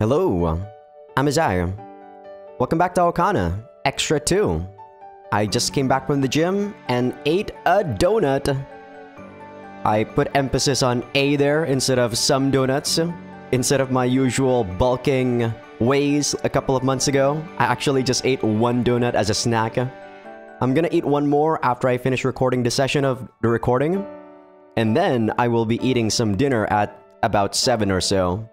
Hello, I'm Azai. Welcome back to Aokana, Extra 2. I just came back from the gym and ate a donut. I put emphasis on A there instead of some donuts. Instead of my usual bulking ways a couple of months ago, I actually just ate one donut as a snack. I'm gonna eat one more after I finish recording the session of the recording. And then I will be eating some dinner at about 7 or so.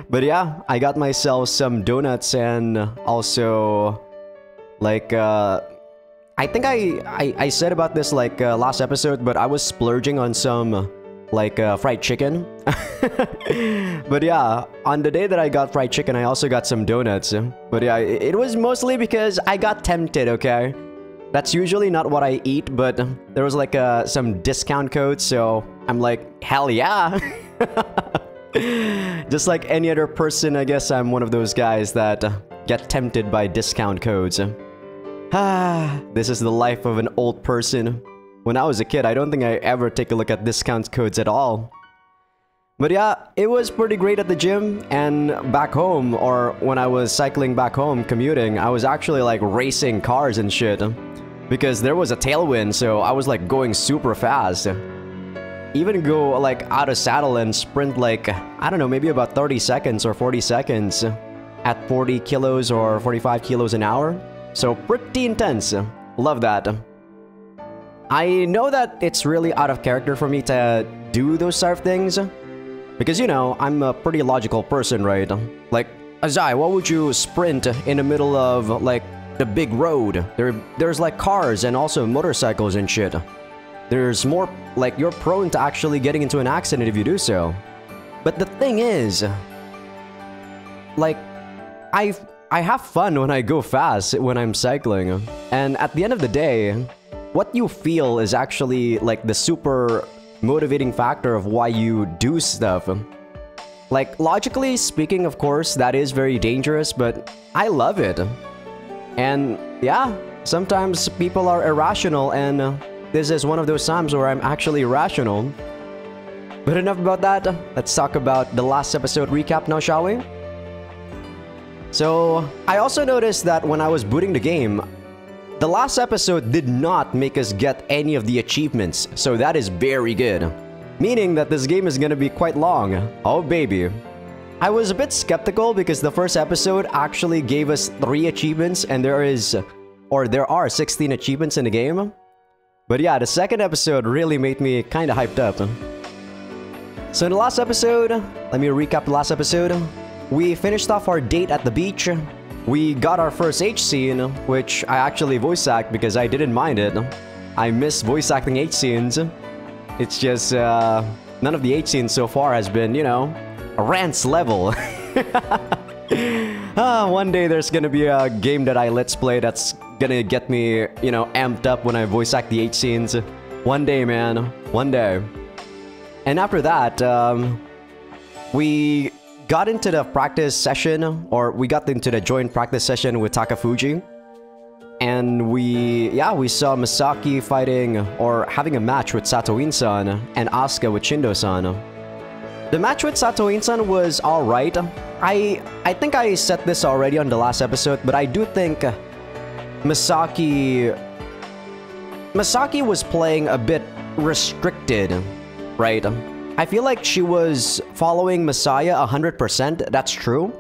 But yeah, I got myself some donuts and also like I think I said about this like last episode, but I was splurging on some like fried chicken. But yeah, on the day that I got fried chicken, I also got some donuts. But yeah, it was mostly because I got tempted, okay? That's usually not what I eat, but there was like some discount code, so I'm like, hell yeah! Just like any other person, I guess I'm one of those guys that get tempted by discount codes. This is the life of an old person. When I was a kid, I don't think I ever take a look at discount codes at all. But yeah, it was pretty great at the gym, and back home, or when I was cycling back home, commuting, I was actually like racing cars and shit. Because there was a tailwind, so I was like going super fast. Even go like out of saddle and sprint like, I don't know, maybe about 30 seconds or 40 seconds at 40 kilos or 45 kilos an hour. So pretty intense. Love that. I know that it's really out of character for me to do those sort of things. Because, you know, I'm a pretty logical person, right? Like, Azai, what would you sprint in the middle of like the big road? There's like cars and also motorcycles and shit. There's more, like, you're prone to actually getting into an accident if you do so. But the thing is, like, I have fun when I go fast when I'm cycling. And at the end of the day, what you feel is actually, like, the super motivating factor of why you do stuff. Like, logically speaking, of course, that is very dangerous, but I love it. And, yeah, sometimes people are irrational, and this is one of those times where I'm actually rational. But enough about that. Let's talk about the last episode recap now, shall we? So, I also noticed that when I was booting the game, the last episode did not make us get any of the achievements, so that is very good. Meaning that this game is gonna be quite long. Oh baby. I was a bit skeptical because the first episode actually gave us 3 achievements and there are 16 achievements in the game. But yeah, the second episode really made me kinda hyped up. So in the last episode, let me recap the last episode. We finished off our date at the beach. We got our first H scene, which I actually voice act because I didn't mind it. I miss voice acting H scenes. It's just, none of the H scenes so far has been, you know, a rants level. One day there's gonna be a game that I let's play that's gonna get me, you know, amped up when I voice act the H scenes. One day, man. One day. And after that, we got into the practice session, or we got into the joint practice session with Takafuji. And we saw Misaki fighting, or having a match with Satoin-san, and Asuka with Shindo-san. The match with Satoin-san was alright. I think I said this already on the last episode, but I do think Misaki was playing a bit restricted, right? I feel like she was following Masaya 100%, that's true.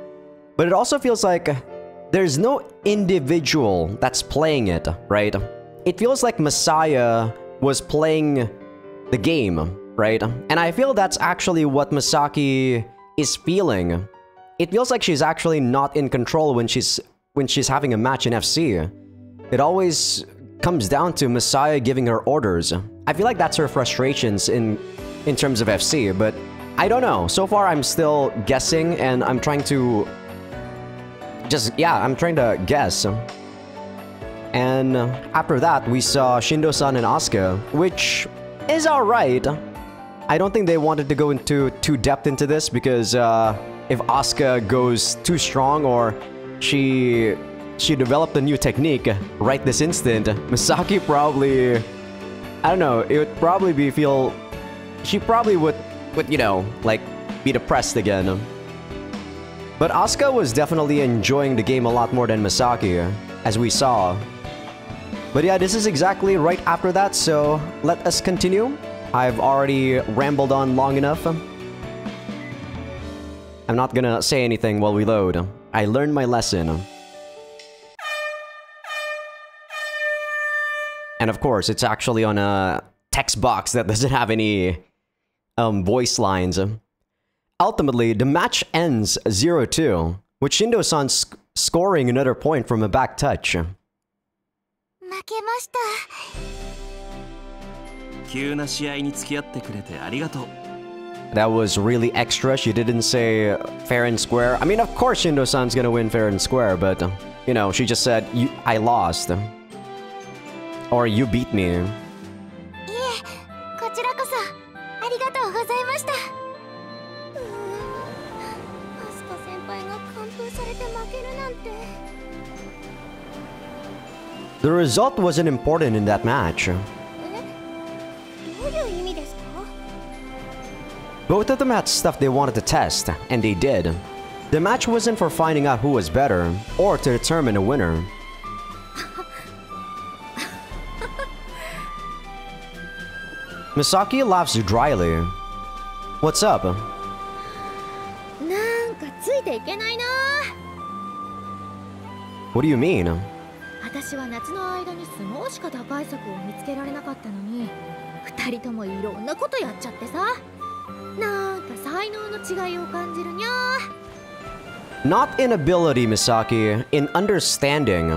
But it also feels like there's no individual that's playing it, right? It feels like Masaya was playing the game, right? And I feel that's actually what Misaki is feeling. It feels like she's actually not in control when she's having a match in FC. It always comes down to Masaya giving her orders. I feel like that's her frustrations in terms of FC, but I don't know. So far, I'm still guessing, and I'm trying to I'm trying to guess. And after that, we saw Shindo-san and Asuka, which is alright. I don't think they wanted to go into too depth into this because if Asuka goes too strong or she developed a new technique right this instant, Misaki probably, I don't know, it would probably she probably would, you know, like, be depressed again. But Asuka was definitely enjoying the game a lot more than Misaki, as we saw. But yeah, this is exactly right after that, so let us continue. I've already rambled on long enough. I'm not gonna say anything while we load. I learned my lesson. And of course, it's actually on a text box that doesn't have any voice lines. Ultimately, the match ends 0-2, with Shindo-san scoring another point from a back touch. That was really extra. She didn't say fair and square. I mean, of course Shindo-san's gonna win fair and square, but, you know, she just said, I lost. Or you beat me. The result wasn't important in that match. Both of them had stuff they wanted to test, and they did. The match wasn't for finding out who was better, or to determine a winner. Misaki laughs dryly. What's up? What do you mean? Not in ability, Misaki, in understanding.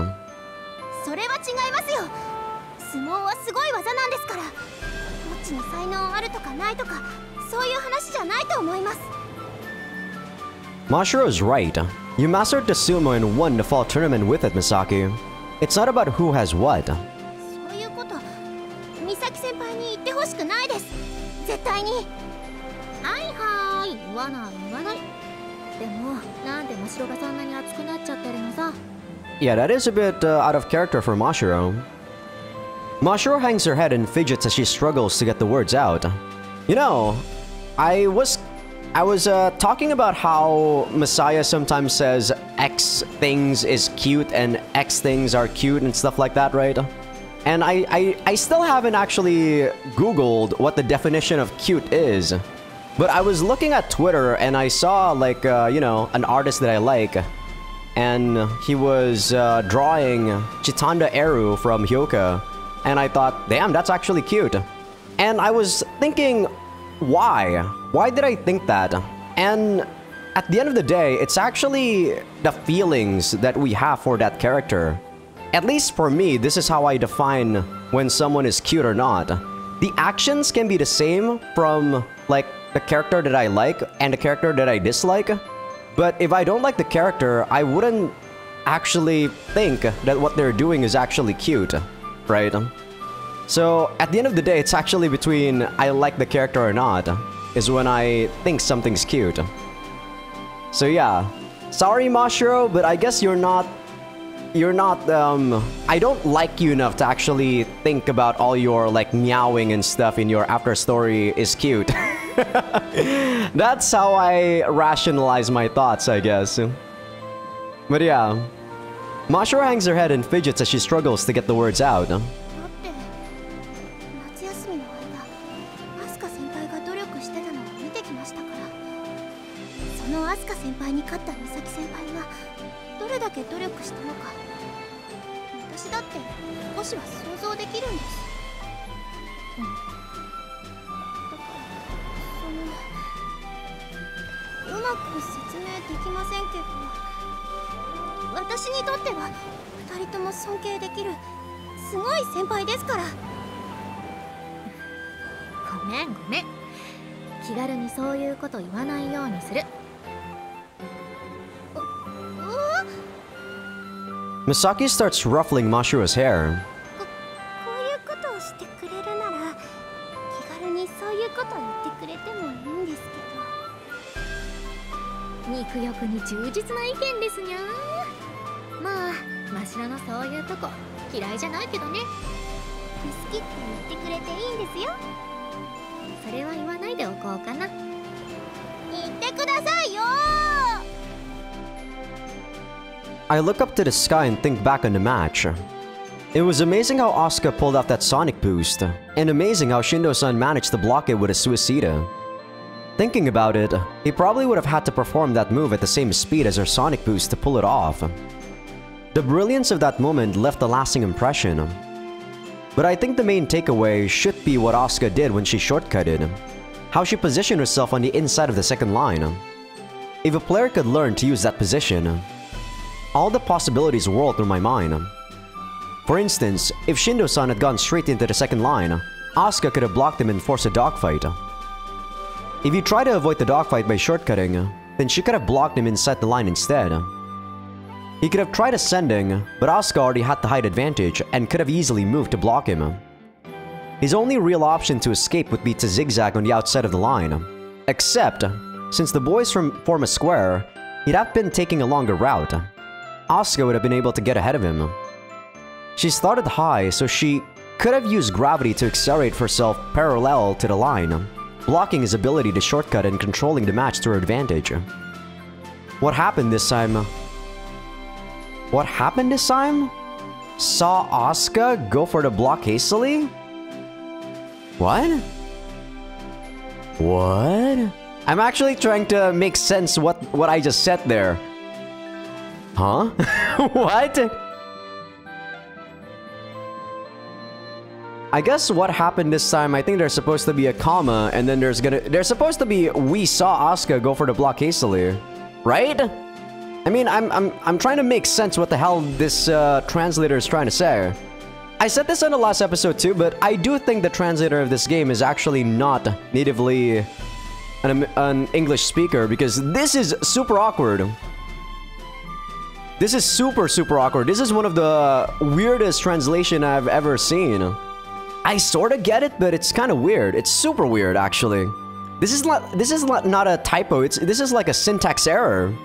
Mashiro's right. You mastered the sumo and won the fall tournament with it, Misaki. It's not about who has what. Yeah, that is a bit out of character for Mashiro. Mashiro hangs her head and fidgets as she struggles to get the words out. You know, I was talking about how Masaya sometimes says X things is cute and X things are cute and stuff like that, right? And I still haven't actually Googled what the definition of cute is. But I was looking at Twitter and I saw, like, you know, an artist that I like. And he was drawing Chitanda Eru from Hyoka. And I thought, damn, that's actually cute. And I was thinking, why? Why did I think that? And at the end of the day, it's actually the feelings that we have for that character. At least for me, this is how I define when someone is cute or not. The actions can be the same from, like, the character that I like and the character that I dislike. But if I don't like the character, I wouldn't actually think that what they're doing is actually cute, right? So, at the end of the day, it's actually between I like the character or not, is when I think something's cute. So yeah, sorry Mashiro, but I guess you're not, I don't like you enough to actually think about all your, like, meowing and stuff in your after story is cute. That's how I rationalize my thoughts, I guess. But yeah, Mashiro hangs her head and fidgets as she struggles to get the words out. Misaki starts ruffling Mashiro's hair. I look up to the sky and think back on the match. It was amazing how Asuka pulled off that sonic boost, and amazing how Shindo-san managed to block it with a suicida. Thinking about it, he probably would have had to perform that move at the same speed as her sonic boost to pull it off. The brilliance of that moment left a lasting impression. But I think the main takeaway should be what Asuka did when she shortcutted. How she positioned herself on the inside of the second line. If a player could learn to use that position, all the possibilities whirled through my mind. For instance, if Shindo-san had gone straight into the second line, Asuka could have blocked him and forced a dogfight. If you try to avoid the dogfight by shortcutting, then she could have blocked him inside the line instead. He could have tried ascending, but Asuka already had the height advantage and could have easily moved to block him. His only real option to escape would be to zigzag on the outside of the line. Except, since the boys form a square, he'd have been taking a longer route. Asuka would have been able to get ahead of him. She started high, so she could have used gravity to accelerate herself parallel to the line, blocking his ability to shortcut and controlling the match to her advantage. What happened this time? Saw Asuka go for the block hastily? What? I'm actually trying to make sense what I just said there. Huh? What? I guess what happened this time, I think there's supposed to be a comma, and then there's supposed to be we saw Asuka go for the block hastily. Right? I mean, I'm trying to make sense what the hell this translator is trying to say. I said this on the last episode too, but I do think the translator of this game is actually not natively an English speaker, because this is super awkward. This is super awkward. This is one of the weirdest translation I've ever seen. I sort of get it, but it's kind of weird. It's super weird, actually. This is not a typo. This is like a syntax error.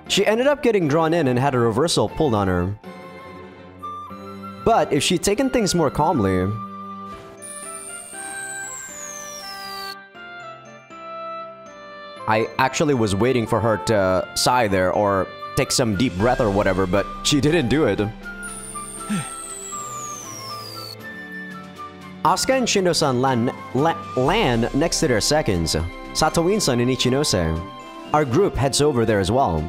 She ended up getting drawn in and had a reversal pulled on her. But if she'd taken things more calmly... I actually was waiting for her to sigh there or take some deep breath or whatever, but she didn't do it. Asuka and Shindo-san land next to their seconds, Satoin-san and Ichinose. Our group heads over there as well.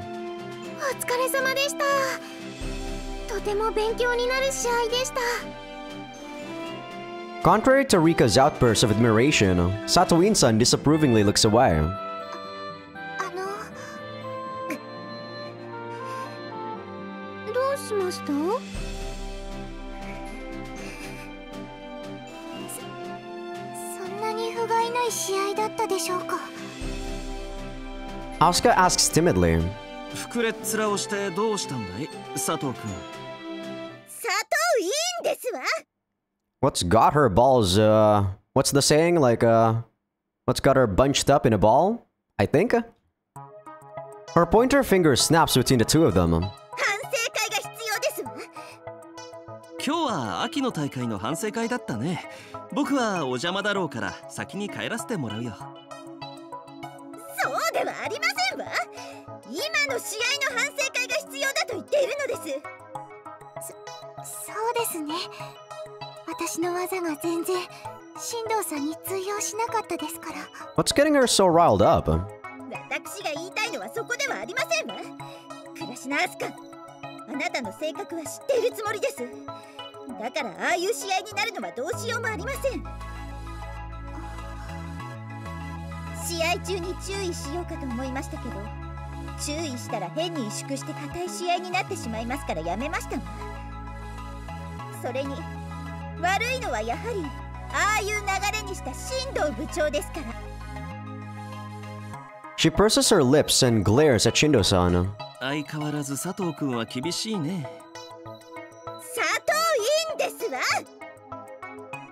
Contrary to Rika's outburst of admiration, Satoin-san disapprovingly looks away. Asuka asks timidly. What's got her balls, what's the saying? Like, what's got her bunched up in a ball? I think? Her pointer finger snaps between the two of them. What's getting her so riled up? She purses her lips and glares at Shindo-san.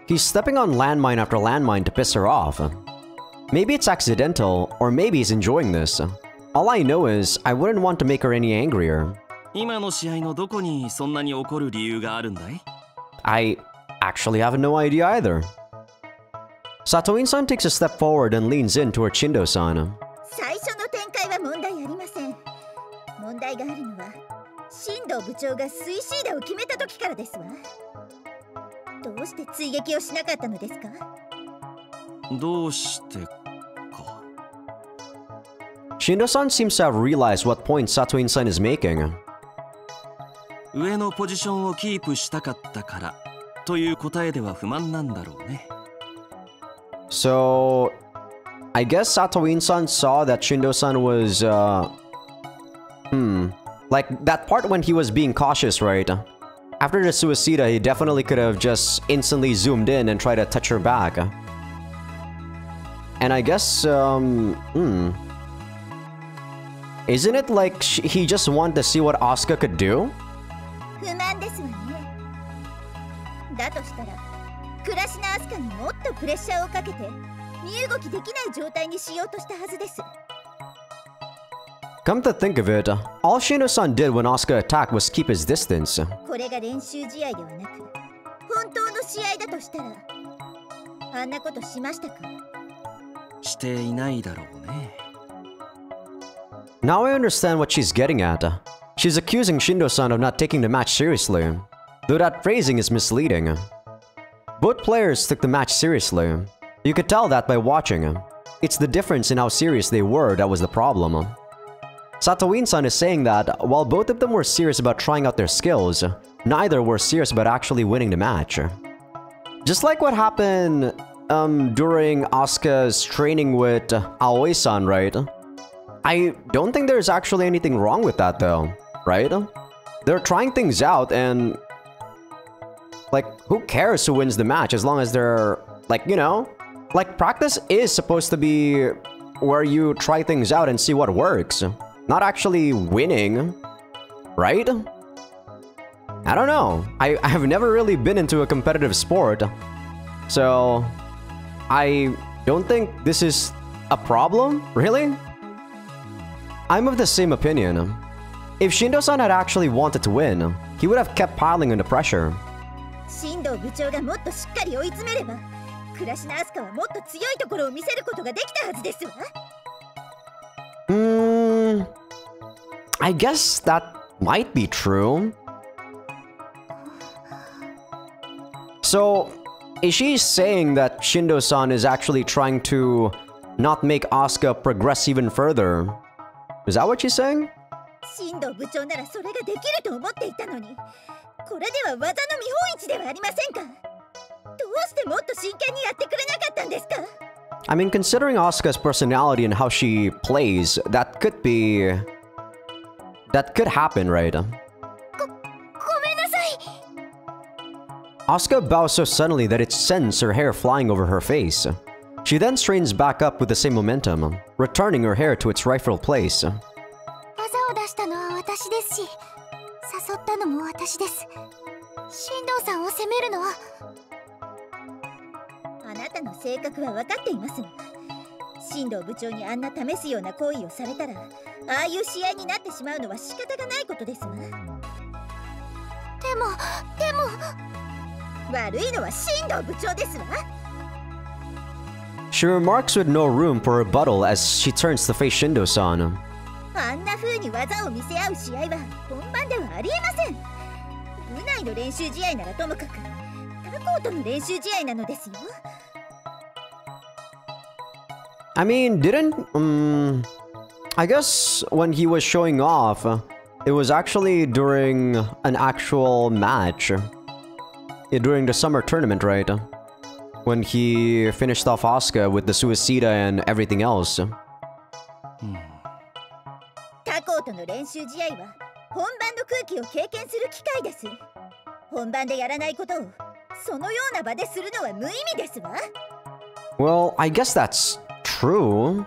He's stepping on landmine after landmine to piss her off. Maybe it's accidental, or maybe he's enjoying this. All I know is, I wouldn't want to make her any angrier. I actually have no idea either. Satoin-san takes a step forward and leans in toward Shindo-san. 問題があるのは新藤部長が水シーダを決めた時からですわ。どうして追撃をしなかったのですか？どうしてか。Shindo-san seems to have realized what point Satoin-san is making. 上のポジションをキープしたかったからという答えでは不満なんだろうね。So, I guess Satoin-san saw that Shindo-san was, like that part when he was being cautious, right? After the suicida, he definitely could have just instantly zoomed in and tried to touch her back. And I guess, isn't it like he just wanted to see what Asuka could do? 不満ですわね。だとしたらクラシナアスカにもっとプレッシャーをかけて身動きできない状態にしようとしたはずです。Come to think of it, all Shindo-san did when Asuka attacked was keep his distance. これが練習試合ではなく本当の試合だとしたらあんなことしましたか？していないだろうね。Now I understand what she's getting at. She's accusing Shindo-san of not taking the match seriously, though that phrasing is misleading. Both players took the match seriously. You could tell that by watching. It's the difference in how serious they were that was the problem. Satoin-san is saying that while both of them were serious about trying out their skills, neither were serious about actually winning the match. Just like what happened during Asuka's training with Aoi-san, right? I don't think there's actually anything wrong with that though, right? They're trying things out and like, who cares who wins the match as long as they're like, you know, like practice is supposed to be where you try things out and see what works, not actually winning, right? I don't know. I've never really been into a competitive sport, so I don't think this is a problem, really? I'm of the same opinion. If Shindo-san had actually wanted to win, he would have kept piling on the pressure. 新藤部長がもっとしっかり追い詰めれば、クラシナアスカはもっと強いところを見せることができたはずですわ。I guess that might be true. So, is she saying that Shindo-san is actually trying to not make Asuka progress even further? Is that what she's saying? 新藤部長ならそれができると思っていたのに、これでは技の見本市ではありませんか。どうしてもっと真剣にやってくれなかったんですか？ I mean, considering Asuka's personality and how she plays, that could happen, right? ごめんなさい。 Asuka bows so suddenly that it sends her hair flying over her face. She then straightens back up with the same momentum, returning her hair to its rightful place. 技を出したのは私ですし、誘ったのも私です。新藤さんを責めるのはあなたの性格は分かっていますわ。新藤部長にあんな試すような行為をされたら、ああいう試合になってしまうのは仕方がないことですわ。でも悪いのは新藤部長ですわ。 She remarks with no room for rebuttal as she turns to face Shindo-san. あんな風に技を見せ合う試合は本番ではありえません。部内の練習試合ならともかく、他校との練習試合なのですよ。I mean, I guess when he was showing off, it was actually during an actual match. During the summer tournament, right? When he finished off Asuka with the suicida and everything else. 他校との練習試合は本番の空気を経験する機会です。本番でやらないことをそのような場でするのは無意味ですわ。 Well, I guess that's true.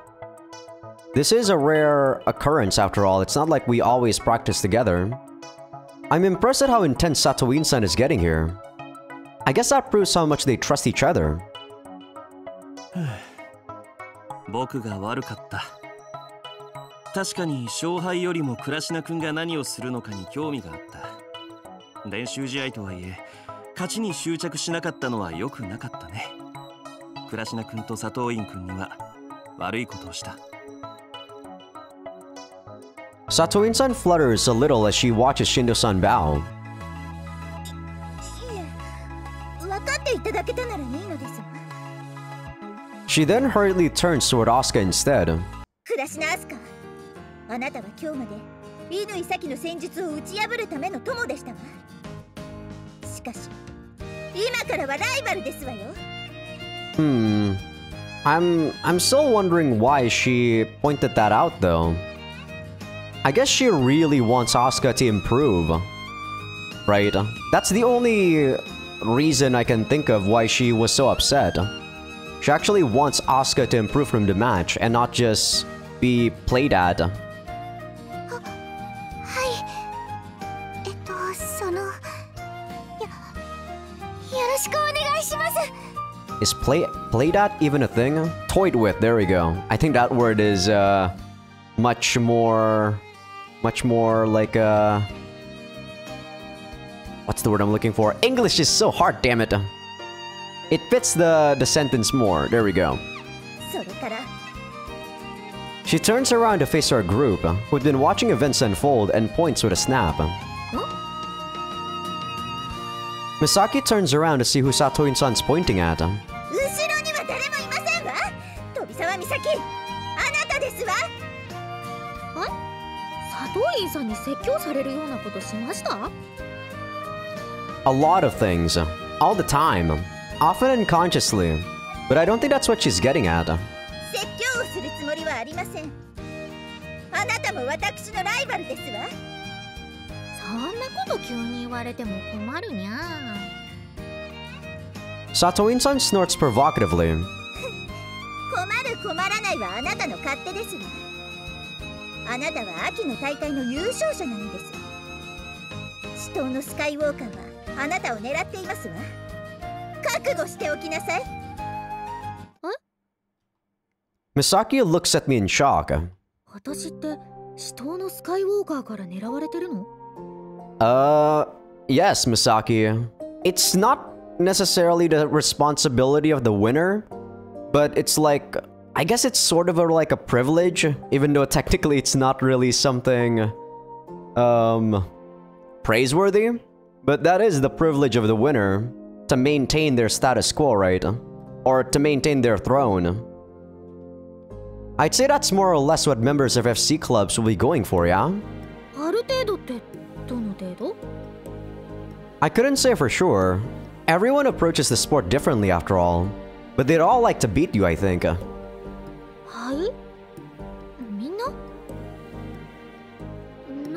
This is a rare occurrence after all. It's not like we always practice together. I'm impressed at how intense Satoin-san is getting here. I guess that proves how much they trust each other. 僕が悪かった。確かに勝敗よりも倉科くんが何をするのかに興味があった。練習試合とはいえ、勝ちに執着しなかったのは良くなかったね。倉科くんと佐藤院くんには悪いことをした。Satoin-san flutters a little as she watches Shindo-san bow. いえ、分かっていただけたならいいのですわ。 She then hurriedly turns toward Asuka instead. 倉科明日香、あなたは今日まで乾咲の戦術を打ち破るための友でしたわ。しかし今からはライバルですわよ。I'm still wondering why she pointed that out though. I guess she really wants Asuka to improve. Right? That's the only reason I can think of why she was so upset. She actually wants Asuka to improve from the match and not just be played at. はい。そのよろしくお願いします。 Is played at even a thing? Toyed with, there we go. I think that word is much more like what's the word I'm looking for? English is so hard, damn it. It fits the sentence more. There we go. それから She turns around to face her group, who'd been watching events unfold, and points with a snap. Misaki turns around to see who Satoin-san's pointing at. 後ろには誰もいませんわ。飛沢美咲、あなたですわ。佐藤院さんに説教されるようなことしました？ A lot of things. All the time. Often unconsciously. But I don't think that's what she's getting at. 説教をするつもりはありません。あなたも私のライバルですわ。そんなこと急に言われても困るにゃ。 Satoin-san snorts provocatively. 困る困らないはあなたの勝手ですわ。あなたは秋の大会の優勝者なのです。死闘のスカイウォーカーはあなたを狙っていますわ。覚悟しておきなさい。Misaki looks at me in shock. 私って死闘のスカイウォーカーから狙われてるの？ Yes, Misaki. It's not necessarily the responsibility of the winner, but it's like, I guess it's sort of like a privilege, even though technically it's not really something, praiseworthy. But that is the privilege of the winner, to maintain their status quo, right? Or to maintain their throne. I'd say that's more or less what members of FC clubs will be going for, yeah? ある程度ってどの程度？ I couldn't say for sure. Everyone approaches the sport differently after all. But they'd all like to beat you, I think. はい？みんな？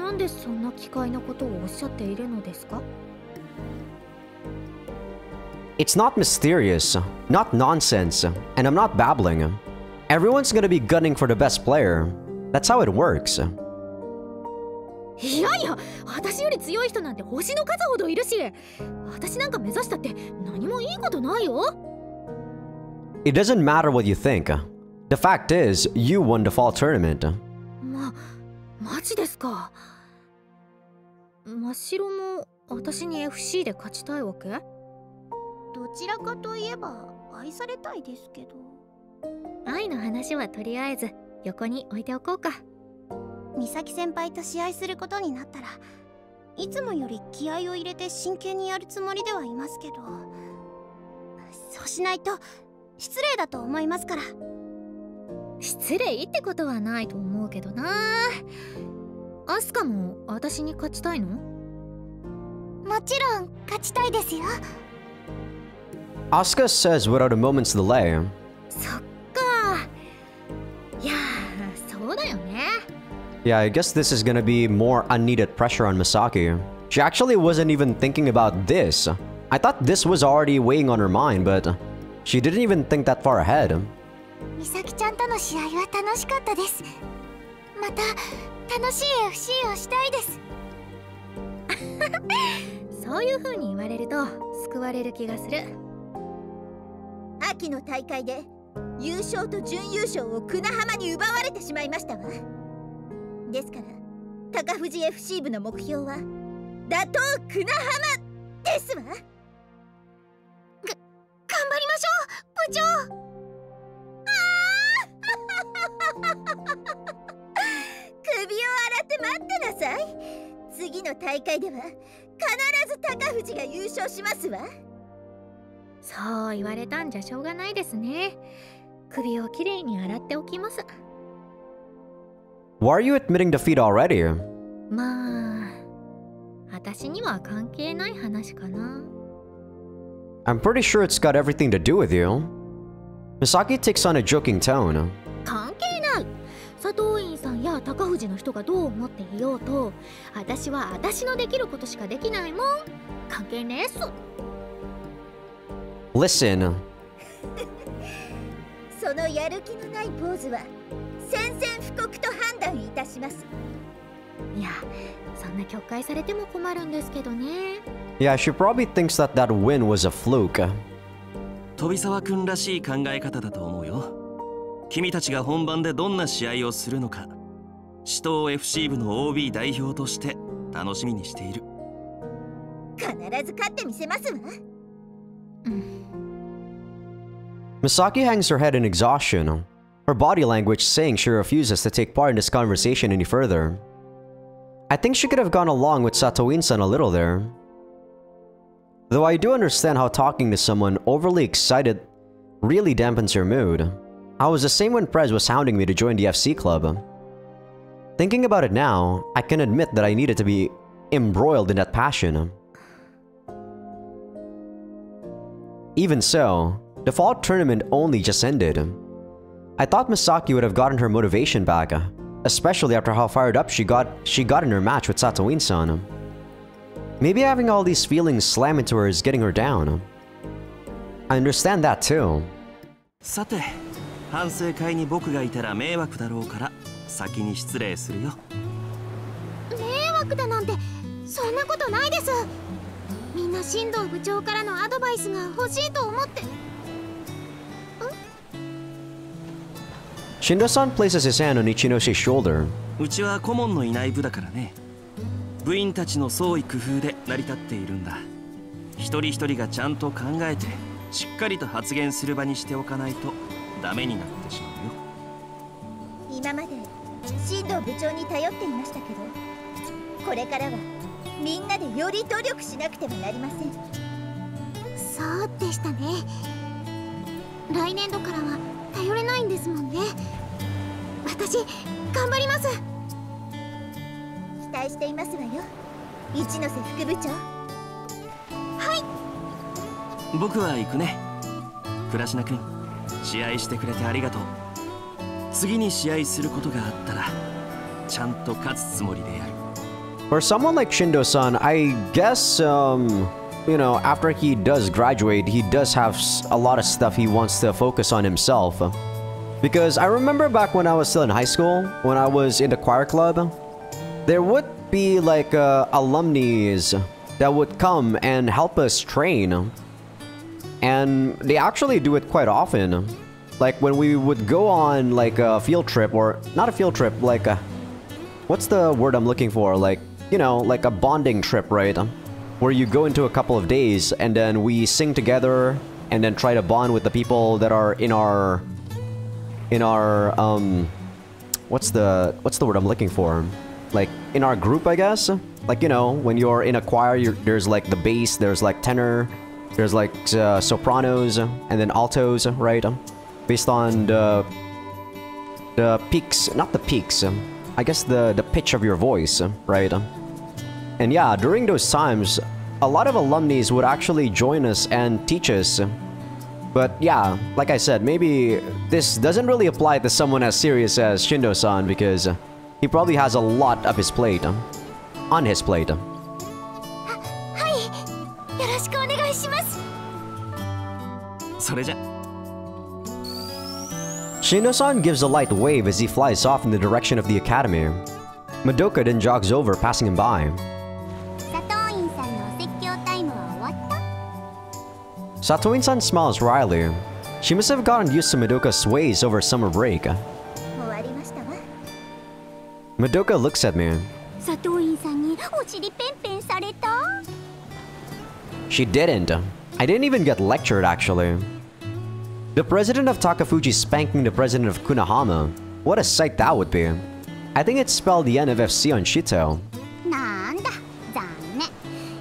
なんでそんな奇怪なことをおっしゃっているのですか？ It's not mysterious, not nonsense, and I'm not babbling. Everyone's gonna be gunning for the best player. That's how it works. いやいや、私より強い人なんて星の数ほどいるし、私なんか目指したって何もいいことないよ。 It doesn't matter what you think. The fact is, you won the fall tournament. マジですか。真っ白も私に FC で勝ちたいわけ？どちらかといえば愛されたいですけど。愛の話はとりあえず横に置いておこうか。美咲先輩と試合することになったら、いつもより気合を入れて真剣にやるつもりではいますけど、そうしないと失礼だと思いますから。失礼ってことはないと思うけどな。アスカも私に勝ちたいの？もちろん勝ちたいですよ。 Asuka says without a moment's delay. そっか。いやー、そうだよね。 Yeah, I guess this is gonna be more unneeded pressure on Misaki. She actually wasn't even thinking about this. I thought this was already weighing on her mind, but she didn't even think that far ahead. 美咲ちゃんとの試合は楽しかったです。また楽しい FC をしたいです。そういう風に言われると救われる気がする。秋の大会で優勝と準優勝を久那浜に奪われてしまいましたわ。ですから高藤 FC 部の目標は打倒久那浜ですわ。頑張りましょう部長。首を洗って待ってなさい。次の大会では必ず高藤が優勝しますわ。そう言われたんじゃしょうがないですね。首をきれいに洗っておきます。 Why are you admitting defeat already? まあ、私には関係ない話かな。 I'm pretty sure it's got everything to do with you. Misaki takes on a joking tone. 関係ない。佐藤院さんや高藤の人がどう思っていようと、私は私のできることしかできないもん。関係ねえっす。 Listen. そのやる気のないポーズは宣戦布告と判断いたします。いや、そんな曲解されても困るんですけどね。 Yeah, she probably thinks that that win was a fluke. 飛沢くんらしい考え方だと思うよ。君たちが本番でどんな試合をするのか、紫東 FC 部の OB 代表として楽しみにしている。必ず勝ってみせますわ。Misaki hangs her head in exhaustion, her body language saying she refuses to take part in this conversation any further. I think she could have gone along with Satoin-san a little there. Though I do understand how talking to someone overly excited really dampens your mood. I was the same when Prez was hounding me to join the FC club. Thinking about it now, I can admit that I needed to be embroiled in that passion. Even so, the fall tournament only just ended. I thought Misaki would have gotten her motivation back, especially after how fired up she got in her match with Satoin-san. Maybe having all these feelings slam into her is getting her down. I understand that too. さて、反省会に僕がいたら迷惑だろうから先に失礼するよ。迷惑だなんてそんなことないです。みんな新藤部長からのアドバイスが欲しいと思って。Shindo-san places his hand on Ichinoshi's shoulder. うちは顧問のいない部だからね。部員たちの創意工夫で成り立っているんだ。一人一人がちゃんと考えてしっかりと発言する場にしておかないとダメになってしまうよ。今まで新藤部長に頼っていましたけど、これからはみんなでより努力しなくてはなりません。そうでしたね。来年度からは頼れないんですもんね。私頑張ります。期待していますわよ、一ノ瀬副部長。はい。僕は行くね。倉科君、試合してくれてありがとう。次に試合することがあったらちゃんと勝つつもりでやる。For someone like Shindo-san, I guess, you know, after he does graduate, he does have a lot of stuff he wants to focus on himself. Because I remember back when I was still in high school, when I was in the choir club, there would be like alumni that would come and help us train. And they actually do it quite often. Like when we would go on like a field trip, or not a field trip, like a, what's the word I'm looking for? Like, you know, like a bonding trip, right? Where you go into a couple of days and then we sing together and then try to bond with the people that are in our what's the word I'm looking for? Like in our group, I guess. Like, you know, when you're in a choir, there's like the bass, there's like tenor, there's like sopranos and then altos, right? Based on the peaks, not the peaks, I guess the pitch of your voice, right? And yeah, during those times, a lot of alumni would actually join us and teach us. But yeah, like I said, maybe this doesn't really apply to someone as serious as Shindo-san, because he probably has a lot of his plate, on his plate. はい、よろしくお願いします。それじゃ。Shindo-san gives a light wave as he flies off in the direction of the academy. Madoka then jogs over, passing him by. 佐藤院さんのお説教タイムは終わった？ Satoin-san smiles wryly. She must have gotten used to Madoka's sways over summer break. 終わりましたわ。Madoka looks at me. 佐藤院さんにお尻ペンペンされた？ She didn't. I didn't even get lectured, actually. The president of Takafuji spanking the president of Kunahama. What a sight that would be. I think it spelled the end of FC on Shito. なんだ残念。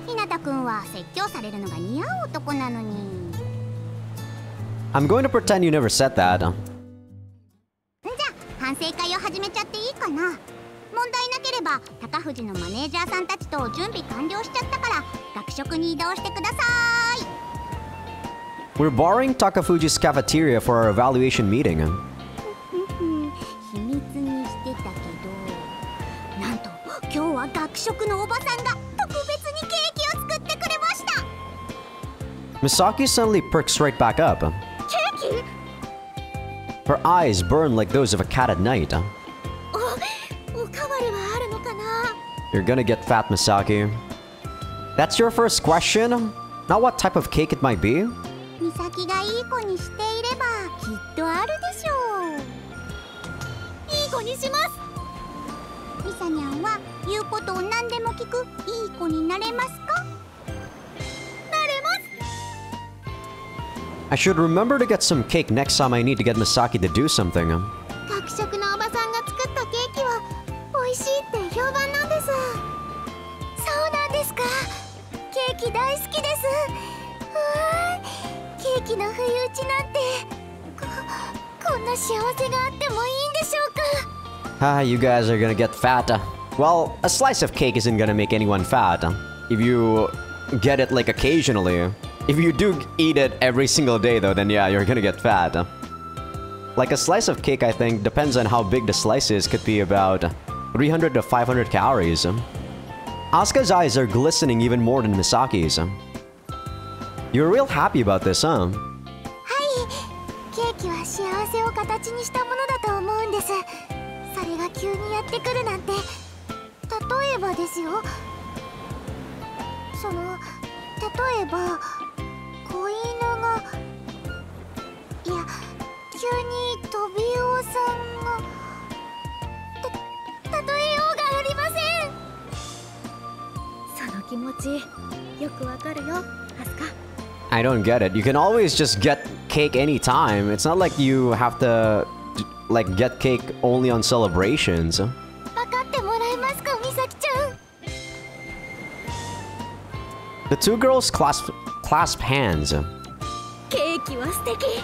ひなたくんは説教されるのが似合う男なのに。I'm going to pretend you never said that. じゃあ反省会を始めちゃっていいかな。問題なければ高藤のマネージャーさんたちと準備完了しちゃったから学食に移動してください。 We're borrowing Takafuji's cafeteria for our evaluation meeting. 秘密にしてたけど、なんと今日は学食のおばさんが特別にケーキを作ってくれました。 Misaki suddenly perks right back up. ケーキ？ Her eyes burn like those of a cat at night. おかわりはあるのかな？ You're gonna get fat, Misaki. That's your first question? Not what type of cake it might be? 美咲がいい子にしていればきっとあるでしょう。いい子にします。ミサニャンは言うことを何でも聞くいい子になれますか？ なれます。 I should remember to get some cake next time I need to get Misaki to do something. 学食のおばさんが作ったケーキは美味しいって評判なんです。そうなんですか。ケーキ大好きです。ケーキの不意打ちなんてこんな幸せがあってもいいんでしょうか。 Ah, you guys are gonna get fat. Well, a slice of cake isn't gonna make anyone fat. If you get it like occasionally. If you do eat it every single day though, then yeah, you're gonna get fat. Like a slice of cake, I think, depends on how big the slice is, could be about 300 to 500 calories. Asuka's eyes are glistening even more than Misaki's. You're real happy about this, huh? はい、ケーキは幸せを形にしたものだと思うんです。それが急にやってくるなんて、例えばですよ。例えば子犬が、いや、急にトビオさんが、例えようがありません。その気持ちよくわかるよ、アスカ。 I don't get it. You can always just get cake anytime. It's not like you have to, like, get cake only on celebrations. 分かってもらえますか、美咲ちゃん。 The two girls clasp hands. ケーキは素敵。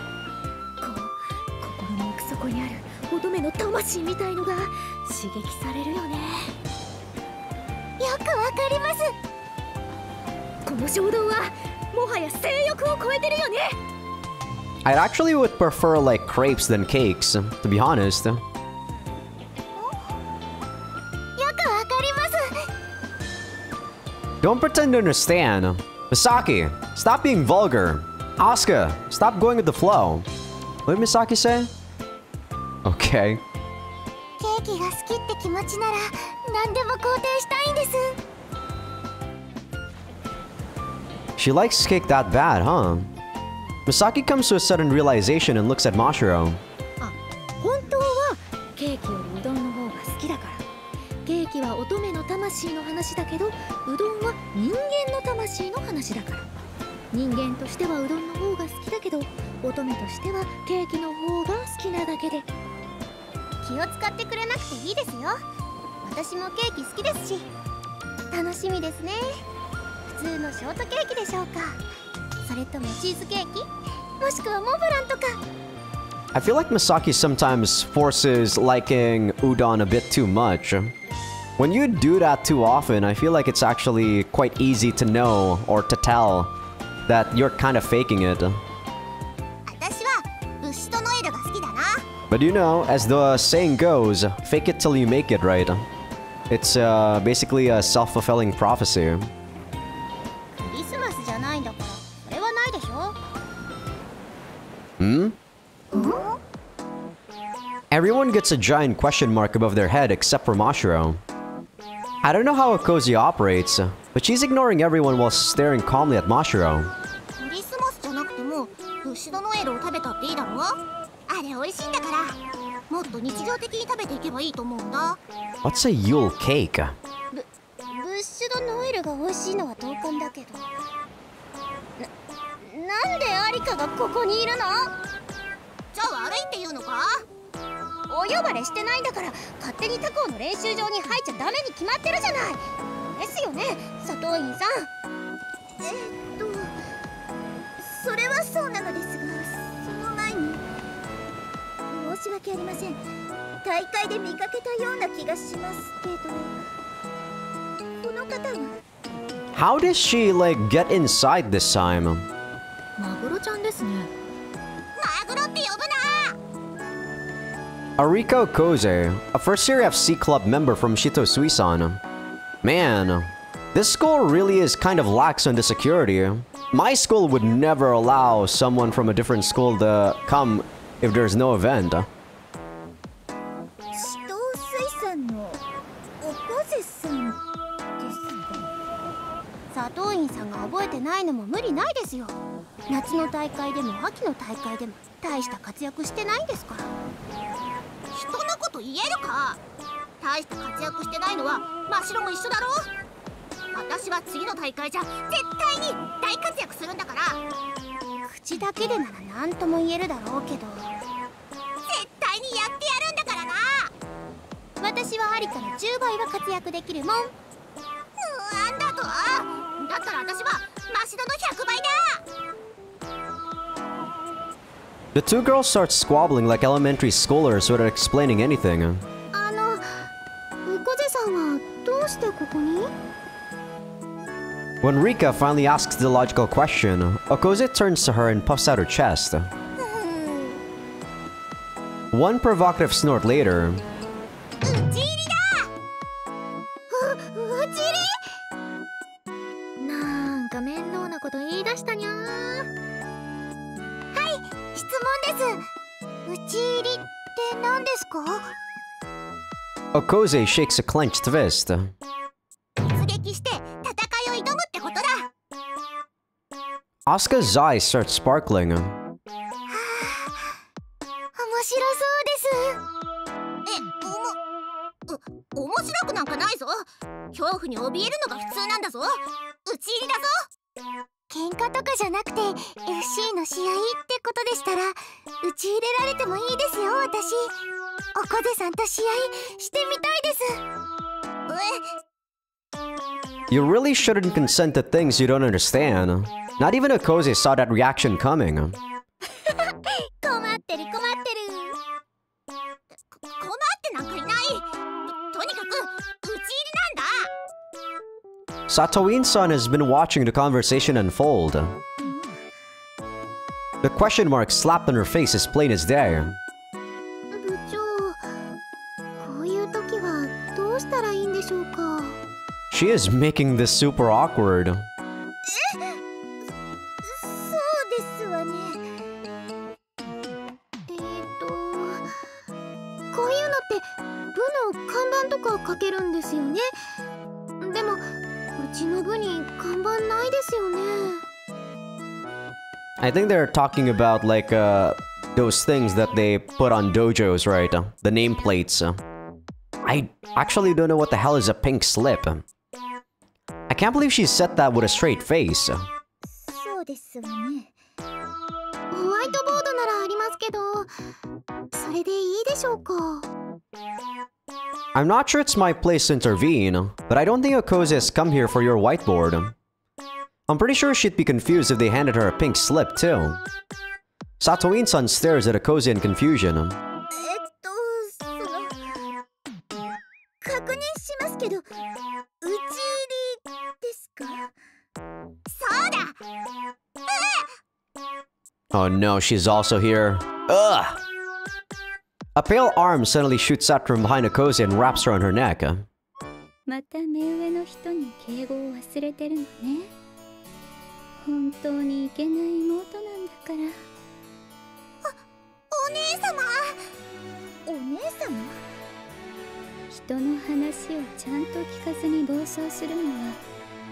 心の奥底にある乙女の魂みたいのが刺激されるよね。よくわかります。この衝動はもはや性欲を超えてるよね。 I actually would prefer like crepes than cakes, to be honest. よくわかります。 Don't pretend to understand. Misaki, stop being vulgar. Asuka, stop going with the flow. What did Misaki say? Okay. ケーキが好きって気持ちなら何でも肯定したいんです。 She likes cake that bad, huh? Misaki comes to a sudden realization and looks at Mashiro. あ、本当はケーキよりうどんの方が好きだから。ケーキは乙女の魂の話だけど、うどんは人間の魂の話だから。人間としてはうどんの方が好きだけど、乙女としてはケーキの方が好きなだけで。気を使ってくれなくていいですよ。私もケーキ好きですし。楽しみですね。普通のショートケーキでしょうか、それともチーズケーキ、もしくはモンブランとか。 I feel like Misaki sometimes forces liking udon a bit too much. When you do that too often, I feel like it's actually quite easy to know or to tell that you're kind of faking it. 私はブッシュとノエルが好きだな。 But you know, as the saying goes, fake it till you make it, right? It's basically a self-fulfilling prophecy. クリスマスじゃないんだからそれはないでしょ。 Hmm? Everyone gets a giant question mark above their head except for Mashiro. I don't know how Okozi operates, but she's ignoring everyone while staring calmly at Mashiro. クリスマスじゃなくてもブッシュドノエルを食べたっていいだろ。あれ美味しいんだから、もっと日常的に食べていけばいいと思うんだ。 What's a Yule cake? ブッシュドノエルが美味しいのは同感だけど、なんでアリカがここにいるの？じゃあ悪いっていうのか？おお呼ばれしてないんだから勝手に他校の練習場に入っちゃダメに決まってるじゃない。ですよね、佐藤院さん。それはそうなのですが、その前に申し訳ありません。大会で見かけたような気がしますけど、この方は How does she like get inside this time? マグロちゃんですね。マグロって呼ぶな。 Arika Okoze, a first-year FC club member from Shito Suisan. Man, this school really is kind of lax on the security. My school would never allow someone from a different school to come if there's no event. シト水産のおこぜさんですか。佐藤院さんが覚えてないのも無理ないですよ。夏の大会でも秋の大会でも大した活躍してないんですから。人のこと言えるか。大して活躍してないのは真白も一緒だろ。私は次の大会じゃ絶対に大活躍するんだから。口だけでなら何とも言えるだろうけど、絶対にやってやるんだからな。私はアリカの10倍は活躍できるもん。なんだと。だったら私はマシドの100倍だ。 The two girls start squabbling like elementary scholars without explaining anything. おこぜさんはどうしてここに？ When Rika finally asks the logical question, Okoze turns to her and puffs out her chest. One provocative snort later, 打ち入りだ。打ち入り？なんか面倒なこと言い出したにゃー。質問です。打ち入りって何ですか？ Okoze shakes a clenched fist. 突撃して戦いを挑むってことだ。 Asuka's eyes start sparkling. 面白そうです。面白くなんかないぞ。恐怖に怯えるのが普通なんだぞ。打ち入りだぞ。喧嘩とかじゃなくて FC の試合ってことでしたら打ち入れられてもいいですよ。私おこぜさんと試合してみたいです。 You really shouldn't consent to things you don't understand. Not even Okoze saw that reaction coming. 困ってる。困ってなんかいない。とにかく打ち入りなんだ。 Satoin-san has been watching the conversation unfold. The question mark slapped on her face is plain as day. 部長、こういう時はどうしたらいいんでしょうか。 She is making this super awkward. そうですわね。こういうのって部の看板とか書けるんですよね。でもうちの部に看板ないですよね。 I think they're talking about like those things that they put on dojos, right? The nameplates. I actually don't know what the hell is a pink slip. I can't believe she said that with a straight face. そうですわね。ホワイトボードならありますけど、それでいいでしょうか。 I'm not sure it's my place to intervene, but I don't think Okoze has come here for your whiteboard. I'm pretty sure she'd be confused if they handed her a pink slip too. Satoin-san stares at Okoze in confusion. 確認しますけど、打ち入りですか？そうだ。Oh no, she's also here. Ugh! A pale arm suddenly shoots out from behind Okoze and wraps around her neck. また目上の人に敬語を忘れてるのね。本当にいけない妹なんだから。お姉様。お姉様？人の話をちゃんと聞かずに暴走するのは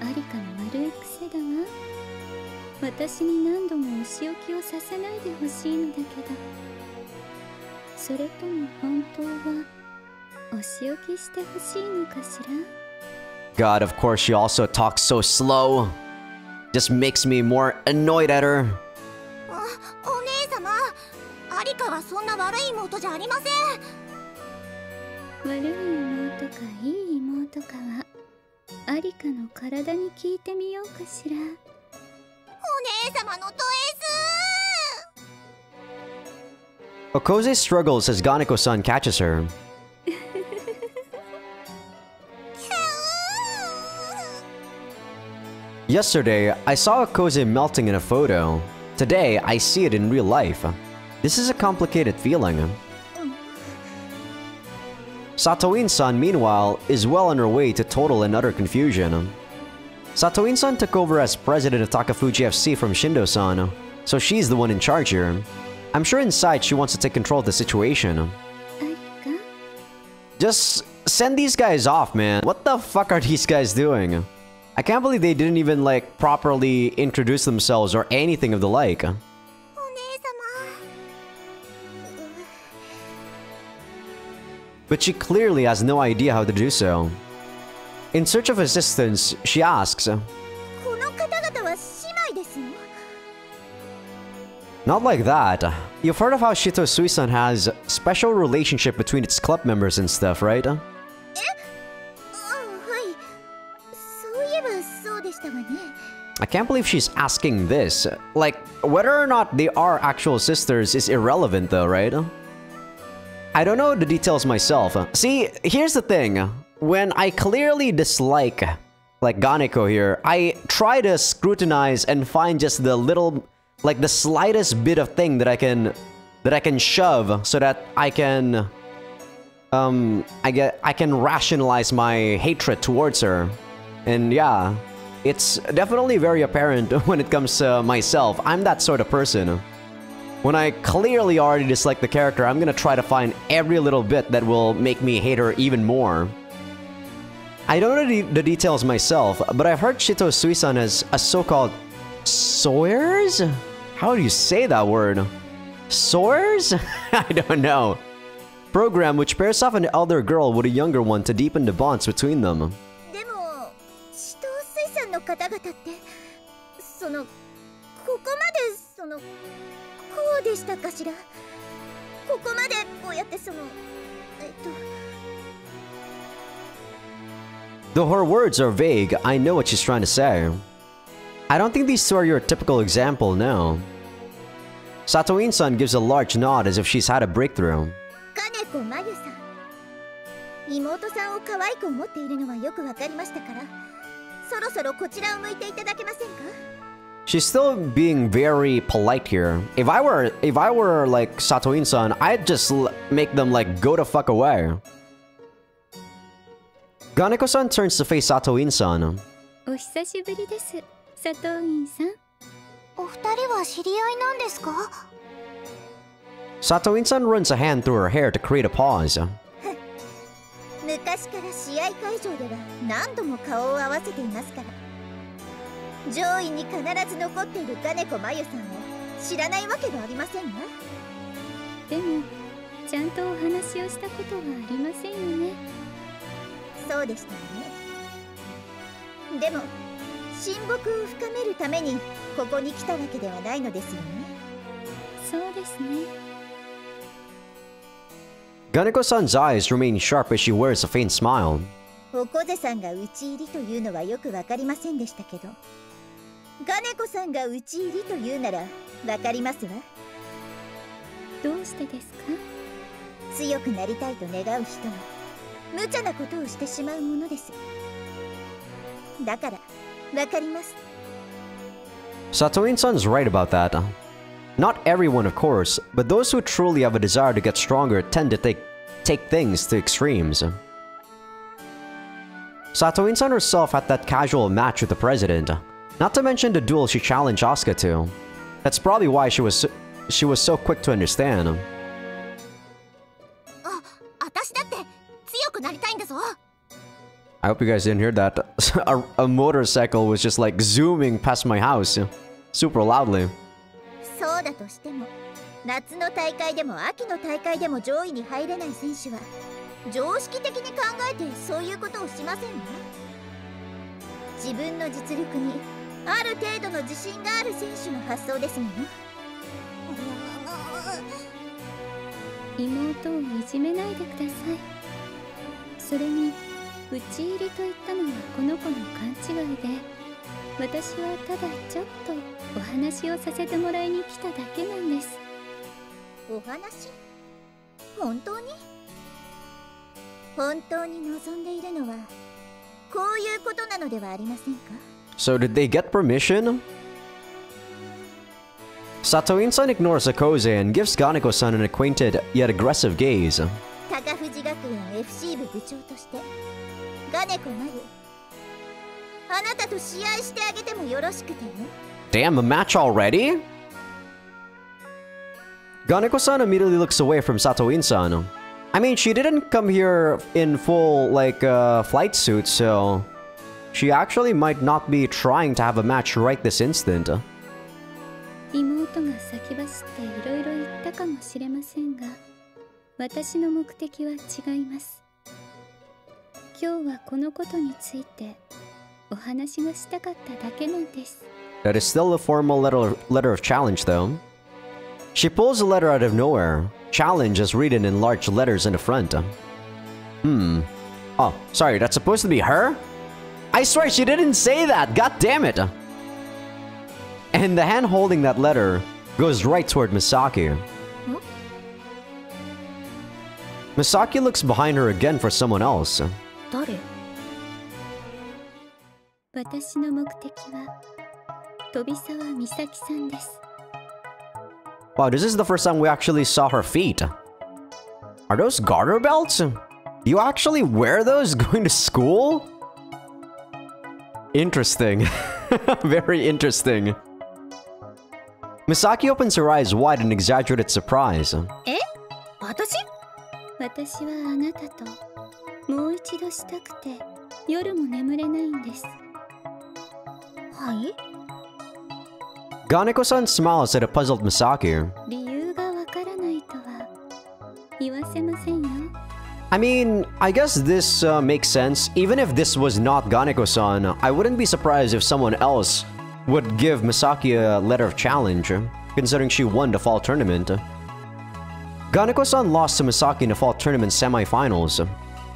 アリカの悪い癖だわ。私に何度もお仕置きをさせないでほしいのだけど、それとも本当はお仕置きしてほしいのかしら？ God, of course she also talks so slow. Just makes me more annoyed at her. お姉様、アリカはそんな悪い妹じゃありません。悪い妹かいい妹かはアリカの体に聞いてみようかしら。お姉様のド Okose struggles as Ganeko-san catches her. Yesterday, I saw Okose melting in a photo. Today, I see it in real life. This is a complicated feeling. Satoin-san, meanwhile, is well on her way to total and utter confusion. Satoin-san took over as president of Takafuji FC from Shindo-san, so she's the one in charge here. I'm sure inside she wants to take control of the situation. Just send these guys off, man. What the fuck are these guys doing? I can't believe they didn't even, like, properly introduce themselves or anything of the like. But she clearly has no idea how to do so. In search of assistance, she asks, "Not like that. You've heard of how Shito Sui-san has special relationship between its club members and stuff, right?" I can't believe she's asking this. Like, whether or not they are actual sisters is irrelevant though, right? I don't know the details myself. See, here's the thing. When I clearly dislike, like, Ganeko here, I try to scrutinize and find just the little, like, the slightest bit of thing that I can shove so that I can, I can rationalize my hatred towards her. And yeah, it's definitely very apparent when it comes to myself. I'm that sort of person. When I clearly already dislike the character, I'm gonna try to find every little bit that will make me hate her even more. I don't know the details myself, but I've heard Shito Sui-san has a so-called sours? How do you say that word? Sours? I don't know. Program which pairs off an elder girl with a younger one to deepen the bonds between them. Though her words are vague, I know what she's trying to say. I don't think these two are your typical example, no. Satoin-san gives a large nod as if she's had a breakthrough. She's still being very polite here. If I were like Satoin-san, I'd just make them like go the fuck away. Ganeko-san turns to face Satoin-san. Satoin-san runs a hand through her hair to create a pause. Ganeko-san's eyes remain sharp as she wears a faint smile. Satoin-san's right about that. Not everyone, of course, but those who truly have a desire to get stronger tend to take things to extremes. Satoin-san herself had that casual match with the president, not to mention the duel she challenged Asuka to. That's probably why she was so quick to understand. I hope you guys didn't hear that. A motorcycle was just like zooming past my house, super loudly. それに討ち入りといったのはこの子の勘違いで、私はただちょっとお話をさせてもらいに来ただけなんです。お話？本当に？本当に望んでいるのはこういうことなのではありませんか？ So did they get permission? Satoin-san ignores Akose and gives Ganeko-san an acquainted yet aggressive gaze. 高藤学園 FC 部部長としてガネコマル、あなたと試合してあげてもよろしくてね。 Damn, a match already? Ganeko-san immediately looks away from Satoin-san. I mean, she didn't come here in full, like, flight suit, so... She actually might not be trying to have a match right this instant. 妹が先走っていろいろ言ったかもしれませんが、私の目的は違います。今日はこのことについてお話がしたかっただけなんです。That is still a formal letter of challenge, though. She pulls a letter out of nowhere. Challenge is written in large letters in the front. Oh, sorry, that's supposed to be her? I swear she didn't say that! God damn it! And the hand holding that letter goes right toward Misaki. Misaki looks behind her again for someone else. 誰？私の目的は飛沢美咲さんです。 Wow, this is the first time we actually saw her feet. Are those garter belts? Do you actually wear those going to school? Interesting. Very interesting. Misaki opens her eyes wide in exaggerated surprise. え？私？私はあなたともう一度したくて夜も眠れないんです。はい？ Ganeko-san smiles at a puzzled Misaki. 理由がわからないとは言わせませんよ。I mean, I guess this makes sense. Even if this was not Ganeko-san, I wouldn't be surprised if someone else would give Misaki a letter of challenge, considering she won the fall tournament. Ganeko-san lost to Misaki in the fall tournament semifinals.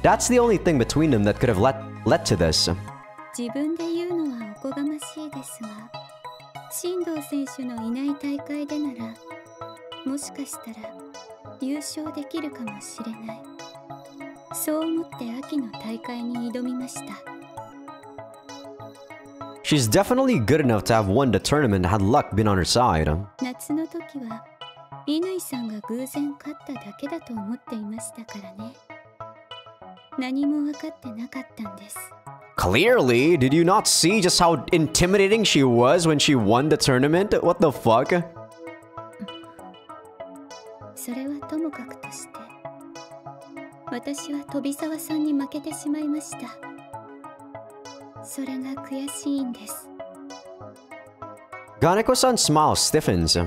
That's the only thing between them that could have led to this. 自分で言うのはおこがましいですが、新藤選手のいない大会でなら、もしかしたら優勝できるかもしれない。そう思って秋の大会に挑みました。She's definitely good enough to have won the tournament had luck been on her side. 夏の時は乾さんが偶然勝っただけだと思っていましたからね。何も分かってなかったんです。Clearly, did you not see just how intimidating she was when she won the tournament? What the fuck? それはともかくとして、私は飛沢さんに負けてしまいました。それが悔しいんです。Ganeko-san's smile stiffens.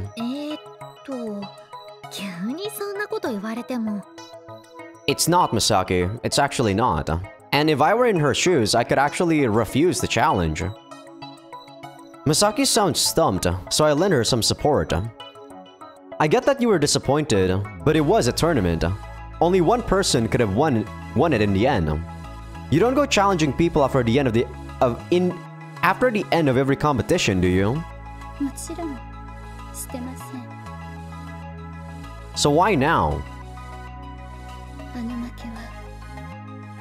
急にそんなこと言われても。It's not, Misaki. It's actually not. And if I were in her shoes, I could actually refuse the challenge. Misaki sounds stumped, so I lend her some support. I get that you were disappointed, but it was a tournament. Only one person could have won it in the end. You don't go challenging people after the end of every competition, do you? もちろんしてません。 So why now? あの負けは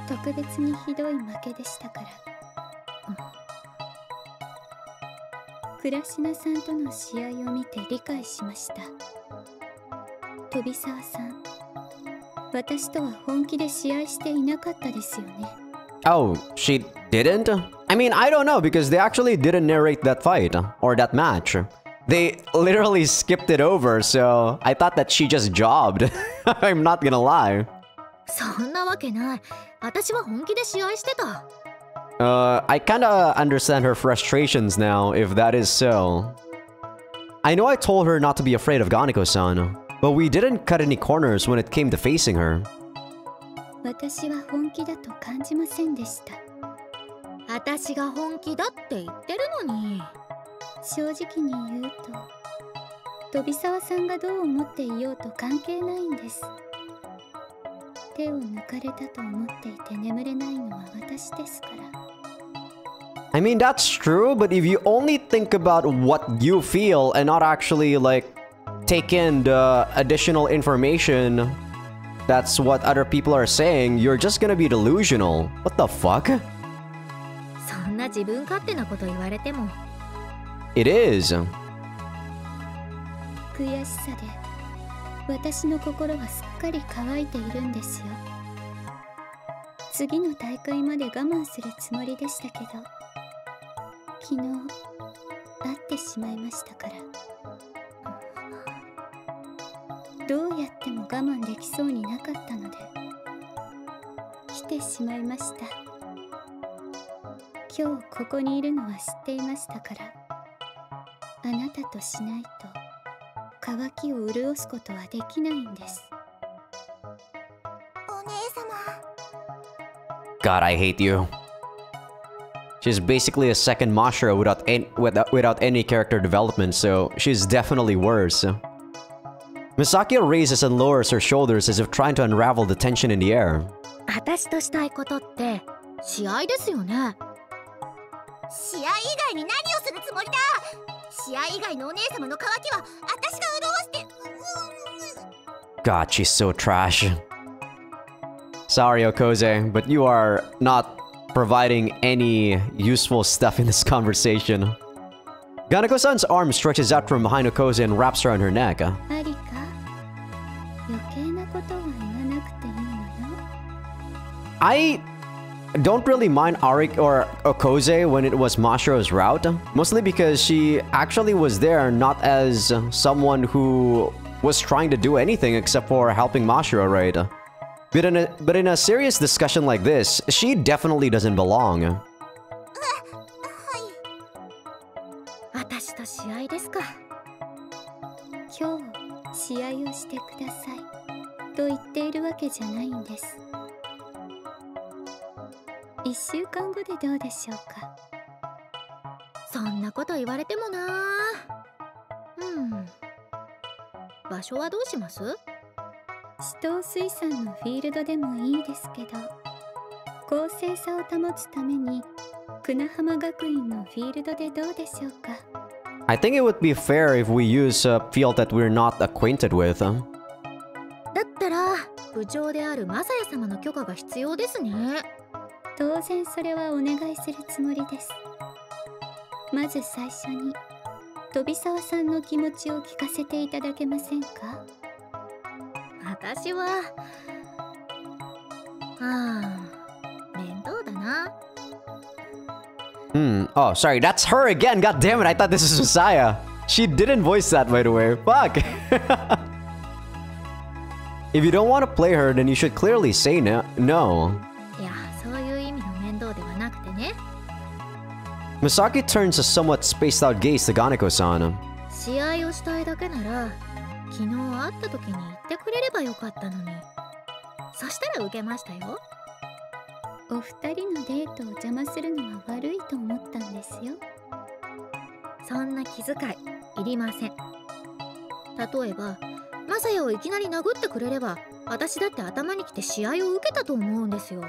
特別にひどい負けでしたから。倉科さんとの試合を見て理解しました。飛沢さん、私とは本気で試合していなかったですよね。Oh, she didn't? I mean, I don't know because they actually didn't narrate that fight or that match. They literally skipped it over, so I thought that she just jobbed. I'm not gonna lie. そんなわけない。私は本気で試合してた。I kinda understand her frustrations now, if that is so. I know I told her not to be afraid of Ganeko-san, but we didn't cut any corners when it came to facing her. 私は本気だと感じませんでした。私が本気だって言ってるのに。正直に言うと、飛沢さんがどう思っていようと関係ないんです。手を抜かれたと思っていて眠れないのは私ですから。 I mean, that's true, but if you only think about what you feel and not actually, like, take in the additional information that's what other people are saying, you're just gonna be delusional. What the fuck? そんな自分勝手なこと言われても。 It is. 悔しさで私の心はすっかり乾いているんですよ。次の大会まで我慢するつもりでしたけど、昨日会ってしまいましたから。どうやっても我慢できそうになかったので来てしまいました。今日ここにいるのは知っていましたから、あなたとしないと渇きを潤すことはできないんです。お姉様。 God, I hate you. She's basically a second Masaya without any character development, so she's definitely worse. Misaki raises and lowers her shoulders as if trying to unravel the tension in the air. 私としたいことって試合ですよね。試合以外に何をするつもりだ。試合以外のお姉様の渇きは私が潤して。 God, she's so trash. Sorry, Okoze, but you are not providing any useful stuff in this conversation. Ganako-san's arm stretches out from behind Okoze and wraps around her neck. アリカ、余計なことは言わなくていいのよ。 I don't really mind Arik or Okoze when it was Masharo's route, mostly because she actually was there not as someone who was trying to do anything except for helping Masahiro, right? But in a serious discussion like this, she definitely doesn't belong. 私と試合ですか。今日試合をしてくださいと言っているわけじゃないんです。1週間後でどうでしょうか。そんなこと言われてもな。場所はどうします？四頭水産のフィールドでもいいですけど、公正さを保つために久那浜学院のフィールドでどうでしょうか。 I think it would be fair if we use a field that we're not acquainted with. だったら部長であるマサヤ様の許可が必要ですね。当然それはお願いするつもりです。まず最初に飛沢さんの気持ちを聞かせていただけませんか。私は面倒だな。Oh, sorry, that's her again. God damn it, I thought this was Masaya. She didn't voice that, by the way. Fuck. If you don't want to play her, then you should clearly say no. いや、そういう意味の面倒ではなくてね。Misaki turns a somewhat spaced out gaze to Ganeko-san. 試合をしたいだけなら昨日会った時に言ってくれればよかったのに。そしたら受けましたよ。お二人のデートを邪魔するのは悪いと思ったんですよ。そんな気遣いいりません。例えばマサヤをいきなり殴ってくれれば私だって頭にきて試合を受けたと思うんですよ。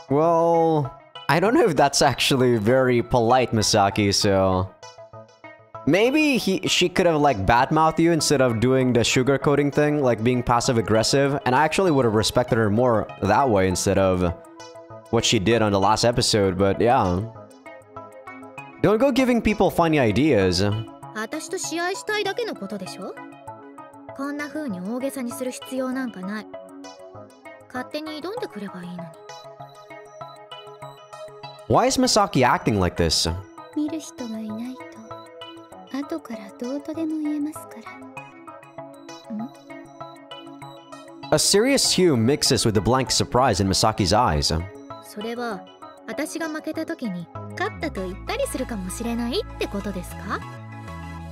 Well, I don't know if that's actually very polite, Misaki, so... Maybe she could have, like, badmouthed you instead of doing the sugarcoating thing, like being passive-aggressive, and I actually would have respected her more that way instead of what she did on the last episode, but yeah. Don't go giving people funny ideas. 私と試合したいだけのことでしょ。こんな風に大げさにする必要なんかない。勝手に挑んでくればいいのに。Why is Misaki acting like this? 見る人がいないと後からどうとでも言えますから。A serious hue mixes with the blank surprise in Misaki's eyes. それは私が負けた時に勝ったと言ったりするかもしれないってことですか？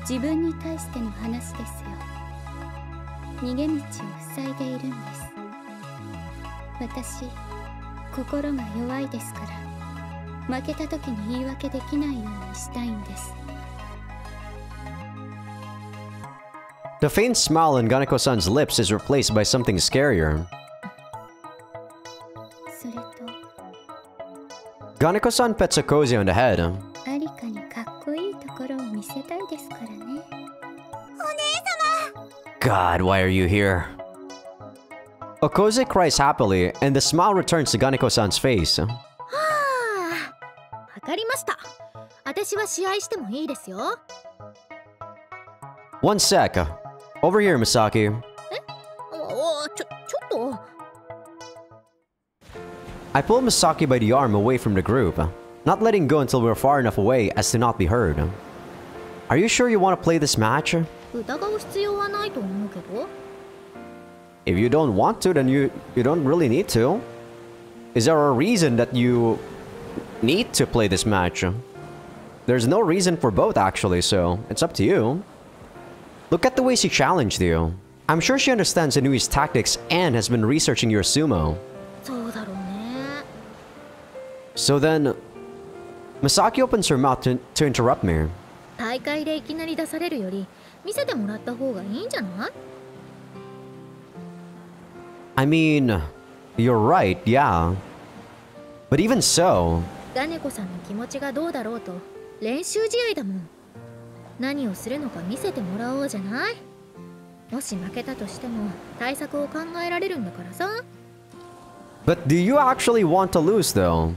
自分に対しての話ですよ。逃げ道を塞いでいるんです。私、心が弱いですから、負けた時に言い訳できないようにしたいんです。The faint smile on Ganeko-san's lips is replaced by something scarier. Ganeko-san pets Okoze on the head. アリカにかっこいいところを見せたいですからね。 God, why are you here? Okoze cries happily, and the smile returns to Ganeko-san's face. はあ、わかりました。私は試合してもいいですよ。One sec. Over here, Misaki. ちょっと。 I pull Misaki by the arm away from the group, not letting go until we're far enough away as to not be heard. Are you sure you want to play this match? 疑う必要はないと思うけど。 If you don't want to, then you don't really need to. Is there a reason that you need to play this match? There's no reason for both actually, so it's up to you. Look at the way she challenged you. I'm sure she understands Inui's tactics and has been researching your sumo. そうだろうね。 So then, Misaki opens her mouth to interrupt me. 大会でいきなり出されるより見せてもらった方がいいんじゃない？ I mean, you're right, yeah. But even so... ガネコさんの気持ちがどうだろうと練習試合だもん。何をするのか見せてもらおうじゃない？もし負けたとしても対策を考えられるんだからさ。 But do you actually want to lose though?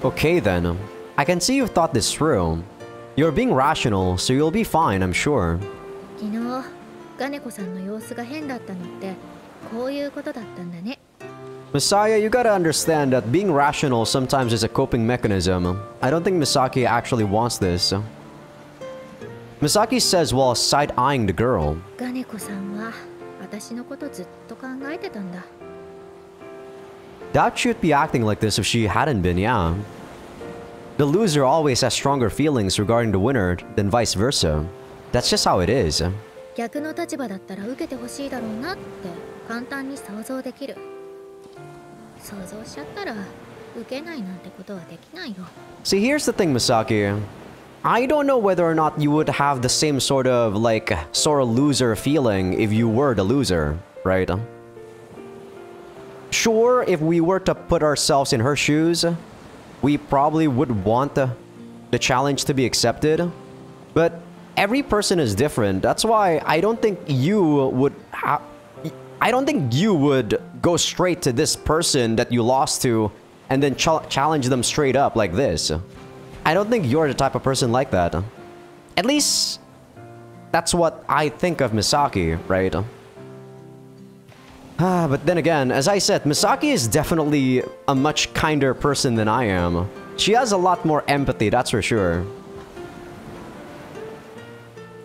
Okay then. I can see you've thought this through. You're being rational, so you'll be fine, I'm sure. 昨日ガネコさんの様子が変だったのってこういうことだったんだね。 Masaya, you gotta understand that being rational sometimes is a coping mechanism. I don't think Misaki actually wants this. Misaki says while side-eyeing the girl. ガネコさんは私のことずっと考えてたんだ。 Doubt she'd be acting like this if she hadn't been, yeah. The loser always has stronger feelings regarding the winner than vice versa. That's just how it is. 逆の立場だったら受けてほしいだろうなって簡単に想像できる。想像しちゃったら受けないなんてことはできないよ。 See, here's the thing, Misaki. I don't know whether or not you would have the same sort of loser feeling if you were the loser, right? Sure, if we were to put ourselves in her shoes, we probably would want the challenge to be accepted. But every person is different. That's why I don't think you would go straight to this person that you lost to and then challenge them straight up like this. I don't think you're the type of person like that. At least, that's what I think of Misaki, right? But then again, as I said, Misaki is definitely a much kinder person than I am. She has a lot more empathy, that's for sure.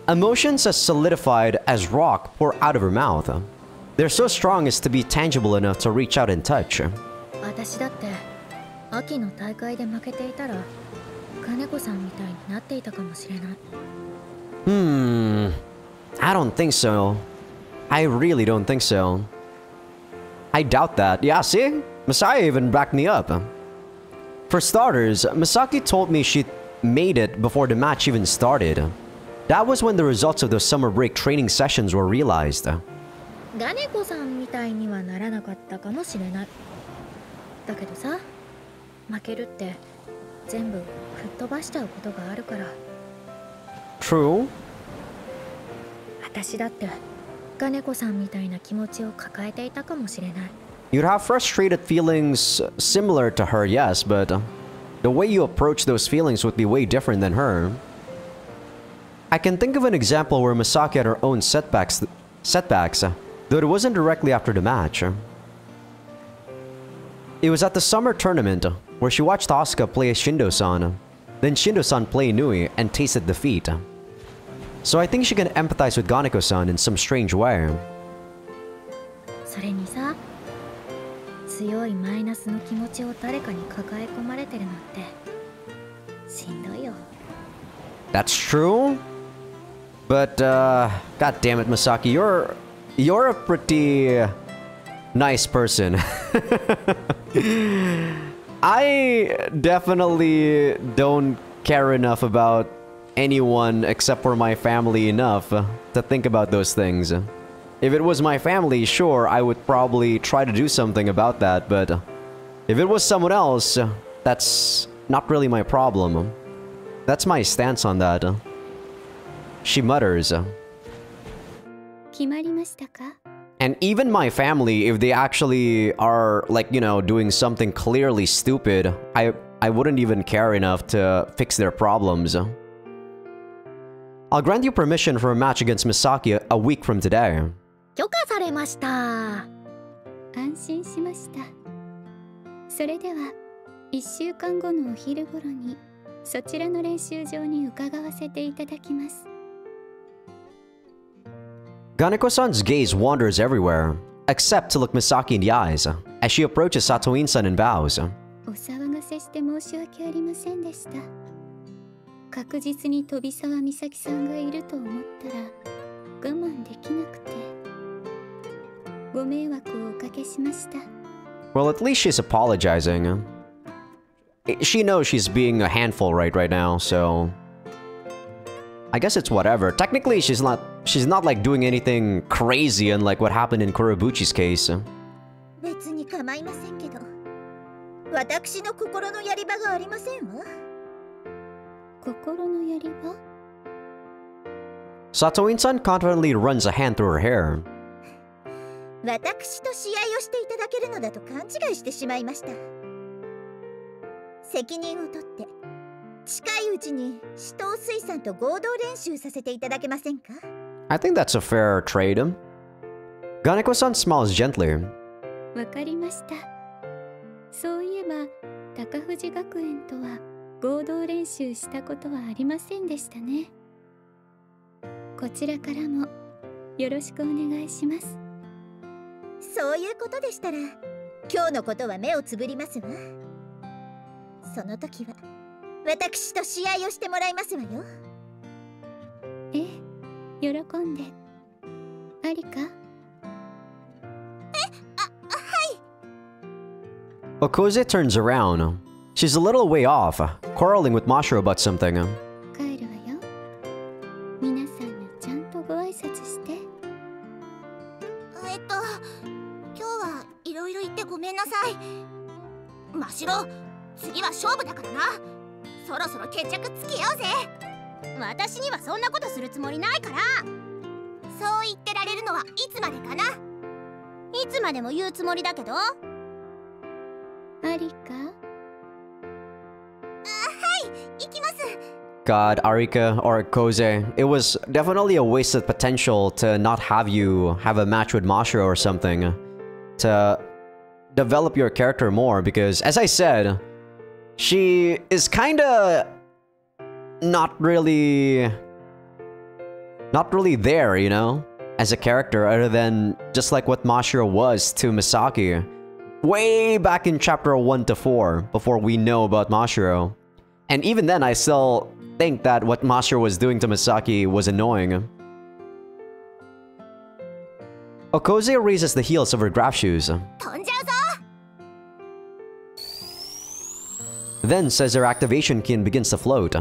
Emotions as solidified as rock pour out of her mouth. They're so strong as to be tangible enough to reach out and touch. 私だって秋の大会で負けていたら金子さんみたいになっていたかもしれない。I don't think so. I really don't think so. I doubt that. Yeah, see? Masaya even backed me up. For starters, Misaki told me she made it before the match even started. That was when the results of those summer break training sessions were realized. ガネコさんみたいにはならなかったかもしれない。だけどさ、負けるって全部吹っ飛ばしちゃうことがあるから。True. 私だってガネコさんみたいな気持ちを抱えていたかもしれない。You'd have frustrated feelings similar to her, yes, but the way you approach those feelings would be way different than her. I can think of an example where Misaki had her own setbacks, though it wasn't directly after the match. It was at the summer tournament, where she watched Asuka play Shindo-san, then Shindo-san play Inui and tasted defeat. So I think she can empathize with Ganeko-san in some strange way. それにさ、強いマイナスの気持ちを誰かに抱え込まれてるのってしんどいよ。 That's true. But god damn it, Misaki, you're a pretty nice person. I definitely don't care enough about anyone except for my family enough to think about those things. If it was my family, sure, I would probably try to do something about that, but If it was someone else, that's not really my problem. That's my stance on that. She mutters. 決まりましたか？ And even my family, if they actually are, like, you know, doing something clearly stupid, I wouldn't even care enough to fix their problems. I'll grant you permission for a match against Misaki a week from today. 許可されました。安心しました。それでは1週間後のお昼頃にそちらの練習場に伺わせていただきます。 Ganeko-san's gaze wanders everywhere, except to look Misaki in the eyes, as she approaches Satoin-san and bows. お騒がせして申し訳ありませんでした。確実に飛沢美咲さんがいると思ったら我慢できなくてご迷惑をおかけしました。 Well, at least she's apologizing. She knows she's being a handful right now, so I guess it's whatever. Technically, she's not like doing anything crazy unlike what happened in Kurobuchi's case. 別に構いませんけど、私の心のやり場がありませんわ。心のやり場？ Satoin-san confidently runs a hand through her hair. 私と試合をしていただけるのだと勘違いしてしまいました。責任を取って近いうちに紫藤水産と合同練習させていただけませんか？ I think that's a fair trade. Ganeko-san smiles gently. わかりました。そういえば高藤学園とは合同練習したことはありませんでしたね。こちらからもよろしくお願いします。そういうことでしたら今日のことは目をつぶりますわ。その時は私と試合をしてもらいますわよ。ええ、喜んで。ありか？ Okoze turns around. She's a little way off, quarreling with Mashiro about something. 帰るわよ。皆さんにちゃんとご挨拶して。今日はいろいろ言ってごめんなさい。真白、次は勝負だからな。そろそろ決着つけようぜ。私にはそんなことするつもりないから。そう言ってられるのはいつまでかな。いつまでも言うつもりだけど。ありか？ 行きます。 God, Arika or Koze, it was definitely a wasted potential to not have you have a match with Mashiro or something. To develop your character more, because as I said, she is kinda not really there, you know, as a character, other than just like what Mashiro was to Misaki. Way back in chapter 1 to 4, before we know about Mashiro. And even then, I still think that what Mashiro was doing to Misaki was annoying. Okoze raises the heels of her graph shoes. 飛んじゃうぞ。 Then says her activation key and begins to float.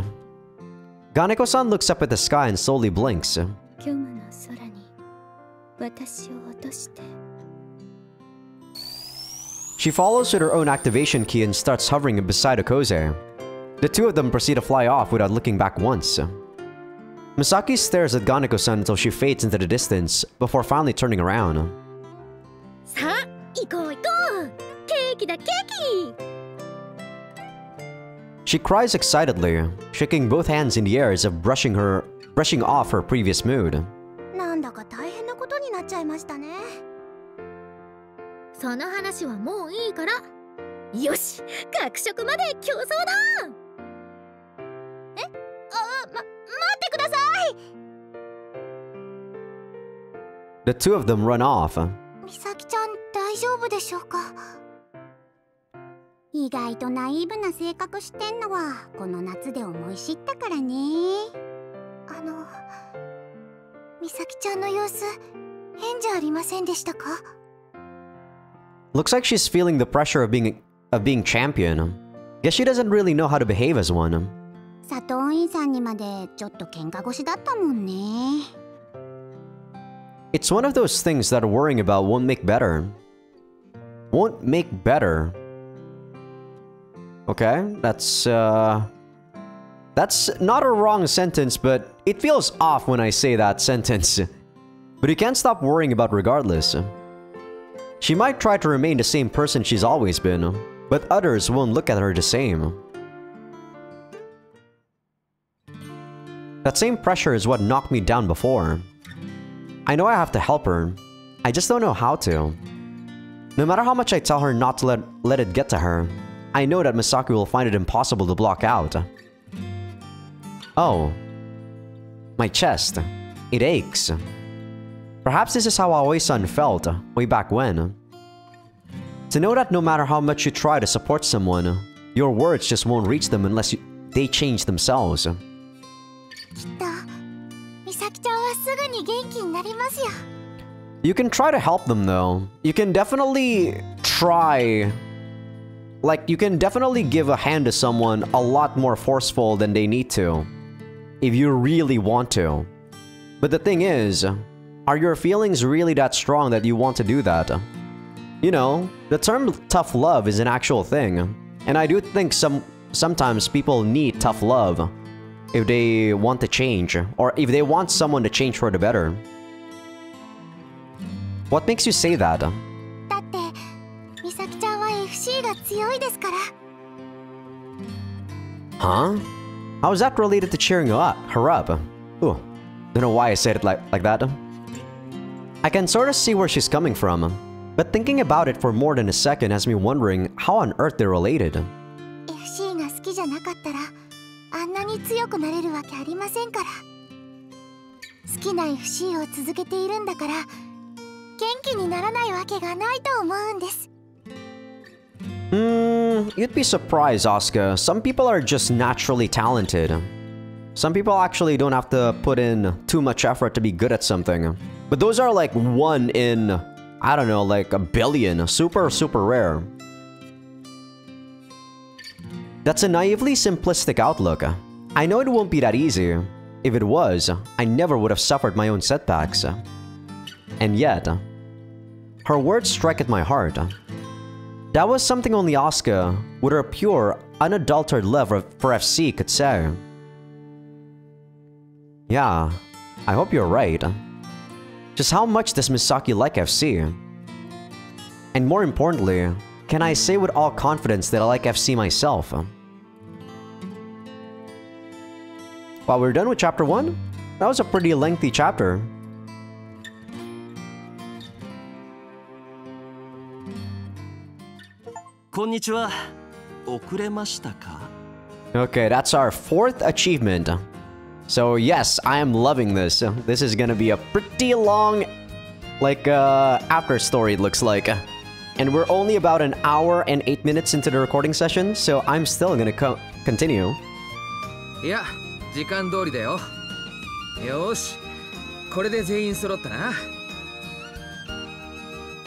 Ganeko-san looks up at the sky and slowly blinks. 虚無の空に私を落として。 She follows with her own activation key and starts hovering beside Okoze. The two of them proceed to fly off without looking back once. Misaki stares at Ganeko-san until she fades into the distance, before finally turning around. さあ行こう行こう。ケーキだケーキ。 She cries excitedly, shaking both hands in the air as if brushing off her previous mood. なんだか大変なことになっちゃいましたね。その話はもういいから。よし、学食まで競争だ。待ってください。 The two of them run off. 美咲ちゃん大丈夫でしょうか。意外とナイーブな性格してんのはこの夏で思い知ったからね。美咲ちゃんの様子変じゃありませんでしたか？ Looks like she's feeling the pressure of being champion. Guess she doesn't really know how to behave as one. 佐藤院さんにまでちょっと喧嘩腰だったもんね。 It's one of those things that worrying about won't make better. Won't make better. Okay, that's not a wrong sentence, but it feels off when I say that sentence. But you can't stop worrying about regardless. She might try to remain the same person she's always been, but others won't look at her the same. That same pressure is what knocked me down before. I know I have to help her. I just don't know how to. No matter how much I tell her not to let it get to her, I know that Misaki will find it impossible to block out. Oh. My chest. It aches. Perhaps this is how Aoi-san felt way back when. To know that no matter how much you try to support someone, your words just won't reach them unless they change themselves. You can try to help them though. You can definitely try. Like, you can definitely give a hand to someone a lot more forceful than they need to, if you really want to. But the thing is, are your feelings really that strong that you want to do that? You know, the term tough love is an actual thing. And I do think sometimes people need tough love if they want to change, or if they want someone to change for the better. What makes you say that? Huh? How is that related to cheering her up? Ooh, don't know why I said it like that. I can sort of see where she's coming from, but thinking about it for more than a second has me wondering how on earth they're related. You'd be surprised, Asuka. Some people are just naturally talented. Some people actually don't have to put in too much effort to be good at something. But those are like 1 in, I don't know, like a billion. Super rare. That's a naively simplistic outlook. I know it won't be that easy. If it was, I never would have suffered my own setbacks. And yet, her words strike at my heart. That was something only Asuka, with her pure, unadulterated love for FC, could say. Yeah, I hope you're right. Just how much does Misaki like FC? And more importantly, can I say with all confidence that I like FC myself? Well, we're done with chapter 1. That was a pretty lengthy chapter. Okay, that's our 4th achievement. So yes, I am loving this. This is gonna be a pretty long, like, after story, it looks like. And we're only about an hour and 8 minutes into the recording session, so I'm still gonna continue. Yeah, 時間通りだよ。よし、これで全員揃ったな。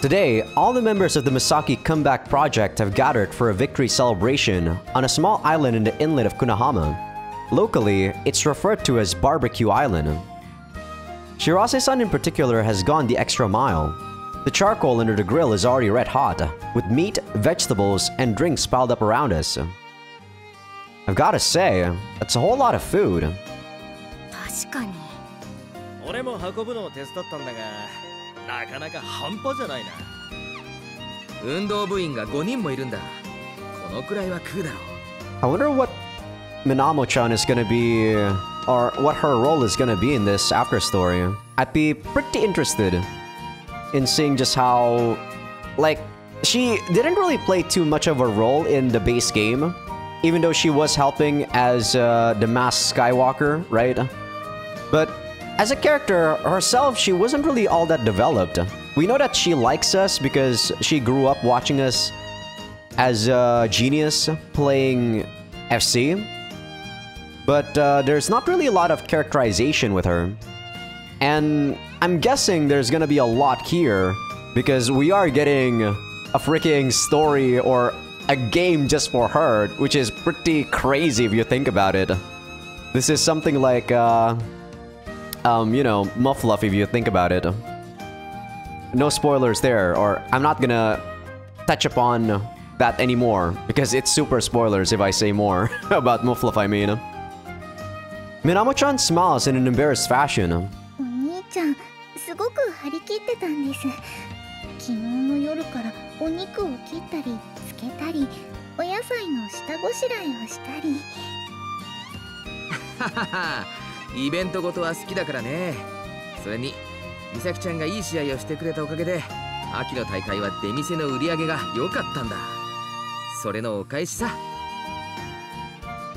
Today, all the members of the Misaki Comeback Project have gathered for a victory celebration on a small island in the inlet of Kunahama. Locally, it's referred to as Barbecue Island. Shirase-san in particular has gone the extra mile. The charcoal under the grill is already red hot, with meat, vegetables, and drinks piled up around us. I've gotta say, that's a whole lot of food. 確かに。俺も運ぶのを手伝ったんだが、なかなか半端じゃないな。運動部員が5人もいるんだ。このくらいは食うだろう。I wonder what Minamo-chan is gonna be, or what her role is gonna be in this after story. I'd be pretty interested in seeing just how, like, she didn't really play too much of a role in the base game, even though she was helping as the masked Skywalker, right? But as a character herself, she wasn't really all that developed. We know that she likes us because she grew up watching us as a genius playing FC. But there's not really a lot of characterization with her. And I'm guessing there's gonna be a lot here because we are getting a freaking story or a game just for her, which is pretty crazy if you think about it. This is something like, you know, Muffluff if you think about it. No spoilers there, or I'm not gonna touch upon that anymore because it's super spoilers if I say more about Muflaf, I mean. Minamo-chan smiles in an embarrassed fashion. お兄ちゃんすごく張り切ってたんです。昨日の夜からお肉を切ったり漬けたりお野菜の下ごしらえをしたり。イベントごとは好きだからね。それに美咲ちゃんがいい試合をしてくれたおかげで秋の大会は出店の売り上げが良かったんだ。それのお返しさ。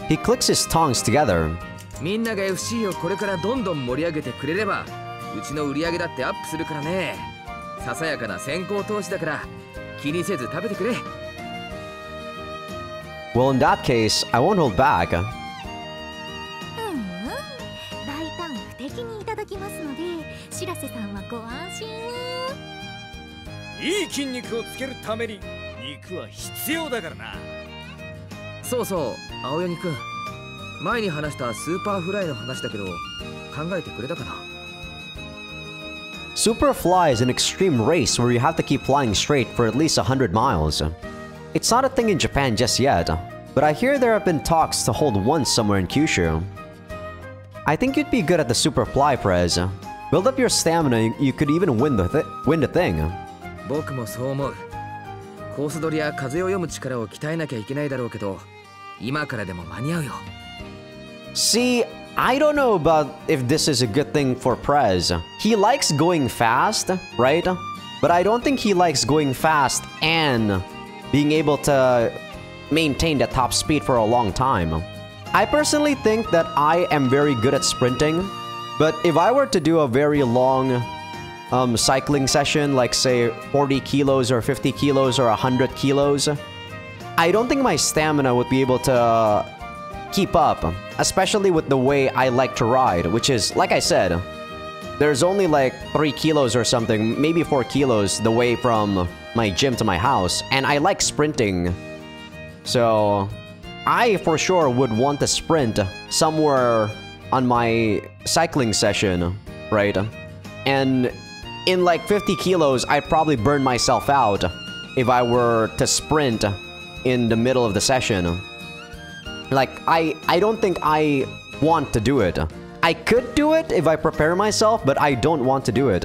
He clicks his tongues together. みんなが FC をこれからどんどん盛り上げてくれればうちの売り上げだってアップするからね。ささやかな先行投資だから気にせず食べてくれ。 Well, in that case, I won't hold back. 大胆不敵にいただきますので白瀬さんはご安心を。いい筋肉をつけるために肉は必要だからな。そうそう、青柳くん、前に話したスーパーフライの話だけど考えてくれたかな。 Superfly is an extreme race where you have to keep flying straight for at least 100 miles. It's not a thing in Japan just yet, but I hear there have been talks to hold one somewhere in Kyushu. I think you'd be good at the Superfly, Prez. Build up your stamina, you could even win the thing. 僕もそう思う。コース取りや風を読む力を鍛えなきゃいけないだろうけど今からでも間に合うよ。 See, I don't know about if this is a good thing for Prez. He likes going fast, right? But I don't think he likes going fast and being able to maintain that top speed for a long time. I personally think that I am very good at sprinting, but if I were to do a very long cycling session, like say 40 kilos or 50 kilos or 100 kilos, I don't think my stamina would be able to keep up, especially with the way I like to ride, which is, like I said, there's only like 3 kilos or something, maybe 4 kilos the way from my gym to my house, and I like sprinting. So I for sure would want to sprint somewhere on my cycling session, right? And in like 50 kilos, I'd probably burn myself out if I were to sprint in the middle of the session. Like, I don't think I want to do it. I could do it if I prepare myself, but I don't want to do it.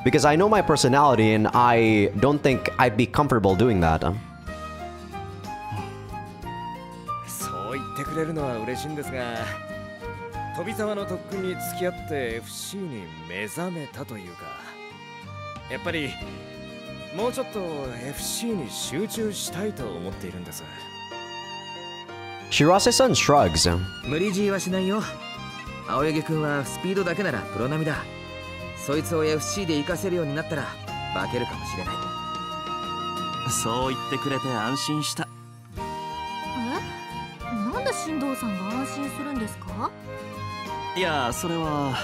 Because I know my personality and I don't think I'd be comfortable doing that. そう言ってくれるのは嬉しいんですが、飛沢の特訓に付き合って FC に目覚めたというか、やっぱりもうちょっと FC に集中したいと思っているんです。 Shirase-san shrugs. 無理強いはしないよ。青柳くんはスピードだけならプロ並みだ。そいつを FC で活かせるようになったら化けるかもしれない。そう言ってくれて安心した。え？なんで進藤さんが安心するんですか？いや、それは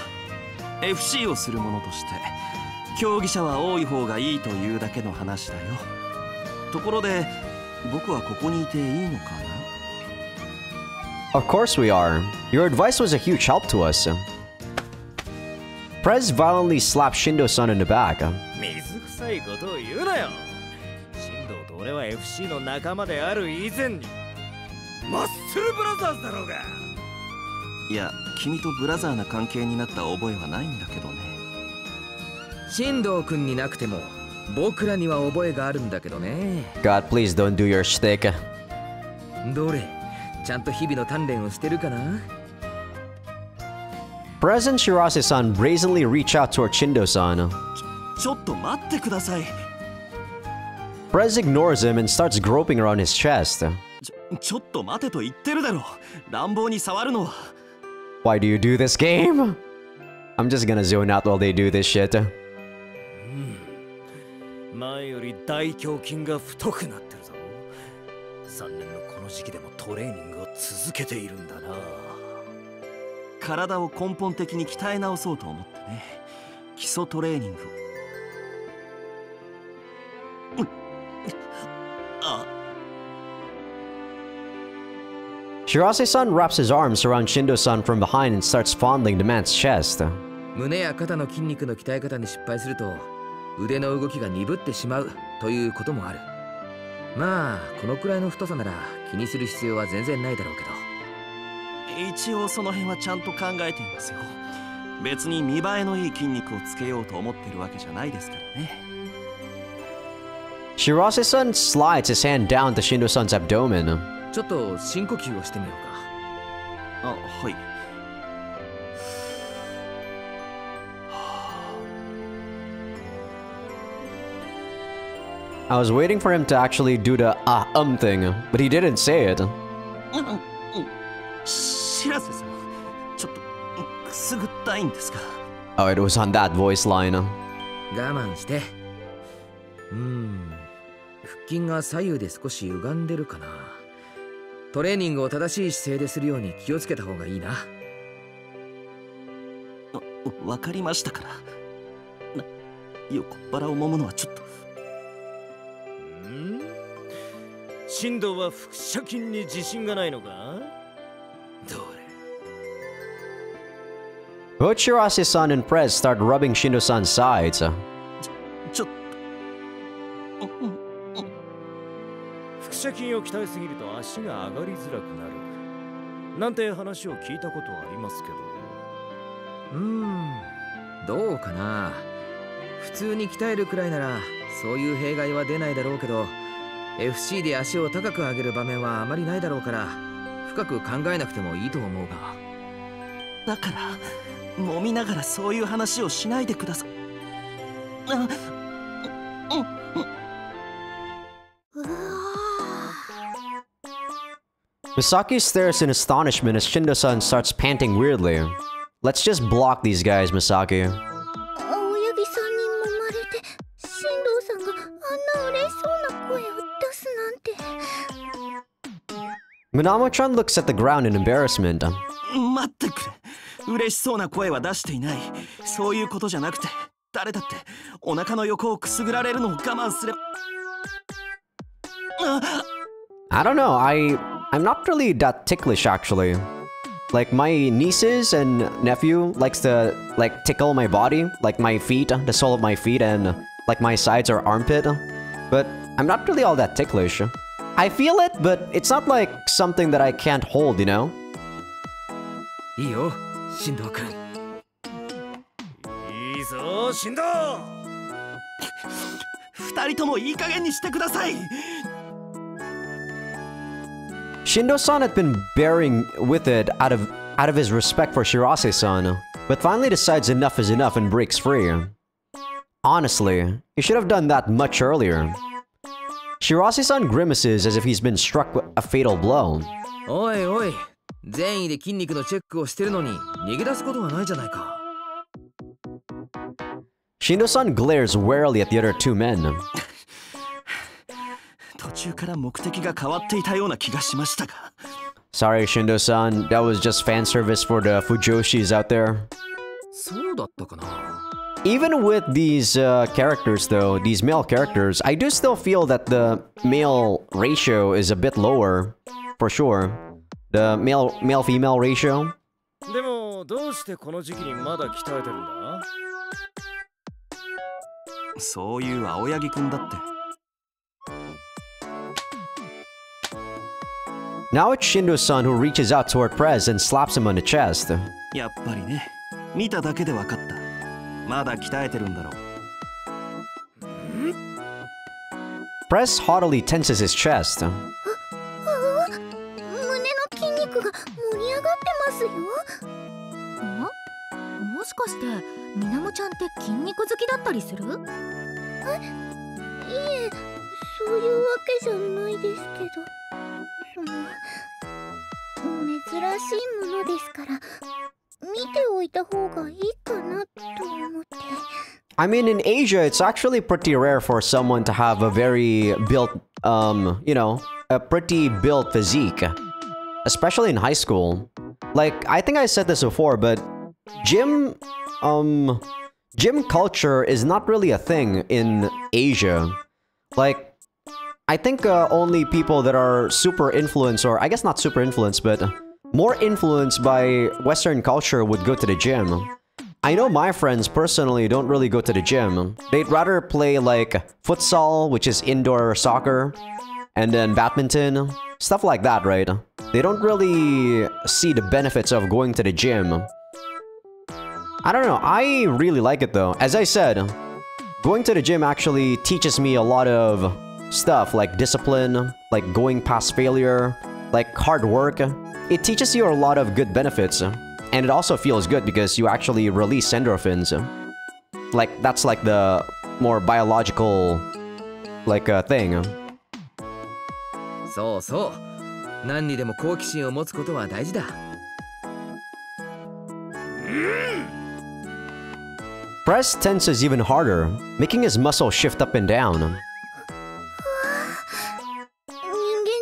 FC をする者として競技者は多い方がいいというだけの話だよ。ところで僕はここにいていいのかな？ Of course we are. Your advice was a huge help to us. Prez violently slapped Shindo-san in the back. 水臭いことを言うなよ。進藤と俺は FC の仲間である以前にマッスルブラザーズだろうが。いや、君とブラザーな関係になった覚えはないんだけどね。進藤くんになくても僕らには覚えがあるんだけどね。 God, please don't do your shtick. どれ、ちゃんと日々の鍛錬をしてるかな？ Prez and Shirase-san brazenly reach out toward Shindo-san. ちょっと待ってください。 Prez ignores him and starts groping around his chest. ちょっと待てと言ってるだろ。乱暴に触るのは。 Why do you do this game? I'm just gonna zone out while they do this shit. 前より大胸筋が太くなってるぞ。3年のこの時期でもトレーニングを続けているんだな。体を根本的に鍛え直そうと思ってね。基礎トレーニングを。あ。 Shirase-san wraps his arms around Shindo-san from behind and starts fondling the man's chest. 胸や肩の筋肉の鍛え方に失敗すると腕の動きが鈍ってしまうということもある。まあこのくらいの太さなら気にする必要は全然ないだろうけど。一応その辺はちゃんと考えていますよ。別に見栄えのいい筋肉をつけようと思ってるわけじゃないですからね。Shirase-san slides his hand down to Shindo-san's abdomen. ちょっと深呼吸をしてみようか。あ、はい。I was waiting for him to actually do the thing, but he didn't say it. 白瀬さん、ちょっとくすぐったいんですか？ Oh, it was on that voice line. 我慢して。腹筋が左右で少し歪んでるかな。トレーニングを正しい姿勢でするように気をつけた方がいいな。わかりましたから。横っ腹を揉むのはちょっと。進藤は腹斜筋に自信がないのか？どれ？ Both Shirase-san and Prez start rubbing Shindo-san's sides. ちょっと。腹斜筋を鍛えすぎると足が上がりづらくなるなんて話を聞いたことはありますけど。どうかな。普通に鍛えるくらいならそういう弊害は出ないだろうけど、 FC で足を高く上げる場面はあまりないだろうから、深く考えなくてもいいと思うが。だから揉みながらそういう話をしないでください。Misaki stares in astonishment as Shindo-san starts panting weirdly. Let's just block these guys, Misaki. 青柳さんに揉まれて進藤さんがあんな嬉しそうな声を出すなんて。 Minamo-chan looks at the ground in embarrassment. 待ってくれ。嬉しそうな声は出していない。そういうことじゃなくて、誰だってお腹の横をくすぐられるのを我慢すれば。I don't know, I'm not really that ticklish actually. Like my nieces and nephew likes to like tickle my body, like my feet, the sole of my feet and like my sides or armpit. But I'm not really all that ticklish. I feel it, but it's not like something that I can't hold, you know? いいよ、進藤君。いいぞ、進藤。二人ともいい加減にしてください。Shindo-san had been bearing with it out of his respect for Shirase-san, but finally decides enough is enough and breaks free. Honestly, he should have done that much earlier. Shirase-san grimaces as if he's been struck with a fatal blow. おいおい、善意で筋肉のチェックをしてるのに逃げ出すことはないじゃないか。Shindo-san glares warily at the other two men. 途中から目的が変わっていたような気がしましたが。Sorry, Shindo-san, that was just fan service for the Fujoshis out there. そうだったかな。 Even with these characters though, these male characters, I do still feel that the male ratio is a bit lower, for sure. The male-female ratio. でもどうしてこの時期にまだ鍛えてるんだ？そういう青柳くんだって。Now it's Shindo-san who reaches out toward Prez and slaps him on the chest. やっぱりね、見ただけで分かった。まだ鍛えてるんだろう。Prez haughtily tenses his chest. 胸の筋肉が盛り上がってますよ。もしかしてみなもちゃんって筋肉好きだったりする？いえ、そういうわけじゃないですけど、珍しいものですから見ておいた方がいいかなと思って。I mean, in Asia, it's actually pretty rare for someone to have a very built, you know, a pretty built physique. Especially in high school. Like, I think I said this before, but gym culture is not really a thing in Asia. Like, I think only people that are super influenced, or I guess not super influenced, but more influenced by Western culture would go to the gym. I know my friends personally don't really go to the gym. They'd rather play like futsal, which is indoor soccer, and then badminton, stuff like that, right? They don't really see the benefits of going to the gym. I don't know, I really like it though. As I said, going to the gym actually teaches me a lot of stuff like discipline, like going past failure, like hard work. It teaches you a lot of good benefits. And it also feels good because you actually release endorphins. Like, that's like the more biological, like, thing. そうそう。何にでも好奇心を持つことは大事だ。Press tenses even harder, making his muscles shift up and down. 人間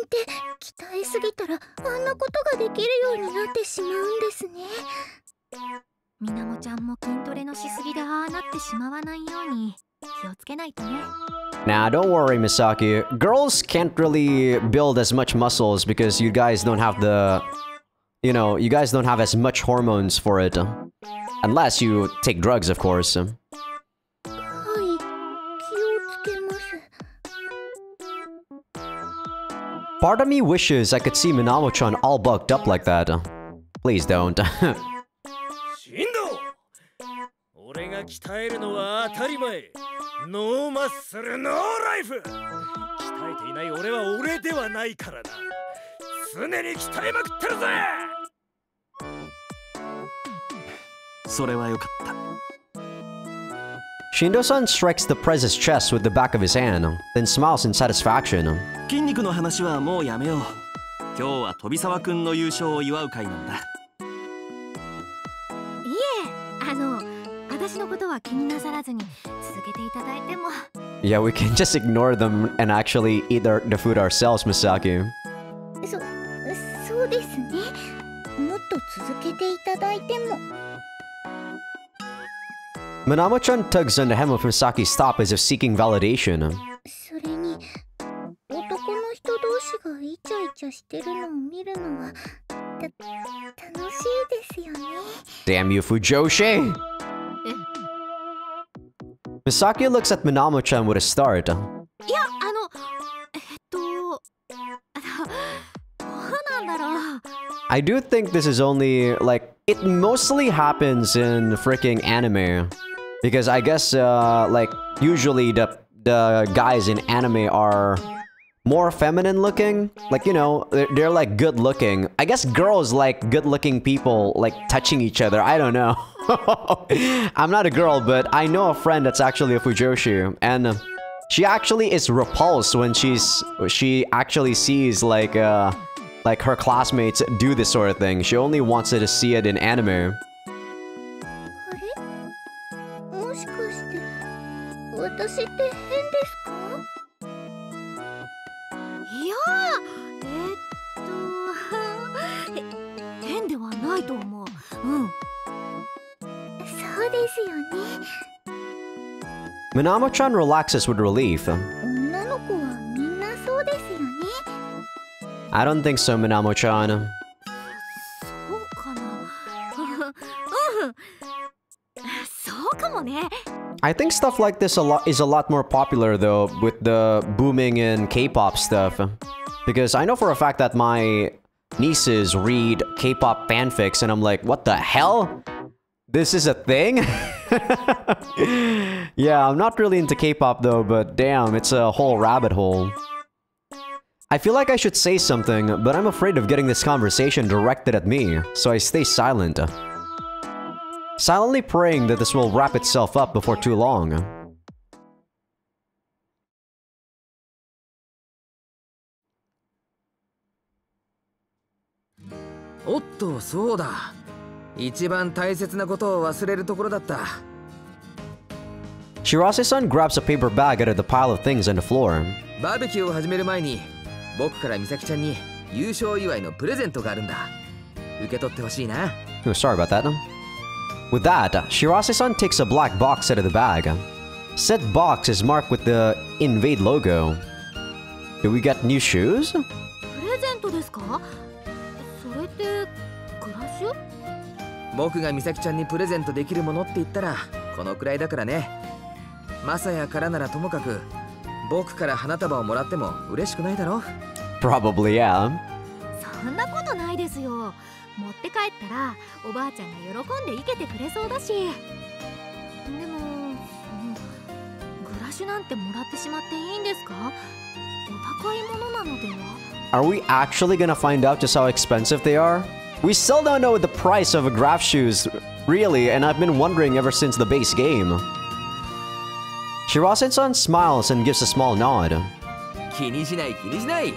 って鍛えすぎたらあんなことができるようになってしまうんですね。みなもちゃんも筋トレのしすぎでああなってしまわないように気をつけないとね。Nah, don't worry, Misaki. Girls can't really build as much muscles because you guys don't have the... You know, you guys don't have as much hormones for it. Unless you take drugs, of course. はい、気をつけます。 Part of me wishes I could see Minamo-chan all bulked up like that. Please don't. しんど、俺が鍛えるのは当たり前。ノーマッスルノーライフ。鍛えていない俺は俺ではないからな。常に鍛えまくってるぜ。それはよかった。Shindo-san strikes the press's chest with the back of his hand, then smiles in satisfaction. 筋肉の話はもうやめよう。今日は飛沢くんの優勝を祝う会なんだ。いえ、私のことは気になさらずに続けていただいても。Yeah, we can just ignore them and actually eat the food ourselves, Misaki. そうですね。もっと続けていただいても。Minamo-chan tugs on the hem of Misaki's top as if seeking validation. それに男の人同士がイチャイチャしてるのを見るのは楽しいですよね。 Damn you, Fujoshi! Misaki looks at Minamo-chan with a start. いや、どうなんだろう。 I do think this is only, like, it mostly happens in freaking anime. Because I guess, like, usually the guys in anime are more feminine looking. Like, you know, they're like good looking. I guess girls like good looking people, like, touching each other. I don't know. I'm not a girl, but I know a friend that's actually a Fujoshi. And she actually is repulsed when she actually sees, like her classmates do this sort of thing. She only wants to see it in anime. もしかして私って変ですか？いや、変ではないと思う。うん。そうですよね。 Minamo-chan relaxes with relief. 女の子はみんなそうですよね。 I don't think so, Minamo-chan. そうかな。うん。そうかもね。 I think stuff like this is a lot more popular though with the booming in K-pop stuff. Because I know for a fact that my nieces read K-pop fanfics and I'm like, what the hell? This is a thing? Yeah, I'm not really into K-pop though, but damn, it's a whole rabbit hole. I feel like I should say something, but I'm afraid of getting this conversation directed at me, so I stay silent. Silently praying that this will wrap itself up before too long. Oh, そうだ。一番大切なことを忘れるところだった。Shirase-san grabs a paper bag out of the pile of things on the floor. バーベキューを始める前に、僕から美咲ちゃんに優勝祝いのプレゼントがあるんだ。受け取ってほしいな。Oh, sorry about that. With that, Shirase-san takes a black box out of the bag. Said box is marked with the Invade logo. Do we get new shoes? プレゼントですか？それってクラッシュ？僕が美咲ちゃんにプレゼントできるものって言ったらこのくらいだからね。マサヤからならともかく僕から花束をもらっても嬉しくないだろ。 Probably, yeah. そんなことないですよ。持って帰ったらおばあちゃんが喜んで生けてくれそうだし。でもグラシュなんてもらってしまっていいんですか？お高いものなのでは？ Are we actually gonna find out just how expensive they are? We still don't know the price of a graph shoes, really, and I've been wondering ever since the base game. Shirasen-san smiles and gives a small nod. 気にしない気にしない。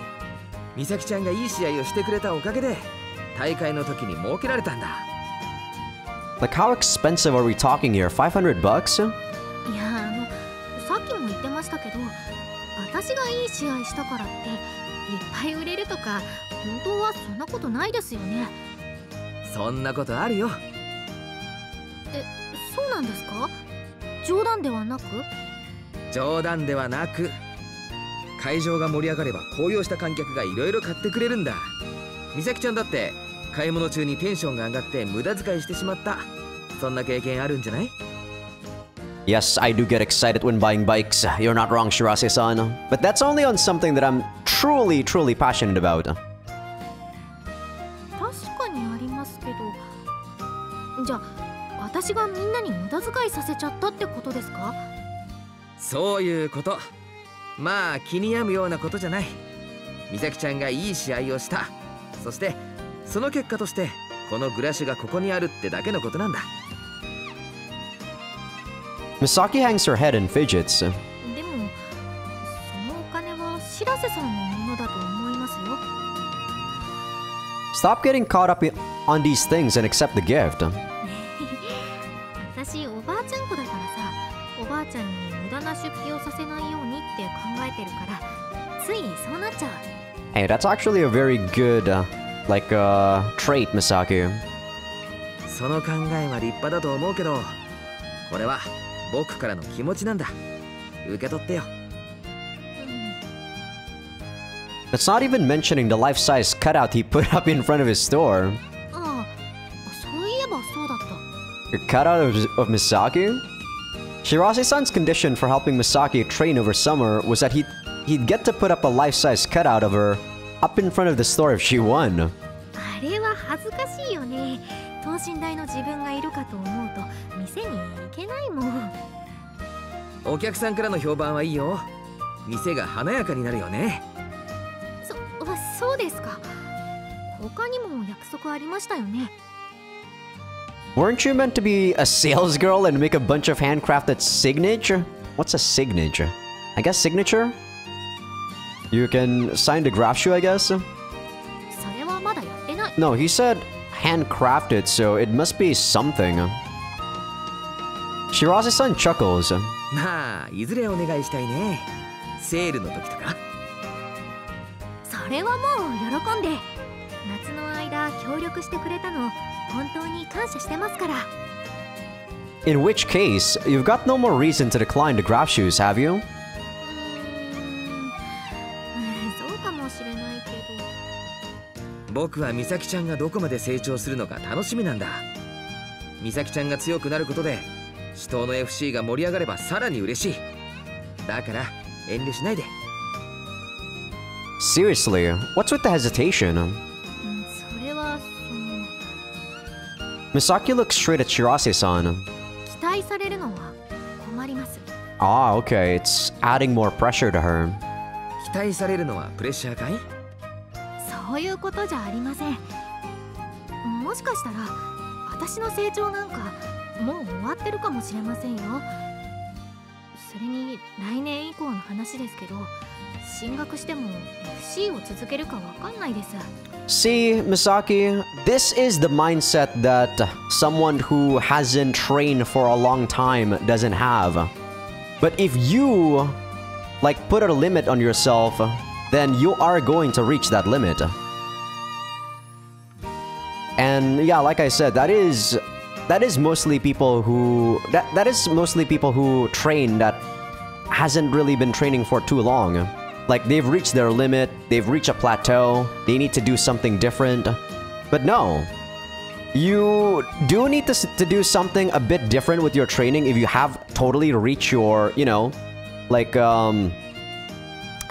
美咲ちゃんがいい試合をしてくれたおかげで大会の時に設けられたんだ。 Like, how expensive are we talking here? 500 bucks? いやさっきも言ってましたけど、私がいい試合したからっていっぱい売れるとか本当はそんなことないですよね。そんなことあるよ。そうなんですか？冗談ではなく？冗談ではなく、会場が盛り上がれば高揚した観客がいろいろ買ってくれるんだ。美咲ちゃんだって買い物中にテンションが上がって無駄遣いしてしまった。そんな経験あるんじゃない？ Yes, I do get excited when buying bikes. You're not wrong, Shirase-san. But that's only on something that I'm truly passionate about. 確かにありますけど、じゃあ私がみんなに無駄遣いさせちゃったってことですか？そういうこと。まあ気に病むようなことじゃない。美咲ちゃんがいい試合をした。そしてその結果としてこのグラシュがここにあるってだけのことなんだ。 Misaki hangs her head and fidgets. でもそのお金は白瀬さんのものだと思いますよ。 Stop getting caught up on these things and accept the gift. 私おばあちゃん子だからさ、おばあちゃんに無駄な出費をさせないようにって考えてるから、ついそうなっちゃう。 Hey, that's actually a very good, trait, Misaki. その考えは立派だと思うけど、これは僕からの気持ちなんだ。受け取ってよ。 That's not even mentioning the life-size cutout he put up in front of his store. ああ、そういえばそうだった。 Your cutout of Misaki? Shirase-san's condition for helping Misaki train over summer was that he'd get to put up a life-size cutout of her up in front of the store if she won. あれは恥ずかしいよね。等身大の自分がいるかと思うと店に行けないもん。お客さんからの評判はいいよ。店が華やかになるよね。そうですか。他にも約束ありましたよね。 Weren't you meant to be a sales girl and make a bunch of handcrafted signature? What's a signature? I guess signature? You can sign the graph shoe, I guess? それはまだやってない。 No, he said handcrafted, so it must be something. Shirase-san chuckles. まあいずれお願いしたいね。セールの時とか。それはもう喜んで。夏の間協力してくれたの本当に感謝してますから。 In which case, you've got no more reason to decline the graph shoes, have you? そうかもしれないけど。僕は美咲ちゃんがどこまで成長するのか楽しみなんだ。美咲ちゃんが強くなることで死闘の FC が盛り上がればさらに嬉しい。だから遠慮しないで。 Seriously, what's with the hesitation? それはMisaki looks straight at Shirase-san. 期待されるのは困ります。 Ah, okay, it's adding more pressure to her. 期待されるのはプレッシャーかい？そういうことじゃありません。もしかしたら私の成長なんかもう終わってるかもしれませんよ。それに来年以降の話ですけど、進学しても FC を続けるかわかんないです。 See, Misaki, this is the mindset that someone who hasn't trained for a long time doesn't have. But if you, put a limit on yourself, then you are going to reach that limit. And yeah, like I said, that is mostly people who train that hasn't really been training for too long. Like, they've reached their limit, they've reached a plateau, they need to do something different. But no, you do need to do something a bit different with your training if you have totally reached your,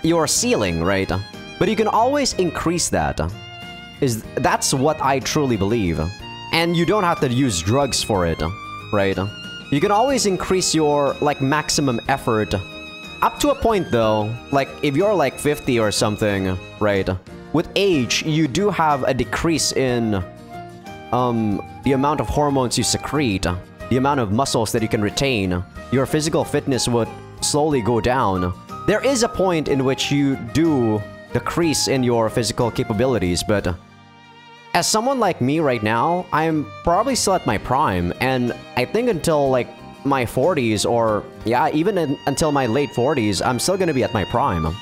your ceiling, right? But you can always increase that. That's what I truly believe. And you don't have to use drugs for it, right? You can always increase your, like, maximum effort. Up to a point, though. Like, if you're, like, 50 or something, right? With age, you do have a decrease in, the amount of hormones you secrete. The amount of muscles that you can retain. Your physical fitness would slowly go down. There is a point in which you do decrease in your physical capabilities, but as someone like me right now, I'm probably still at my prime, and I think until like my 40s, or yeah, even until my late 40s, I'm still gonna be at my prime.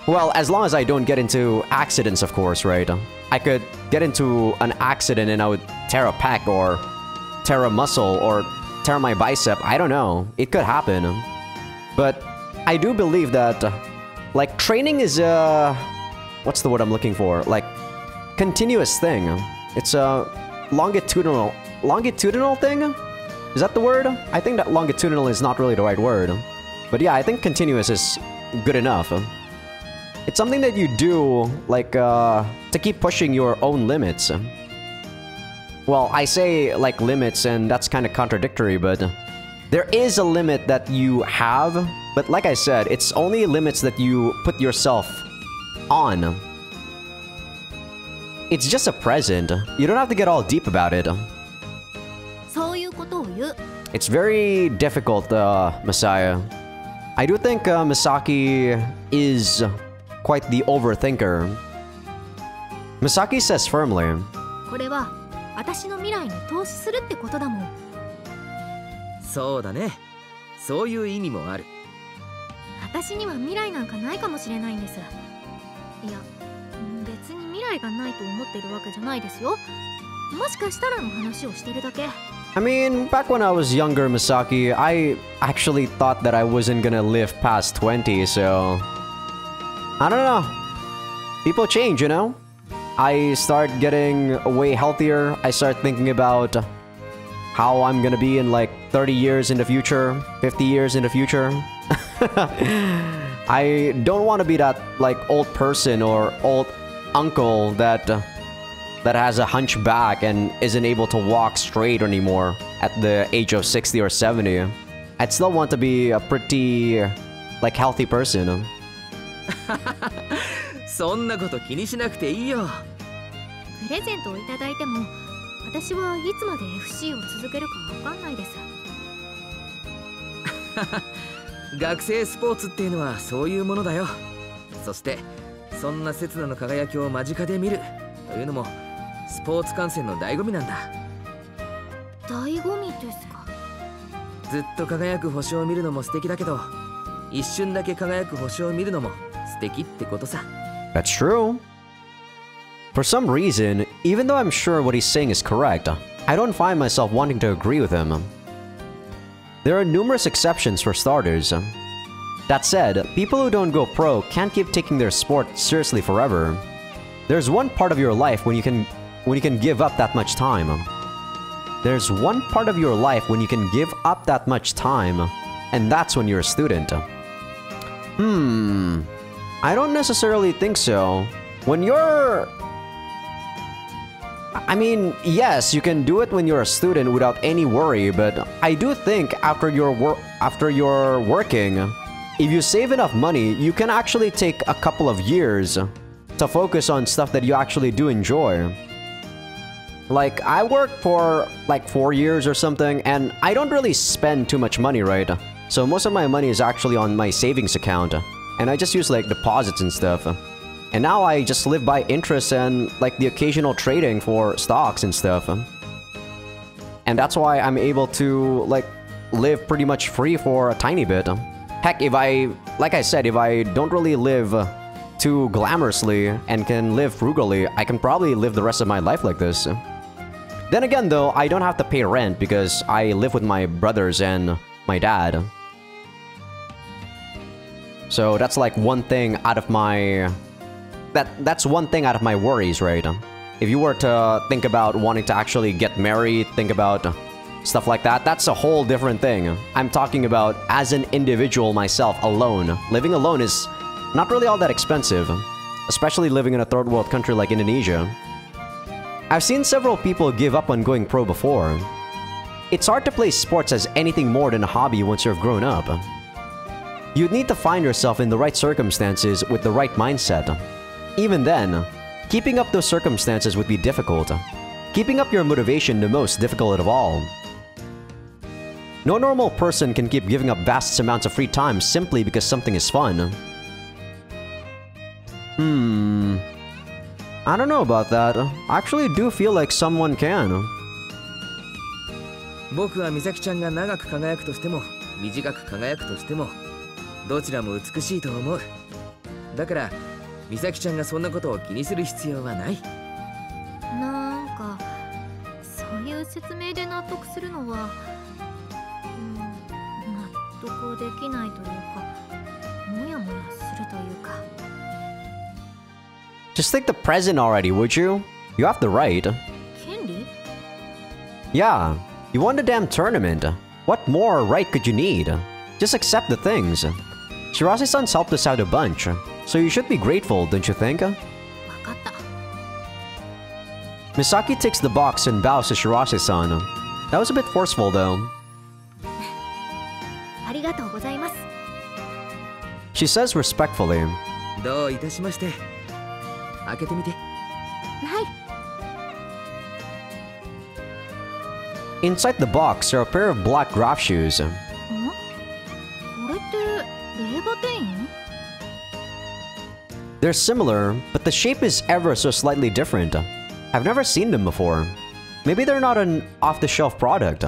Well, as long as I don't get into accidents, of course, right? I could get into an accident and I would tear a pec, or tear a muscle, or tear my bicep. I don't know. It could happen. But I do believe that, like, training is a... what's the word I'm looking for? Like, continuous thing. It's a longitudinal thing? Is that the word? I think that longitudinal is not really the right word. But yeah, I think continuous is good enough. It's something that you do, like, to keep pushing your own limits. Well, I say, like, limits, and that's kind of contradictory, but there is a limit that you have, but like I said, it's only limits that you put yourself on. It's just a present. You don't have to get all deep about it. It's very difficult, Masaya. I do think Misaki is quite the overthinker. Misaki says firmly, これは私の未来に投資するってことだもん。そうだね。そういう意味もある。私には未来なんかないかもしれないんです。いや、別に未来がないと思ってるわけじゃないですよ。もしかしたらの話をしてるだけ。I mean, back when I was younger, Misaki, I actually thought that I wasn't gonna live past 20, so... I don't know. People change, you know? I start getting way healthier. I start thinking about how I'm gonna be in like 30 years in the future, 50 years in the future. I don't want to be that like old person or old uncle that has a hunchback and isn't able to walk straight anymore at the age of 60 or 70. I'd still want to be a pretty like healthy person. そんなこと気にしなくていいよ。プレゼントをいただいても、私はいつまで FC を続けるかわかんないです。学生スポーツっていうのはそういうものだよ。そしてそんな刹那の輝きを間近で見るというのもスポーツ観戦の醍醐味なんだ。醍醐味ですか。ずっと輝く星を見るのも素敵だけど、一瞬だけ輝く星を見るのも素敵ってことさ。That's true. For some reason, even though I'm sure what he's saying is correct, I don't find myself wanting to agree with him. There are numerous exceptions for starters. That said, people who don't go pro can't keep taking their sport seriously forever. There's one part of your life when you can give up that much time. There's one part of your life when you can give up that much time, and that's when you're a student. I don't necessarily think so. When you're... I mean, yes, you can do it when you're a student without any worry, but I do think after you're working, if you save enough money, you can actually take a couple of years to focus on stuff that you actually do enjoy. Like, I worked for like 4 years or something, and I don't really spend too much money, right? So most of my money is actually on my savings account, and I just use like deposits and stuff. And now I just live by interest and like the occasional trading for stocks and stuff. And that's why I'm able to like live pretty much free for a tiny bit. Heck, like I said, if I don't really live too glamorously and can live frugally, I can probably live the rest of my life like this. Then again though, I don't have to pay rent because I live with my brothers and my dad. So that's like one thing out of my... That's one thing out of my worries, right? If you were to think about wanting to actually get married, think about stuff like that, that's a whole different thing. I'm talking about as an individual myself, alone. Living alone is not really all that expensive, especially living in a third world country like Indonesia. I've seen several people give up on going pro before. It's hard to play sports as anything more than a hobby once you've grown up. You'd need to find yourself in the right circumstances with the right mindset. Even then, keeping up those circumstances would be difficult. Keeping up your motivation the most difficult of all. No normal person can keep giving up vast amounts of free time simply because something is fun. I don't know about that. I actually do feel like someone can. 僕は美咲ちゃんが長く輝くとしても短く輝くとしてもどちらも美しいと思う。だから美咲ちゃんがそんなことを気にする必要はない。なんかそういう説明で納得するのは、納得できないというか、もやもやするというか。Just take the present already, would you? You have the right. 権利? Yeah, you won the damn tournament. What more right could you need? Just accept the things. Shirase-san's helped us out a bunch, so you should be grateful, don't you think? わかった。Misaki takes the box and bows to Shirase-san. That was a bit forceful, though. ありがとうございます。 She says respectfully. どういたしまして。開けてみて。はい。 Inside the box are a pair of black graph shoes. これってレーバテイン? They're similar, but the shape is ever so slightly different. I've never seen them before. Maybe they're not an off-the-shelf product.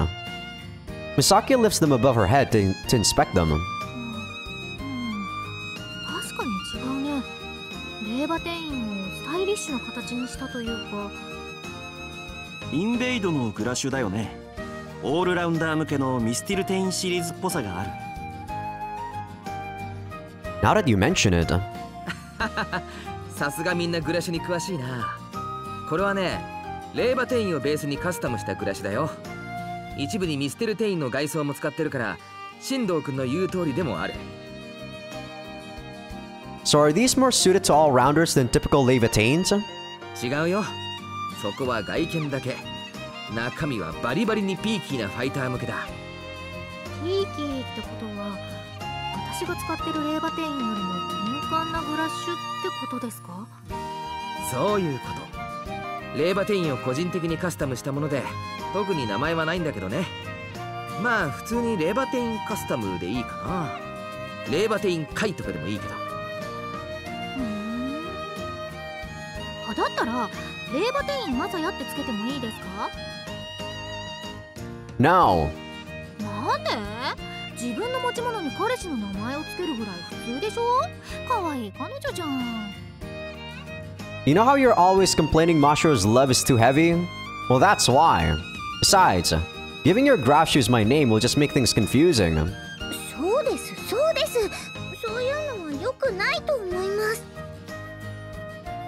Misaki lifts them above her head to inspect them. 確かに違うね。レーバテインをスタイリッシュな形にしたというか。インベイドのグラッシュだよね。オールラウンダー向けのミスティルテインシリーズっぽさがある。Now that you mention it. さすがみんなグラシュに詳しいな。これはね、レーバテインをベースにカスタムしたグラシュだよ。一部にミステルテインの外装も使ってるから、進藤君の言う通りでもある。So are these more suited to all-rounders than typical Levitains? 違うよ。そこは外見だけ。中身はバリバリにピーキーなファイター向けだ。ピーキーってことは、私が使ってるレーバテインよりも敏感なグラッシュってことですか？そういうこと。レーバテインを個人的にカスタムしたもので、特に名前はないんだけどね。まあ普通にレーバテインカスタムでいいかな。レーバテインカイとかでもいいけど。だったらレーバテインマサヤってつけてもいいですか？ No. なんで？自分の持ち物に彼氏の名前をつけるぐらい普通でしょ？可愛い彼女じゃん。You know how you're always complaining Masho's love is too heavy? Well, that's why. Besides, giving your graph shoes my name will just make things confusing. そうです、そうです。そういうのは良くないと思います。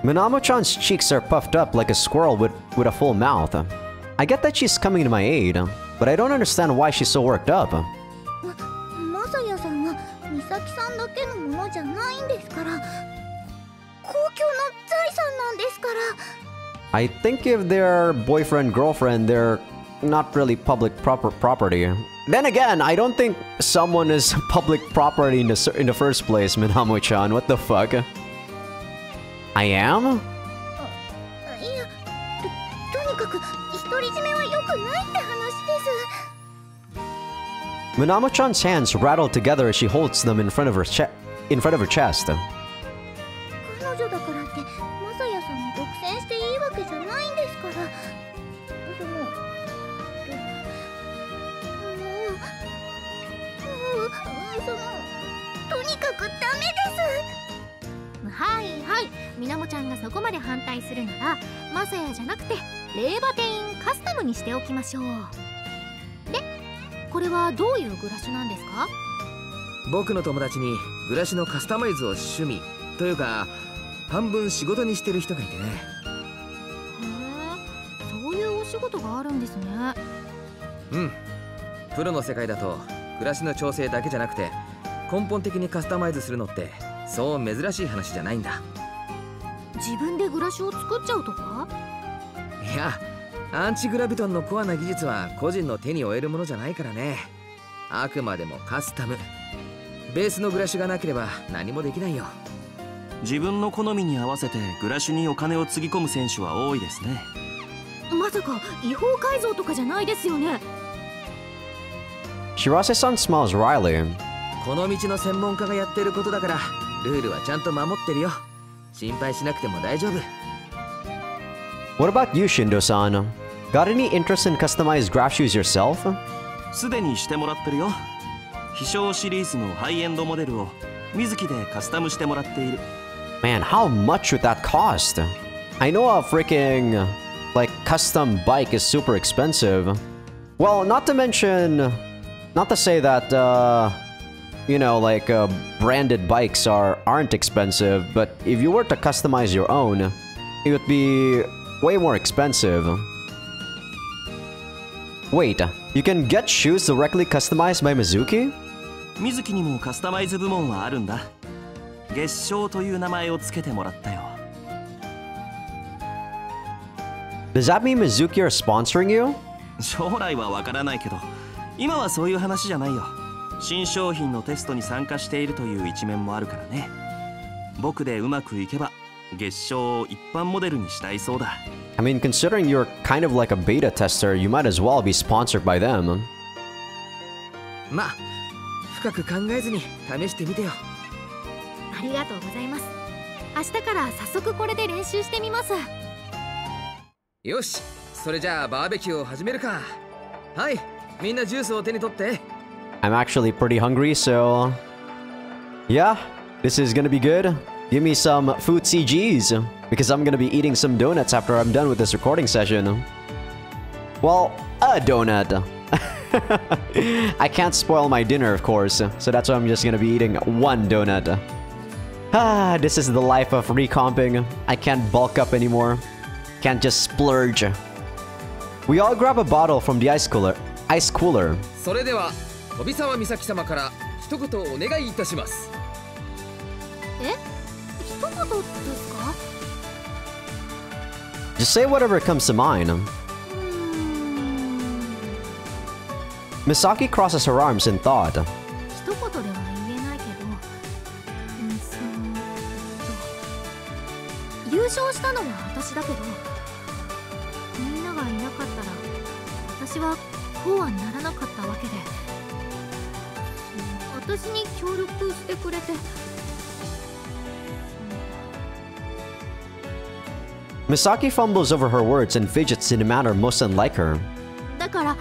Minamo-chan's cheeks are puffed up like a squirrel with a full mouth. I get that she's coming to my aid, but I don't understand why she's so worked up. マサヤさんは美咲さんだけのものじゃないんですから。公共の財産なんですから。I think if they're boyfriend-girlfriend, they're not really public property. Then again, I don't think someone is public property in the first place, Minamo-chan. What the fuck? I am? いや、とにかく独り占めは良くないって話です。 Minamo-chan's hands rattle together as she holds them in front of her chest. 彼女だからってマサヤさんに独占していいわけじゃないんですから。とにかくダメです。はいはい、みなもちゃんがそこまで反対するならマサヤじゃなくてレーバテインカスタムにしておきましょう。で、これはどういうグラッシュなんですか？僕の友達にグラシのカスタマイズを趣味というか半分仕事にしてる人がいてね。へえ、そういうお仕事があるんですね。うん。プロの世界だと暮らしの調整だけじゃなくて根本的にカスタマイズするのってそう珍しい話じゃないんだ。自分でブラシを作っちゃうとか？いや、アンチグラビトンのコアな技術は個人の手に負えるものじゃないからね。あくまでもカスタム。ベースのブラシがなければ何もできないよ。自分の好みに合わせてグラッシュにお金をつぎ込む選手は多いですね。まさか違法改造とかじゃないですよね。Shirase-san smiles wryly. この道の専門家がやってることだからルールはちゃんと守ってるよ。心配しなくても大丈夫。 What about you, Shindo-san? Got any interest in customized graph shoes yourself? すでにしてもらってるよ。飛翔シリーズのハイエンドモデルを水木でカスタムしてもらっている。 Man, how much would that cost? I know a freaking, like, custom bike is super expensive. Well, not to mention, not to say that, you know, like, branded bikes aren't expensive, but if you were to customize your own, it would be way more expensive. Wait, you can get shoes directly customized by Mizuki? 水木にもカスタマイズ部門はあるんだ。月賞という名前をつけてもらったよ。Does that mean Mizuki are sponsoring you? 将来はわからないけど、今はそういう話じゃないよ。新商品のテストに参加しているという一面もあるからね。僕でうまくいけば月賞を一般モデルにしたいそうだ。I mean, considering you're kind of like a beta tester, you might as well be sponsored by them. まあ、深く考えずに試してみてよ。ありがとうございます。明日から早速これで練習してみます。よし、それじゃあバーベキューを始めるか。はい、みんなジュースを手に取って。I'm actually pretty hungry, so... Yeah, this is gonna be good. Give me some food CGs, because I'm gonna be eating some donuts after I'm done with this recording session. Well, a donut. I can't spoil my dinner, of course, so that's why I'm just gonna be eating one donut. Ah, this is the life of recomping. I can't bulk up anymore. Can't just splurge. We all grab a bottle from the ice cooler. それでは、飛沢美咲様から一言お願いいたします。え？一言ですか？ Just say whatever comes to mind. Misaki crosses her arms in thought. 一言では言えないけど、優勝したのは私だけど、みんながいなかったら私はこうはならなかったわけで、私に協力してくれて。Misaki fumbles over her words and fidgets in a manner most unlike her. だから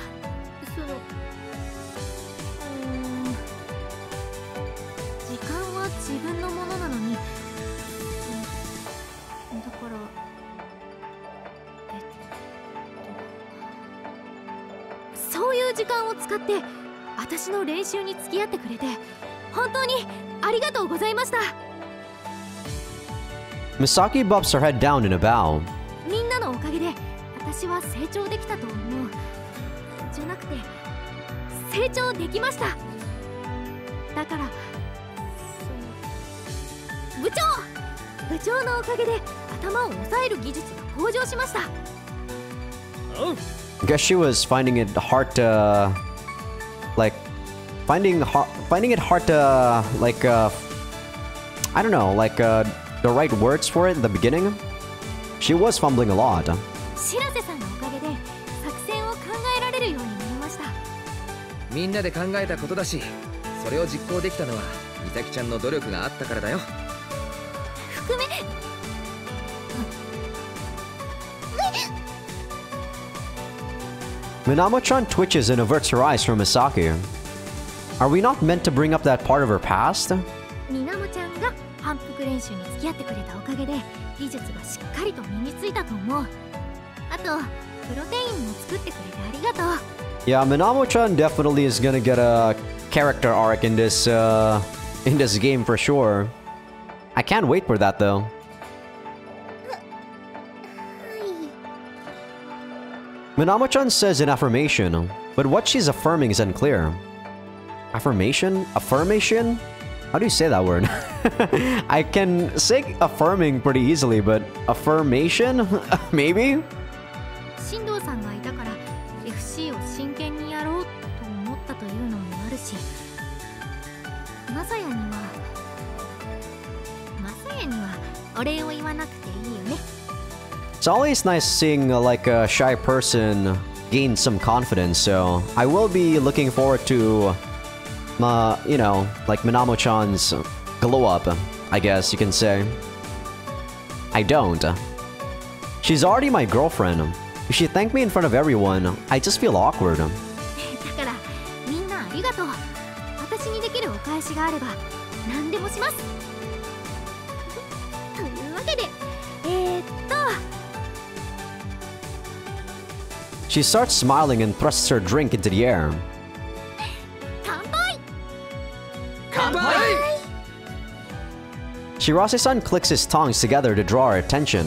時間は自分のものなのに、だからそういう時間を使って私の練習に付き合ってくれて本当にありがとうございました。Misaki bumps her head down in a bow. みんなのおかげで私は成長できたと思う。じゃなくて成長できました。だから部長のおかげで頭を抑える技術が向上しました。I guess she was finding it hard to, like, finding it hard to, like, I don't know, like, the right words for it in the beginning. She was fumbling a lot. 白瀬さんのおかげで作戦を考えられるようになりました。みんなで考えたことだし、それを実行できたのは美咲ちゃんの努力があったからだよ。含めMinamo-chan twitches and averts her eyes from Misaki. Are we not meant to bring up that part of her past? みなもちゃんが反復練習に付き合ってくれたおかげで技術がしっかりと身についたと思う。あとプロテインも作ってくれてありがとう。Yeah, Minamo-chan definitely is gonna get a character arc in this game for sure. I can't wait for that though. Minamo-chan says in affirmation, But what she's affirming is unclear. Affirmation? Affirmation? How do you say that word? I can say affirming pretty easily, but affirmation? Maybe? 進藤さんがいたから FC を真剣にやろうと思ったというのもあるし、マサヤにはお礼を言わなくていいよね。It's always nice seeing like a shy person gain some confidence, so I will be looking forward to you know, like Minamo-chan's glow up, I guess you can say. I don't. She's already my girlfriend. If she thanked me in front of everyone, I just feel awkward. だからみんなありがとう。私にできるお返しがあれば何でもします。というわけで、She starts smiling and thrusts her drink into the air. 乾杯！乾杯！ Shirase-san clicks his tongues together to draw our attention.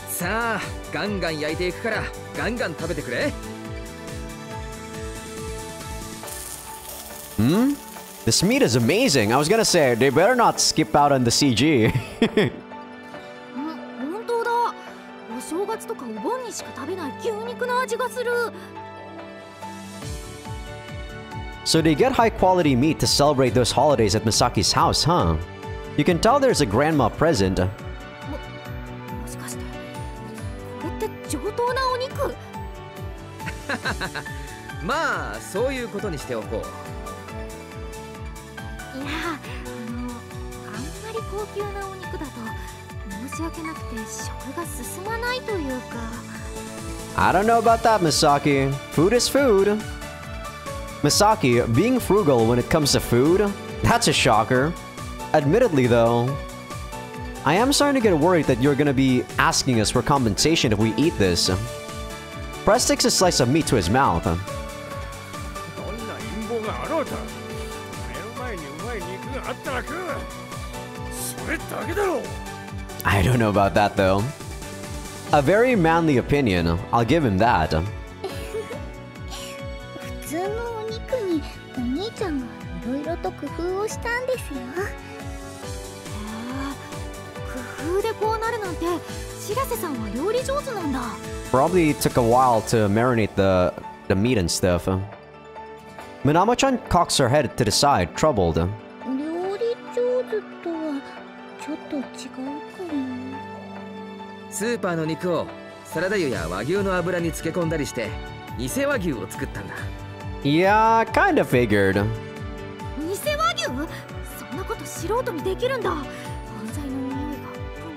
さあガンガン焼いていくからガンガン食べてくれ。This meat is amazing. I was gonna say, they better not skip out on the CG. 本当だ。お正月とかお盆にしか食べない牛肉の味がする。So they get high quality meat to celebrate those holidays at Misaki's house, huh? You can tell there's a grandma present. もしかしてこれって上等なお肉？まあそういうことにしておこう。いや、あんまり高級なお肉だと申し訳なくて食が進まないというか。I don't know about that, Misaki. Food is food. Misaki, being frugal when it comes to food? That's a shocker. Admittedly, though, I am starting to get worried that you're gonna be asking us for compensation if we eat this. Press takes a slice of meat to his mouth. I don't know about that, though. A very manly opinion, I'll give him that. 普通のお肉にお兄ちゃんがいろいろと工夫をしたんですよ。工夫でこうなるなんて白瀬さんは料理上手なんだ。 Probably took a while to marinate the meat and stuff. Minamo-chan cocks her head to the side, troubled. 料理上手とはちょっと違うかも。スーパーの肉をサラダ油や和牛の油に漬け込んだりして偽和牛を作ったんだ。 Yeah, kinda figured. 偽和牛？そんなこと素人にできるんだ。犯罪の匂いがプン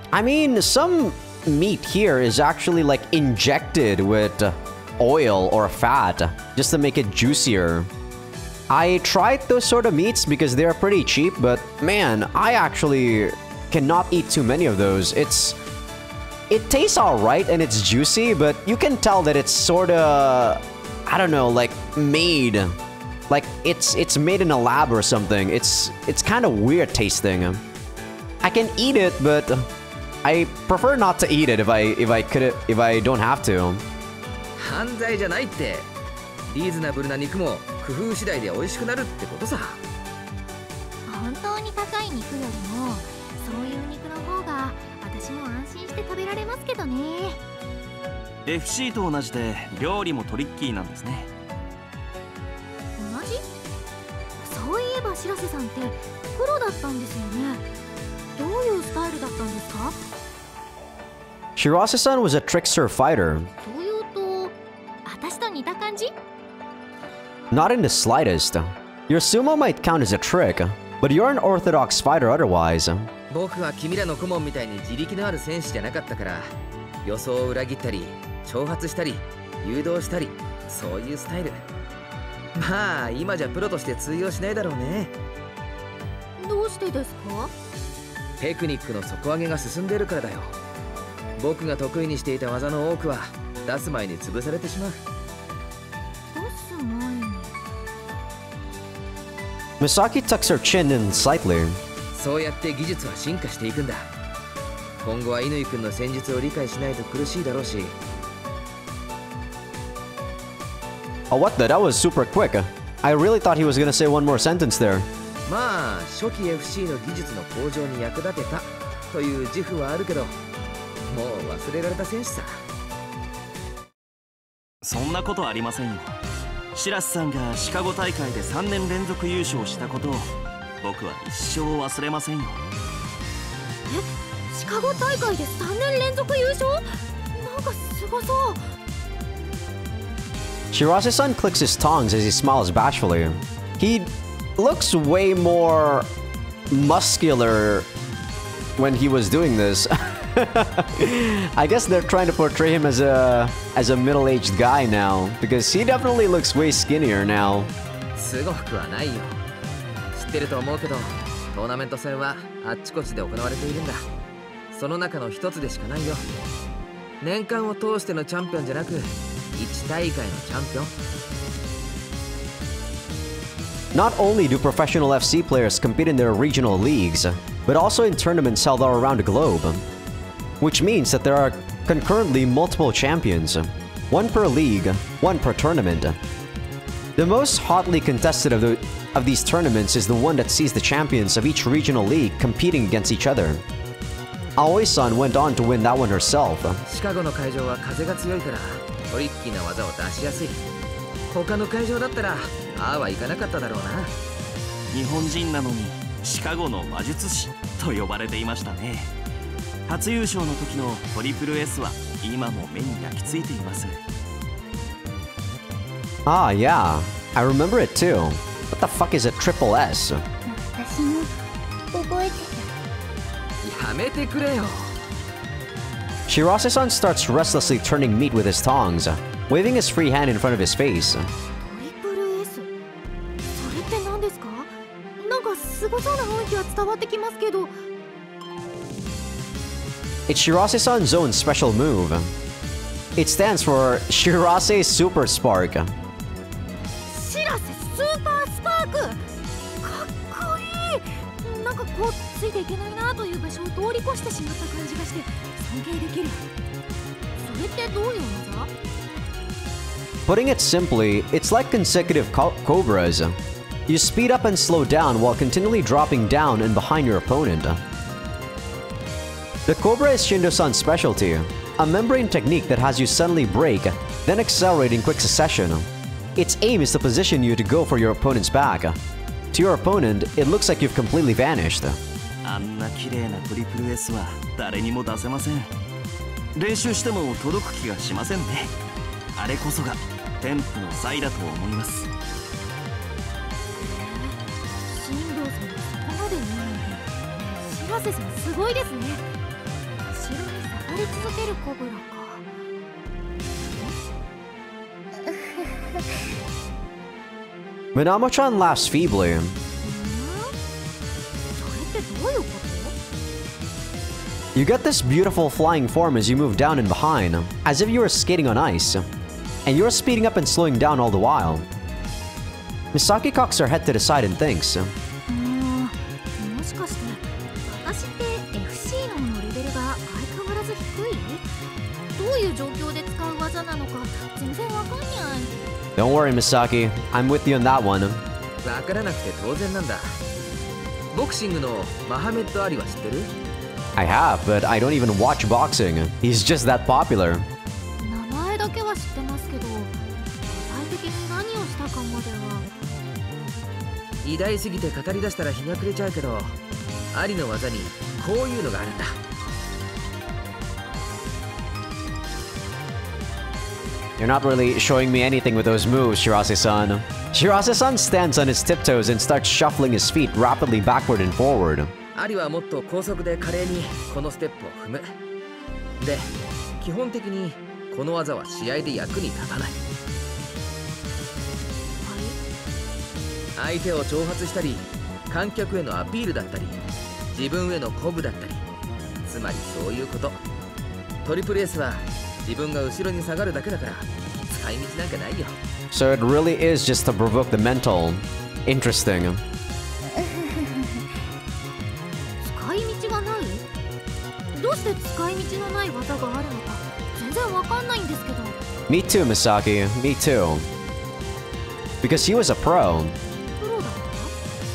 プン。I mean, some meat here is actually like injected with oil or fat just to make it juicier. I tried those sort of meats because they're pretty cheap, but man, I actually cannot eat too many of those. It tastes alright and it's juicy, but you can tell that it's sorta, I don't know, like made. Like it's made in a lab or something. It's kind of weird tasting. I can eat it, but I prefer not to eat it if I don't have to. 犯罪じゃないって。リーズナブルな肉も工夫次第で美味しくなるってことさ。本当に高い肉よりもそういう肉の方が私も安心して食べられますけどね。 FC と同じで料理もトリッキーなんですね。同じ？そういえば白瀬さんってプロだったんですよね。どういうスタイルだったんですか？ Shirase-san was a trickster fighter. というと私と似た感じ？ Not in the slightest. Your sumo might count as a trick, but you're an orthodox fighter otherwise. 僕は君らの顧問みたいに自力のある戦士じゃなかったから予想を裏切ったり挑発したり誘導したりそういうスタイル。まあ今じゃプロとして通用しないだろうね。どうしてですか？テクニックの底上げが進んでいるからだよ。僕が得意にしていた技の多くは出す前に潰されてしまう。出す前に。 Misaki tucks her chin in slightly. そうやって技術は進化していくんだ。今後は乾君の戦術を理解しないと苦しいだろうし。Oh, what the? That was super quick. I really thought he was gonna say one more sentence there. まあ初期 FC の技術の向上に役立てたという自負はあるけど、もう忘れられた選手さ。そんなことありませんよ。白洲さんがシカゴ大会で3年連続優勝したことを僕は一生忘れませんよ。え、シカゴ大会で3年連続優勝？なんかすごそう。Shirase-san clicks his tongues as he smiles bashfully. He looks way more muscular when he was doing this. I guess they're trying to portray him as a middle-aged guy now, because he definitely looks way skinnier now. すごくはないよ。知ってると思うけど、トーナメント戦はあっちこっちで行われているんだ。その中の一つでしかないよ。年間を通してのチャンピオンじゃなく、1大会のチャンピオン。Not only do professional FC players compete in their regional leagues, but also in tournaments held all around the globe, which means that there are concurrently multiple champions, one per league, one per tournament. The most hotly contested of these tournaments is the one that sees the champions of each regional league competing against each other. Aoi-san went on to win that one herself. シカゴの会場は風が強いからトリッキーな技を出しやすい。他の会場だったらああはいかなかっただろうな。日本人なのにシカゴの魔術師と呼ばれていましたね。初優勝の時のトリプル S は今も目に焼き付いています。Ah, yeah. I remember it too. What the fuck is a triple S? 私も覚えてやめてくれよ。Shirase-san starts restlessly turning meat with his tongs, waving his free hand in front of his face. トリプル S？ それって何ですか？なんかすごそうな雰囲気は伝わってきますけど。It's Shirase-san's own special move. It stands for Shirase Super Spark. しらせスーパースパーク！かっこいい！なんかこうついていけないなという場所を通り越してしまった感じがして尊敬できる。それってどういう技？ Putting it simply, it's like consecutive cobras. You speed up and slow down while continually dropping down and behind your opponent. The cobra is Shindo-san's specialty, a membrane technique that has you suddenly break, then accelerate in quick succession. Its aim is to position you to go for your opponent's back. To your opponent, it looks like you've completely vanished. あんな綺麗なトリプル S は誰にも出せません。練習しても届く気がしませんね。あれこそがテンプの際だと思います。進藤さんがそこまで言うのに、白瀬さんすごいですね。後ろに下がり続けるコブラか。Minamo-chan laughs feebly. それってどういうこと？ You get this beautiful flying form as you move down and behind, as if you were skating on ice. And you're speeding up and slowing down all the while. Misaki cocks her head to the side and thinks. もしかして私って FC のレベルが相変わらず低い？どういう状況で使う技なのか全然わかんない。Don't worry, Misaki. I'm with you on that one. わからなくて当然なんだ。ボクシングのマハメッド・アリは知ってる？ I have, but I don't even watch boxing. He's just that popular. 名前だけは知ってますけど、具体的に何をしたかまでは。偉大すぎて語り出したら日が暮れちゃうけど、アリの技にこういうのがあるんだ。You're not really showing me anything with those moves, Shirase-san. Shirase-san stands on his tiptoes and starts shuffling his feet rapidly backward and forward. アリはもっと高速で華麗にこのステップを踏む。で、基本的にこの技は試合で役に立たない。相手を挑発したり、観客へのアピールだったり、自分への鼓舞だったり、つまりそういうこと。トリプル S は自分が後ろに下がるだけだから使い道なんかないよ。So it really is just to provoke the mental. Interesting. 使い道がない？どうして使い道のない技があるのか全然わかんないんですけど。Me too, Misaki. Me too. Because he was a pro. プロだっ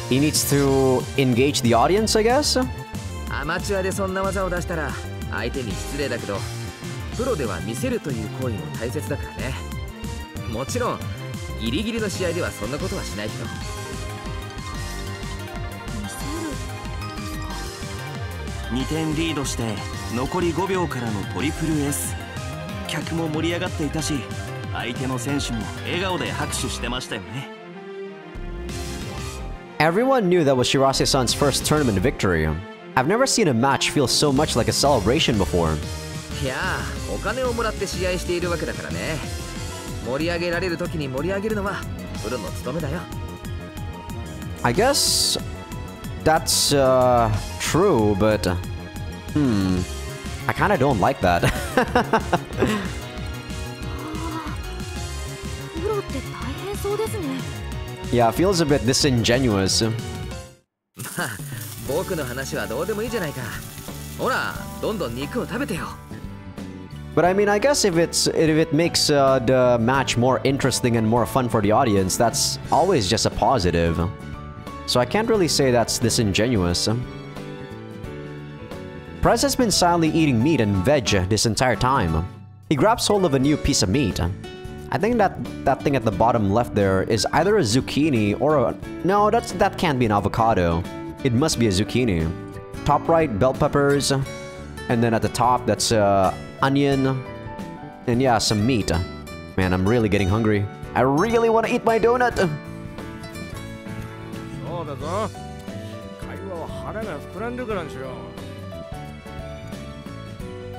た？ He needs to engage the audience, I guess? アマチュアでそんな技を出したら相手に失礼だけど、プロでは見せるという行為も大切だからね。もちろんギリギリの試合ではそんなことはしないけど。見せるですか。2点リードして残り5秒からのトリプル S。 客も盛り上がっていたし、相手の選手も笑顔で拍手してましたよね。Everyone knew that was Shirase-san's first tournament victory. I've never seen a match feel so much like a celebration before. いやー、お金をもらって試合しているわけだからね。盛り上げられる時に盛り上げるのはプロの務めだよ。I guess that's true, but I kinda don't like that. プロって大変そうですね。Yeah, it feels a bit disingenuous. まあ、僕の話はどうでもいいじゃないか。ほら、どんどん肉を食べてよ。But I mean, I guess if it makes the match more interesting and more fun for the audience, that's always just a positive. So I can't really say that's disingenuous. Prez has been silently eating meat and veg this entire time. He grabs hold of a new piece of meat. I think that thing at the bottom left there is either a zucchini or a... No, that can't be an avocado. It must be a zucchini. Top right, bell peppers. And then at the top, that's onion. And yeah, some meat. Man, I'm really getting hungry. I really want to eat my donut. そうだぞ。会話は腹が膨らんでからにしろ。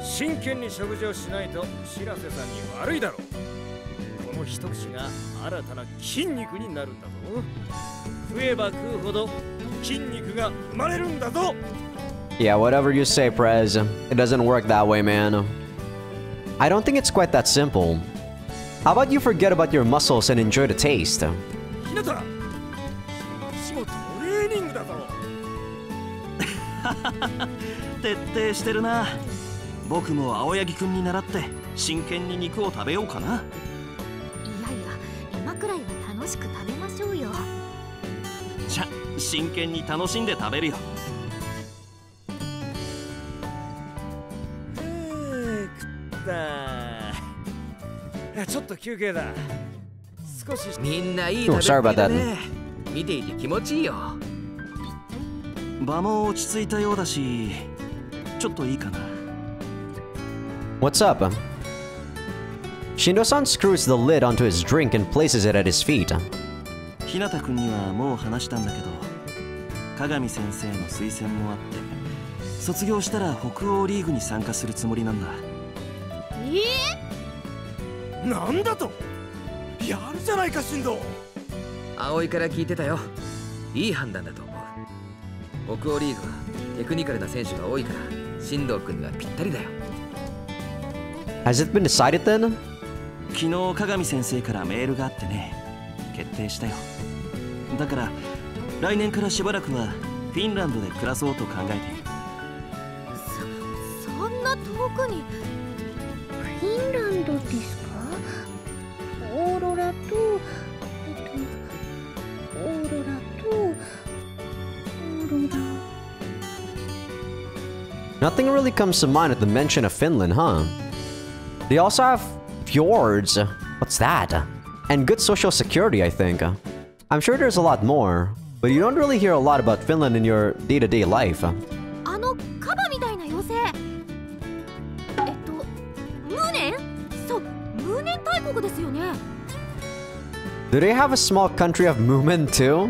真剣に食事をしないと白瀬さんに悪いだろう。この一口が新たな筋肉になるんだぞ。食えば食うほど筋肉が生まれるんだぞ。Yeah, whatever you say, Prez. It doesn't work that way, man. I don't think it's quite that simple. How about you forget about your muscles and enjoy the taste? ひなた、私もトレーニングだぞ。徹底してるな。僕も青柳くんに習って真剣に肉を食べようかな。いやいや、今くらいは楽しく食べましょうよ。じゃ、真剣に楽しんで食べるよ。ちょっと休憩だ。少し。みんないい食べっぷりだね。見ていて気持ちいいよ。場も落ち着いたようだし、ちょっといいかな。What's up? Shindo-san screws the lid onto his drink and places it at his feet. ひなたくんにはもう話したんだけど、鏡先生の推薦もあって、卒業したら北欧リーグに参加するつもりなんだ。なんだと？やるじゃないか、進藤。葵から聞いてたよ。いい判断だと思う。北欧リーグはテクニカルな選手が多いから、進藤君にはぴったりだよ。Has it been decided then? 昨日鏡先生からメールがあってね、決定したよ。だから来年からしばらくはフィンランドで暮らそうと考えている。そんな遠くに。フィンランドですか？オーロラとオーロラとオーロラ。 Nothing really comes to mind at the mention of Finland, huh? They also have fjords. What's that? And good social security, I think. I'm sure there's a lot more, but you don't really hear a lot about Finland in your day-to-day life. あのカバみたいな妖精。ムーネン？そう、ムーネン大国ですよね。Do they have a small country of Moomin too?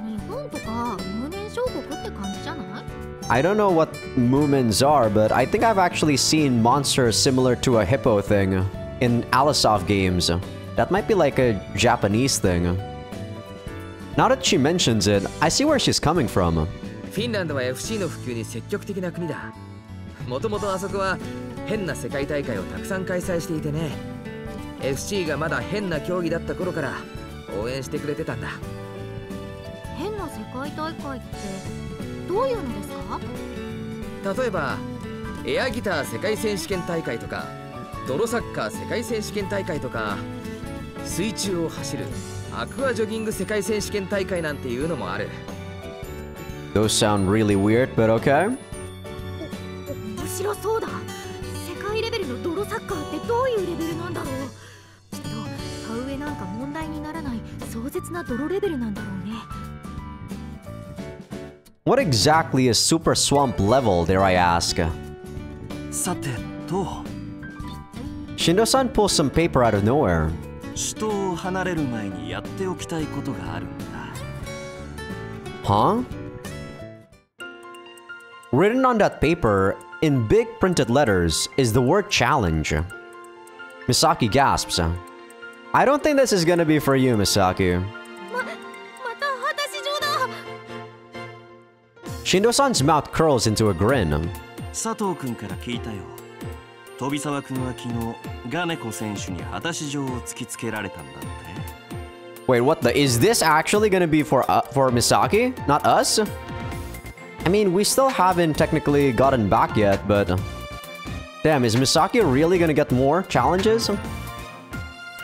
日本とかムーネン小国って感じじゃない？ I don't know what Moomins are, but I think I've actually seen monsters similar to a hippo thing in Alisoft games. That might be like a Japanese thing. Now that she mentions it, I see where she's coming from. フィンランドは FC の普及に積極的な国だ。もともとあそこは変な世界大会をたくさん開催していてね。FC がまだ変な競技だった頃から応援してくれてたんだ。変な世界大会ってどういうのですか？例えばエアギター世界選手権大会とか、泥サッカー世界選手権大会とか、水中を走るアクアジョギング世界選手権大会なんていうのもある。 Those sound really weird, but okay. 面白そうだ。世界レベルの泥サッカーってどういうレベルなんだろう。きっと田植えなんか問題にならない壮絶な泥レベルなんだろうね。What exactly is Super Swamp level, dare I ask? さてと、 Shindo-san pulls some paper out of nowhere. 首都を離れる前にやっておきたいことがあるんだ。 Huh? Written on that paper, in big printed letters, is the word challenge. Misaki gasps. I don't think this is gonna be for you, Misaki. また果たし状だ。 Shindo-san's mouth curls into a grin. 佐藤君から聞いたよ。飛沢君は昨日ガネコ選手に果たし状を突きつけられたんだって。 Wait, what the? Is this actually gonna be for Misaki? Not us? I mean, we still haven't technically gotten back yet, but... Damn, is Misaki really gonna get more challenges?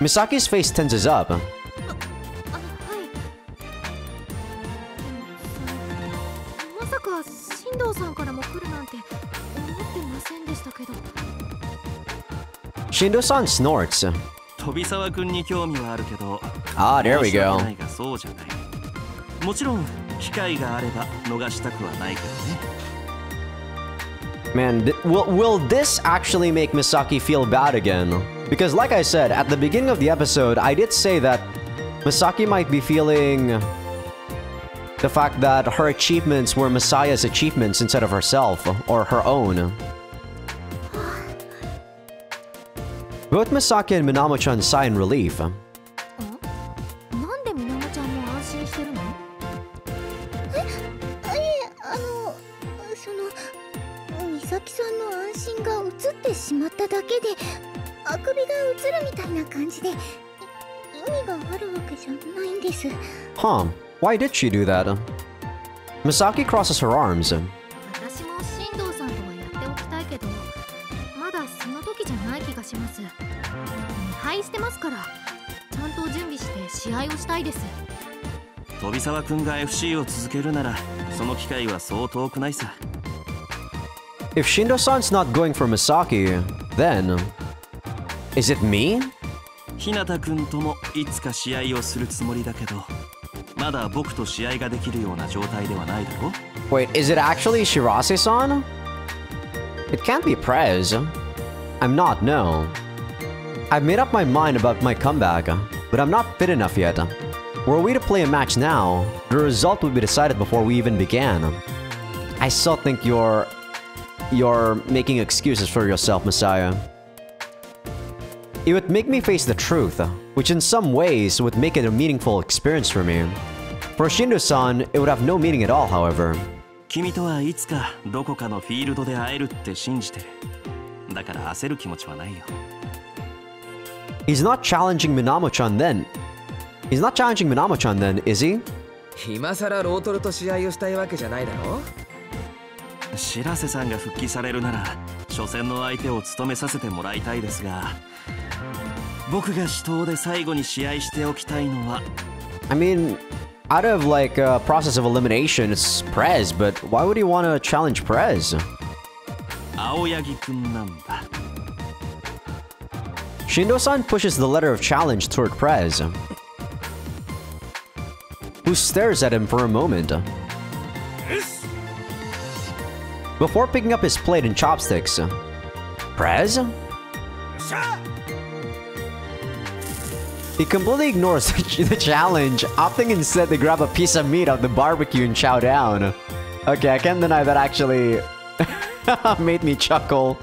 Misaki's face tenses up. はい。まさか新藤さんからも来るなんて思ってませんでしたけど。 Shindo-san snorts. 飛沢君に興味はあるけど、 Ah, there we 申し訳 go. ないがそうじゃない。もちろん機会があれば逃したくはないけどね。 Man, will this actually make Misaki feel bad again? Because like I said, at the beginning of the episode, I did say that Misaki might be feeling the fact that her achievements were Masaya's achievements instead of herself, or her own. Both Misaki and Minamo-chan sigh in relief. なんでみなもちゃんも安心してるの？美咲さんの安心が映ってしまっただけであくびが映るみたいな感じで意味があるわけじゃないんです。 Huh, why did she do that? Misaki crosses her arms. 私も新藤さんとはやっておきたいけど、まだその時じゃない気がします。敗してますから、ちゃんと準備して試合をしたいです。飛沢君が FC を続けるなら、その機会はそう遠くないさ。 If Shindo-san's not going for Misaki, then... Is it me? 日向君ともいつか試合をするつもりだけど、まだ僕と試合ができるような状態ではないだろ。 Wait, is it actually Shirase-san? It can't be Prez. I'm not, no. I've made up my mind about my comeback, but I'm not fit enough yet. Were we to play a match now, the result would be decided before we even began. I still think you're making excuses for yourself, Masaya. It would make me face the truth, which in some ways would make it a meaningful experience for me. For Shindo-san, it would have no meaning at all, however. 君とはいつかどこかのフィールドで会えるって信じてる。だから焦る気持ちはないよ。 He's not challenging Minamo-chan then. He's not challenging Minamo-chan then, is he? 今さらロートルと試合をしたいわけじゃないだろ。白瀬さんが復帰されるなら初戦の相手を務めさせてもらいたいですが、僕が死闘で最後に試合しておきたいのは I mean, out of like a process of elimination, it's Prez, but why would he want to challenge Prez? 青柳くんなんだ。 Shindo-san pushes the letter of challenge toward Prez, who stares at him for a moment. Before picking up his plate and chopsticks. Prez? He completely ignores the challenge, opting instead to grab a piece of meat off the barbecue and chow down. Okay, I can't deny that actually made me chuckle.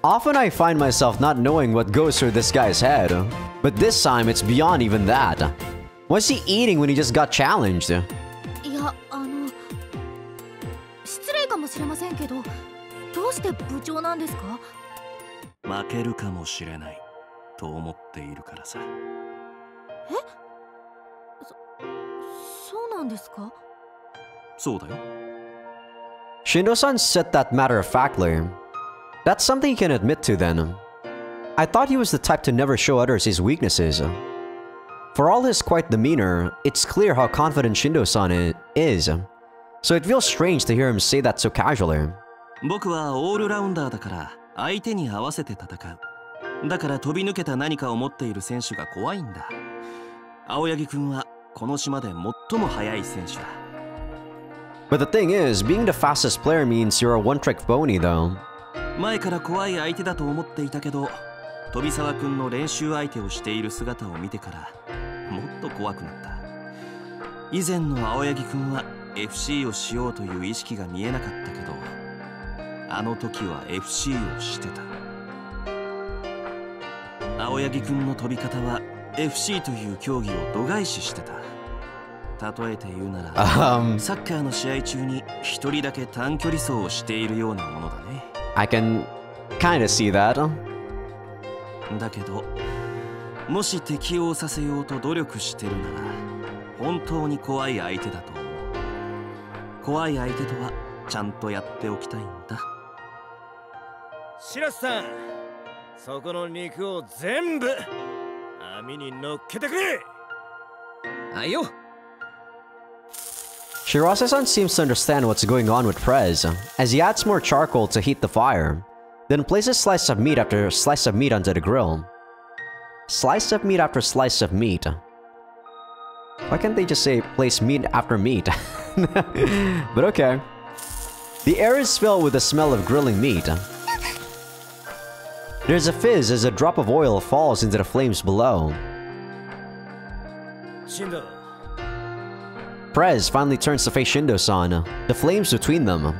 Often I find myself not knowing what goes through this guy's head, but this time it's beyond even that. What's he eating when he just got challenged? いや、失礼かもしれませんけど、どうして部長なんですか？負けるかもしれないと思っているからさ。え？そうなんですか？そうだよ。 Shindo-san said that matter-of-factly. That's something he can admit to then. I thought he was the type to never show others his weaknesses. For all his quiet demeanor, it's clear how confident Shindo-san is. So it feels strange to hear him say that so casually. 僕はオールラウンダーだから相手に合わせて戦う。だから飛び抜けた何かを持っている選手が怖いんだ。青柳くんはこの島で最も速い選手だ。But the thing is, being the fastest player means you're a one-trick pony though. 前から怖い相手だと思っていたけど、飛沢くんの練習相手をしている姿を見てからもっと怖くなった。以前の青柳くんは FC をしようという意識が見えなかったけど、あの時は FC をしてた。青柳くんの飛び方は FC という競技を度外視してた。例えて言うなら、サッカーの試合中に一人だけ短距離走をしているようなものだね。I can kinda see that. だけど、もし適応させようと努力してるなら、本当に怖い相手だと思う。怖い相手とはちゃんとやっておきたいんだ。白洲さん、そこの肉を全部網に乗っけてくれ。はいよ。Shirase-san seems to understand what's going on with Prez, as he adds more charcoal to heat the fire, then places slice of meat after slice of meat onto the grill. Slice of meat after slice of meat. Why can't they just say place meat after meat? But okay. The air is filled with the smell of grilling meat. There's a fizz as a drop of oil falls into the flames below. Shindo. Prez finally turns to face Shindo-san, the flames between them.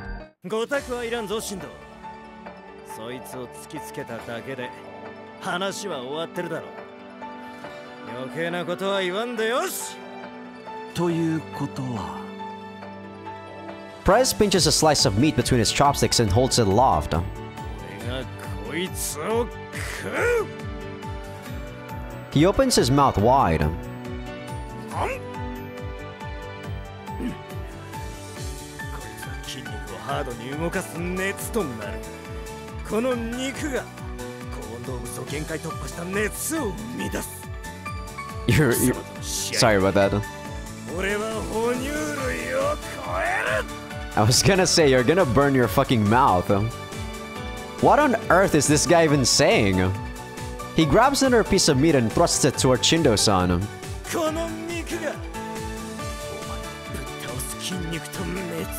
ごたくはいらんぞ、シンド。そいつを突きつけただけで話は終わってるだろう。余計なことは言わんでよし。ということは。Prez pinches a slice of meat between his chopsticks and holds it aloft. 俺がこいつを食う。He opens his mouth wide. ハードに動かす熱となる。この肉が高温動物を限界突破した熱を生み出す。You're sorry about that. 俺は哺乳類を超える。I was gonna say you're gonna burn your fucking mouth. What on earth is this guy even saying? He grabs another piece of meat and thrusts it toward Shindo-san. この肉がお前をぶっ倒す筋肉と熱になる。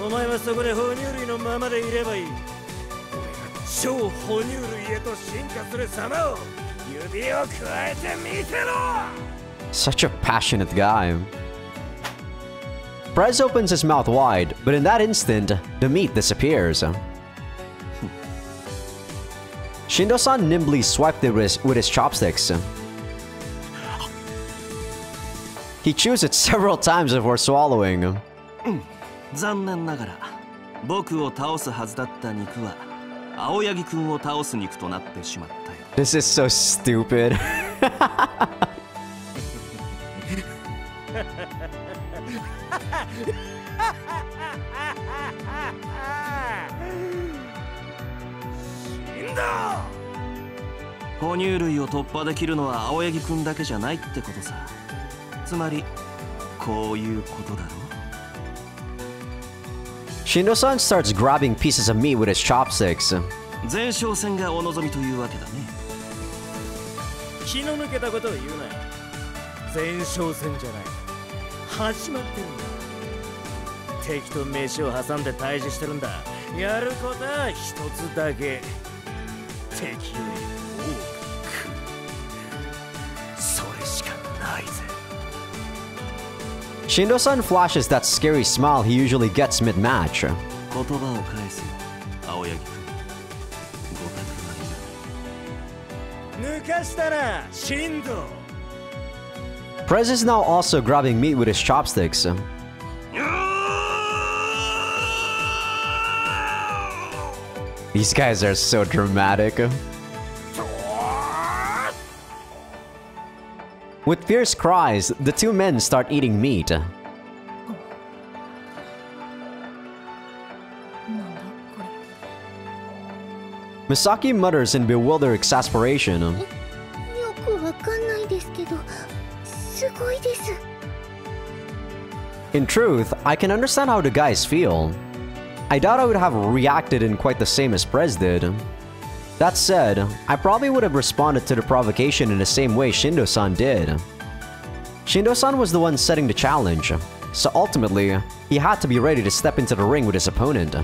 お前はそこで哺乳類のままでいればいい。俺が超哺乳類へと進化する様を指を加えてみせろ。 Such a passionate guy. Prez opens his mouth wide, but in that instant, the meat disappears. Shindo-san nimbly swiped it with his chopsticks. He chews it several times before swallowing. 残念ながら僕を倒すはずだった肉は青柳くんを倒す肉となってしまったよ。 This is so stupid. Shindo! 哺乳類を突破できるのは青柳くんだけじゃないってことさ。つまりこういうことだろ。Shindo-san starts grabbing pieces of meat with his chopsticks. 前哨戦がお望みというわけだね。気の抜けたことを言うな。前哨戦じゃない。始まってるんだ。敵と飯を挟んで対峙してるんだ。やることは一つだけ。敵より多く食う。それしかないぜ。Shindo-san flashes that scary smile he usually gets mid-match. 言葉を返すよ、青柳くん。ごたくはいい。抜かしたら、シンド。Prez is now also grabbing meat with his chopsticks. These guys are so dramatic. With fierce cries, the two men start eating meat. Misaki mutters in bewildered exasperation. よくわかんないですけど、すごいです。 In truth, I can understand how the guys feel. I doubt I would have reacted in quite the same as Prez did. That said, I probably would have responded to the provocation in the same way Shindo-san did. Shindo-san was the one setting the challenge, so ultimately, he had to be ready to step into the ring with his opponent.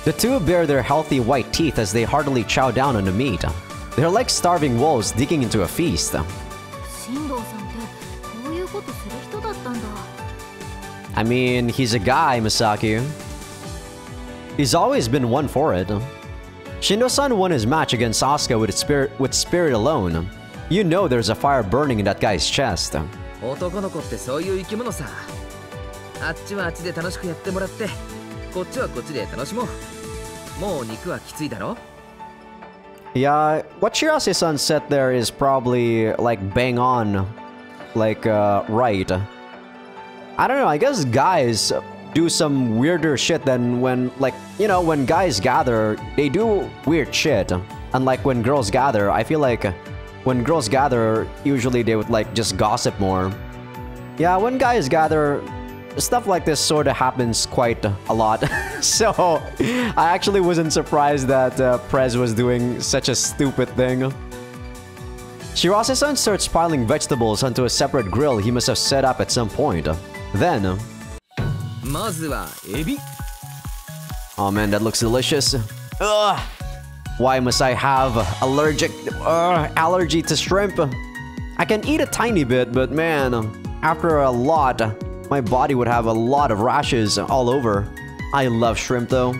The two bare their healthy white teeth as they heartily chow down on the meat. They're like starving wolves digging into a feast. I mean, he's a guy, Misaki. He's always been one for it. Shindo-san won his match against Asuka with spirit alone. You know there's a fire burning in that guy's chest. 男の子ってそういう生き物さ。あっちはあっちで楽しくやってもらって、こっちはこっちで楽しもう。もう肉はきついだろ? Yeah, what Shirase-san said there is probably like bang on, like right. I don't know, I guess guys do some weirder shit than when, like, you know, when guys gather, they do weird shit. Unlike when girls gather, I feel like when girls gather, usually they would like just gossip more. Yeah, when guys gather, stuff like this sort of happens quite a lot. So, I actually wasn't surprised that Prez was doing such a stupid thing. Shirase-san starts piling vegetables onto a separate grill he must have set up at some point. Then... Oh man, that looks delicious. Ugh! Why must I have allergy to shrimp? I can eat a tiny bit, but man, after a lot, my body would have a lot of rashes all over. I love shrimp though.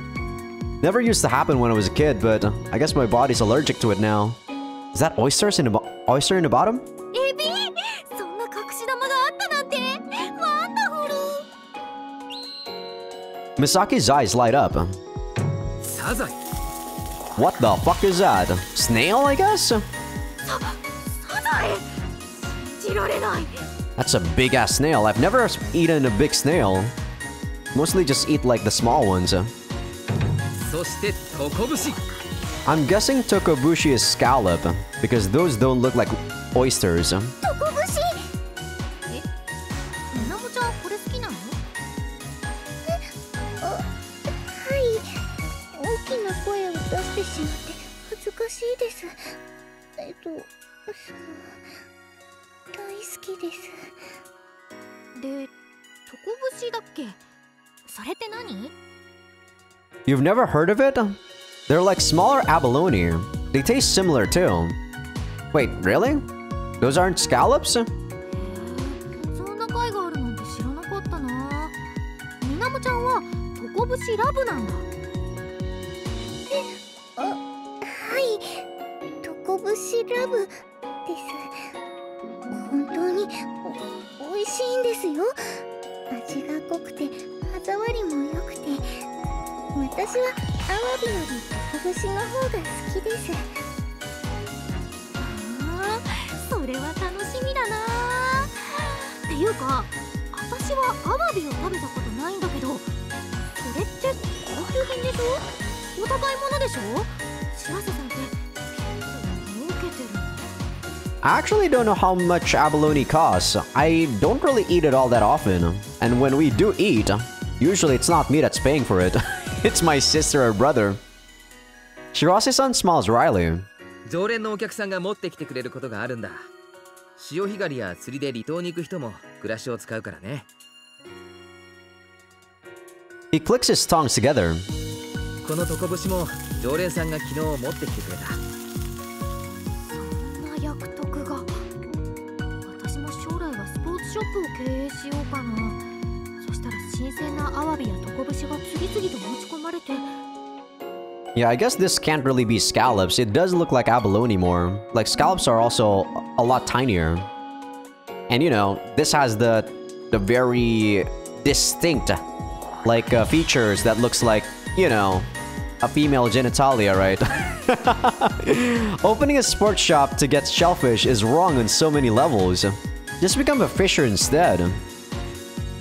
Never used to happen when I was a kid, but I guess my body's allergic to it now. Is that oyster in the bottom? Misaki's eyes light up. Azai. What the fuck is that? Snail, I guess? That's a big ass snail. I've never eaten a big snail. Mostly just eat like the small ones. I'm guessing tokobushi is scallop, because those don't look like oysters. You've never heard of it? They're like smaller abalone. They taste similar too. Wait, really? Those aren't scallops? I actually don't know how much abalone costs. I don't really eat it all that often. And when we do eat, usually it's not me that's paying for it. It's my sister or brother. Shirase-san smiles wryly. 常連のお客さんが持ってきてくれることがあるんだ。潮干狩りや釣りで離島に行く人も暮らしを使うからね。He clicks his tongues together. このトコブシも常連さんが昨日持ってきてくれた。そんな役得が。私も将来はスポーツショップを経営しようかな。そしたら新鮮なアワビやトコブシが次々と持ち込まれて。Yeah, I guess this can't really be scallops. It does look like abalone more. Like, scallops are also a lot tinier. And you know, this has the very distinct, like, features that looks like, you know, a female genitalia, right? Opening a sports shop to get shellfish is wrong on so many levels. Just become a fisher instead.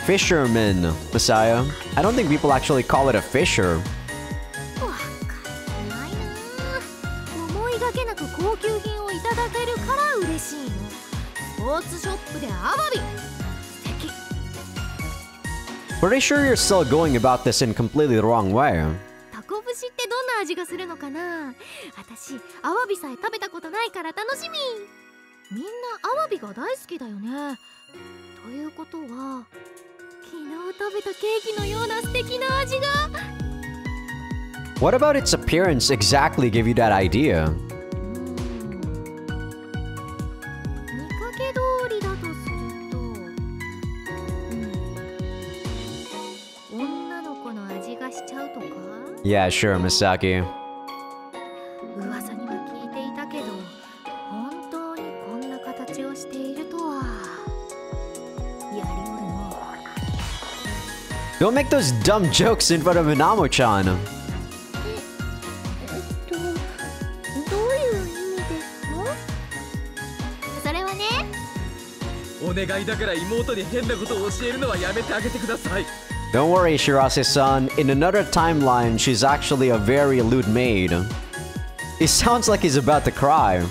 Fisherman, Masaya. I don't think people actually call it a fisher. ないなあ。思いがけなく高級品をいただけるから嬉しいの。スポーツショップでアワビ。素敵。Pretty sure you're still going about this in completely the wrong way. タコ節ってどんな味がするのかな。私アワビさえ食べたことないから楽しみ。みんなアワビが大好きだよね。ということは昨日食べたケーキのような素敵な味が。What about its appearance exactly give you that idea? 見かけ通りだとすると、女の子の味がしちゃうとか。 Yeah, sure, Misaki. 噂には聞いていたけど、本当にこんな形をしているとは。やりおるの。 Don't make those dumb jokes in front of Minamo-chan. どういう意味ですか？それはね。お願いだから妹に変なことを教えるのはやめてあげてください。 Don't worry, Shirase-san. In another timeline, she's actually a very lewd maid. It sounds like he's about to cry.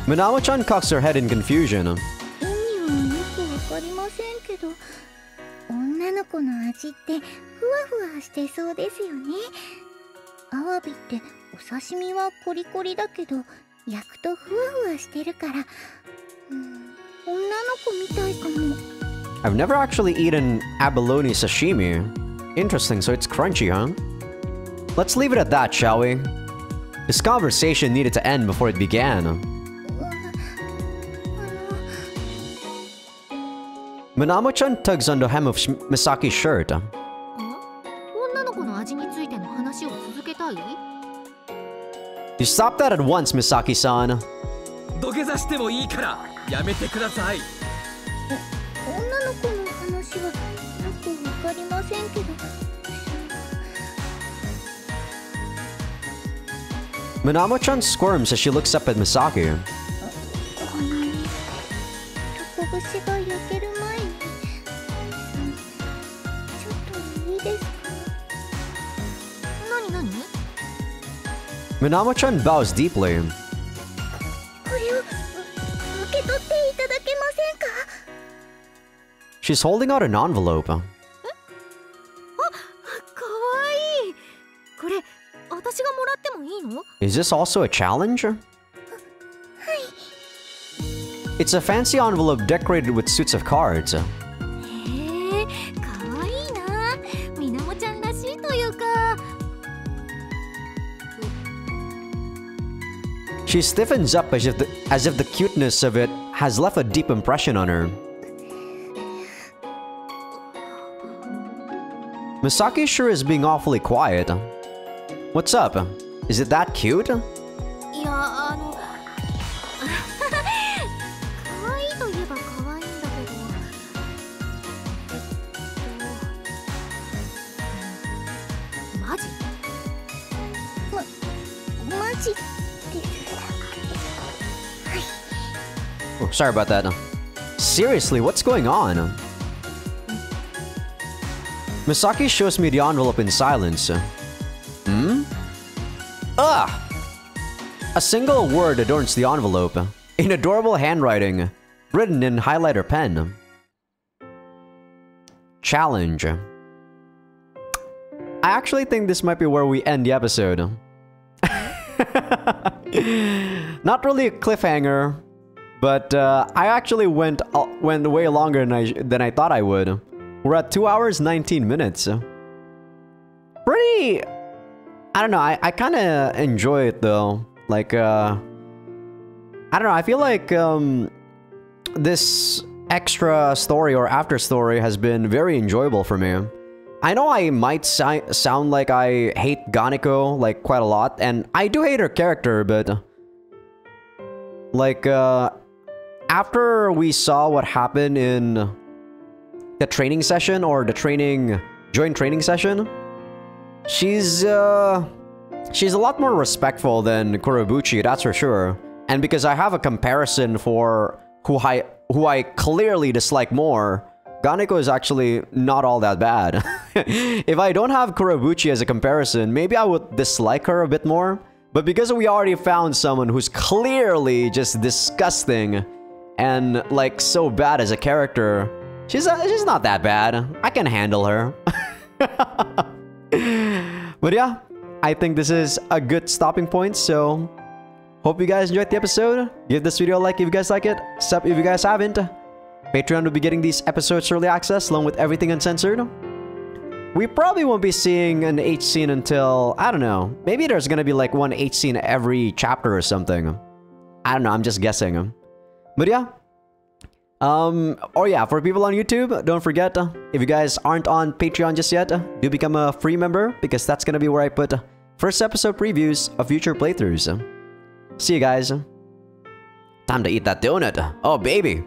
Minamo-chan cocks her head in confusion. 意味はよくわかりませんけど、女の子の味ってふわふわしてそうですよね。アワビってお刺身はコリコリだけど焼くとふわふわしてるから、女の子みたいかも。 I've never actually eaten abalone sashimi. Interesting, so it's crunchy, huh? Let's leave it at that, shall we? This conversation needed to end before it began. Minamo-chan tugs on the hem of Misaki's shirt. 女の子の味についての話を続けたい？ You stop that at once, Misaki-san. 土下座してもいいからやめてください。女の子の話はよくわかりませんけど。Minamo-chan squirms as she looks up at Misaki. タコ節が焼ける前に、ちょっといいですか？なに？ Minamo-chan bows deeply. これを受け取っていただけませんか？ She's holding out an envelope. かわいい。これ私がもらってもいいの？ Is this also a challenge? It's a fancy envelope decorated with suits of cards. へえ、かわいいな。みなもちゃんらしいというか。 She stiffens up as if the cuteness of it has left a deep impression on her. Misaki sure is being awfully quiet. What's up? Is it that cute? いや、かわいいといえばかわいいんだけど。マジ？マジです。 Oh, sorry about that. Seriously, what's going on? Misaki shows me the envelope in silence. Hmm? Ugh! A single word adorns the envelope, in adorable handwriting, written in highlighter pen. Challenge. I actually think this might be where we end the episode. Not really a cliffhanger, but I actually went way longer than I thought I would. We're at 2 hours 19 minutes. Pretty... I don't know, I kind of enjoy it though. Like, I don't know, I feel like this extra story or after story has been very enjoyable for me. I know I might sound like I hate Ganeko like quite a lot, and I do hate her character, but like after we saw what happened in the training session or the joint training session, she's a lot more respectful than Kurobuchi, that's for sure. And because I have a comparison for who I clearly dislike more, Ganeko is actually not all that bad. If I don't have Kurobuchi as a comparison, maybe I would dislike her a bit more. But because we already found someone who's clearly just disgusting and like so bad as a character, she's not that bad. I can handle her. But yeah, I think this is a good stopping point. So hope you guys enjoyed the episode. Give this video a like if you guys like it. Sub if you guys haven't. Patreon will be getting these episodes early access along with everything uncensored. We probably won't be seeing an H scene until, I don't know, maybe there's gonna be like one H scene every chapter or something. I don't know, I'm just guessing. But yeah. Or yeah, for people on YouTube, don't forget, if you guys aren't on Patreon just yet, do become a free member because that's gonna be where I put first episode previews of future playthroughs. See you guys. Time to eat that donut. Oh, baby.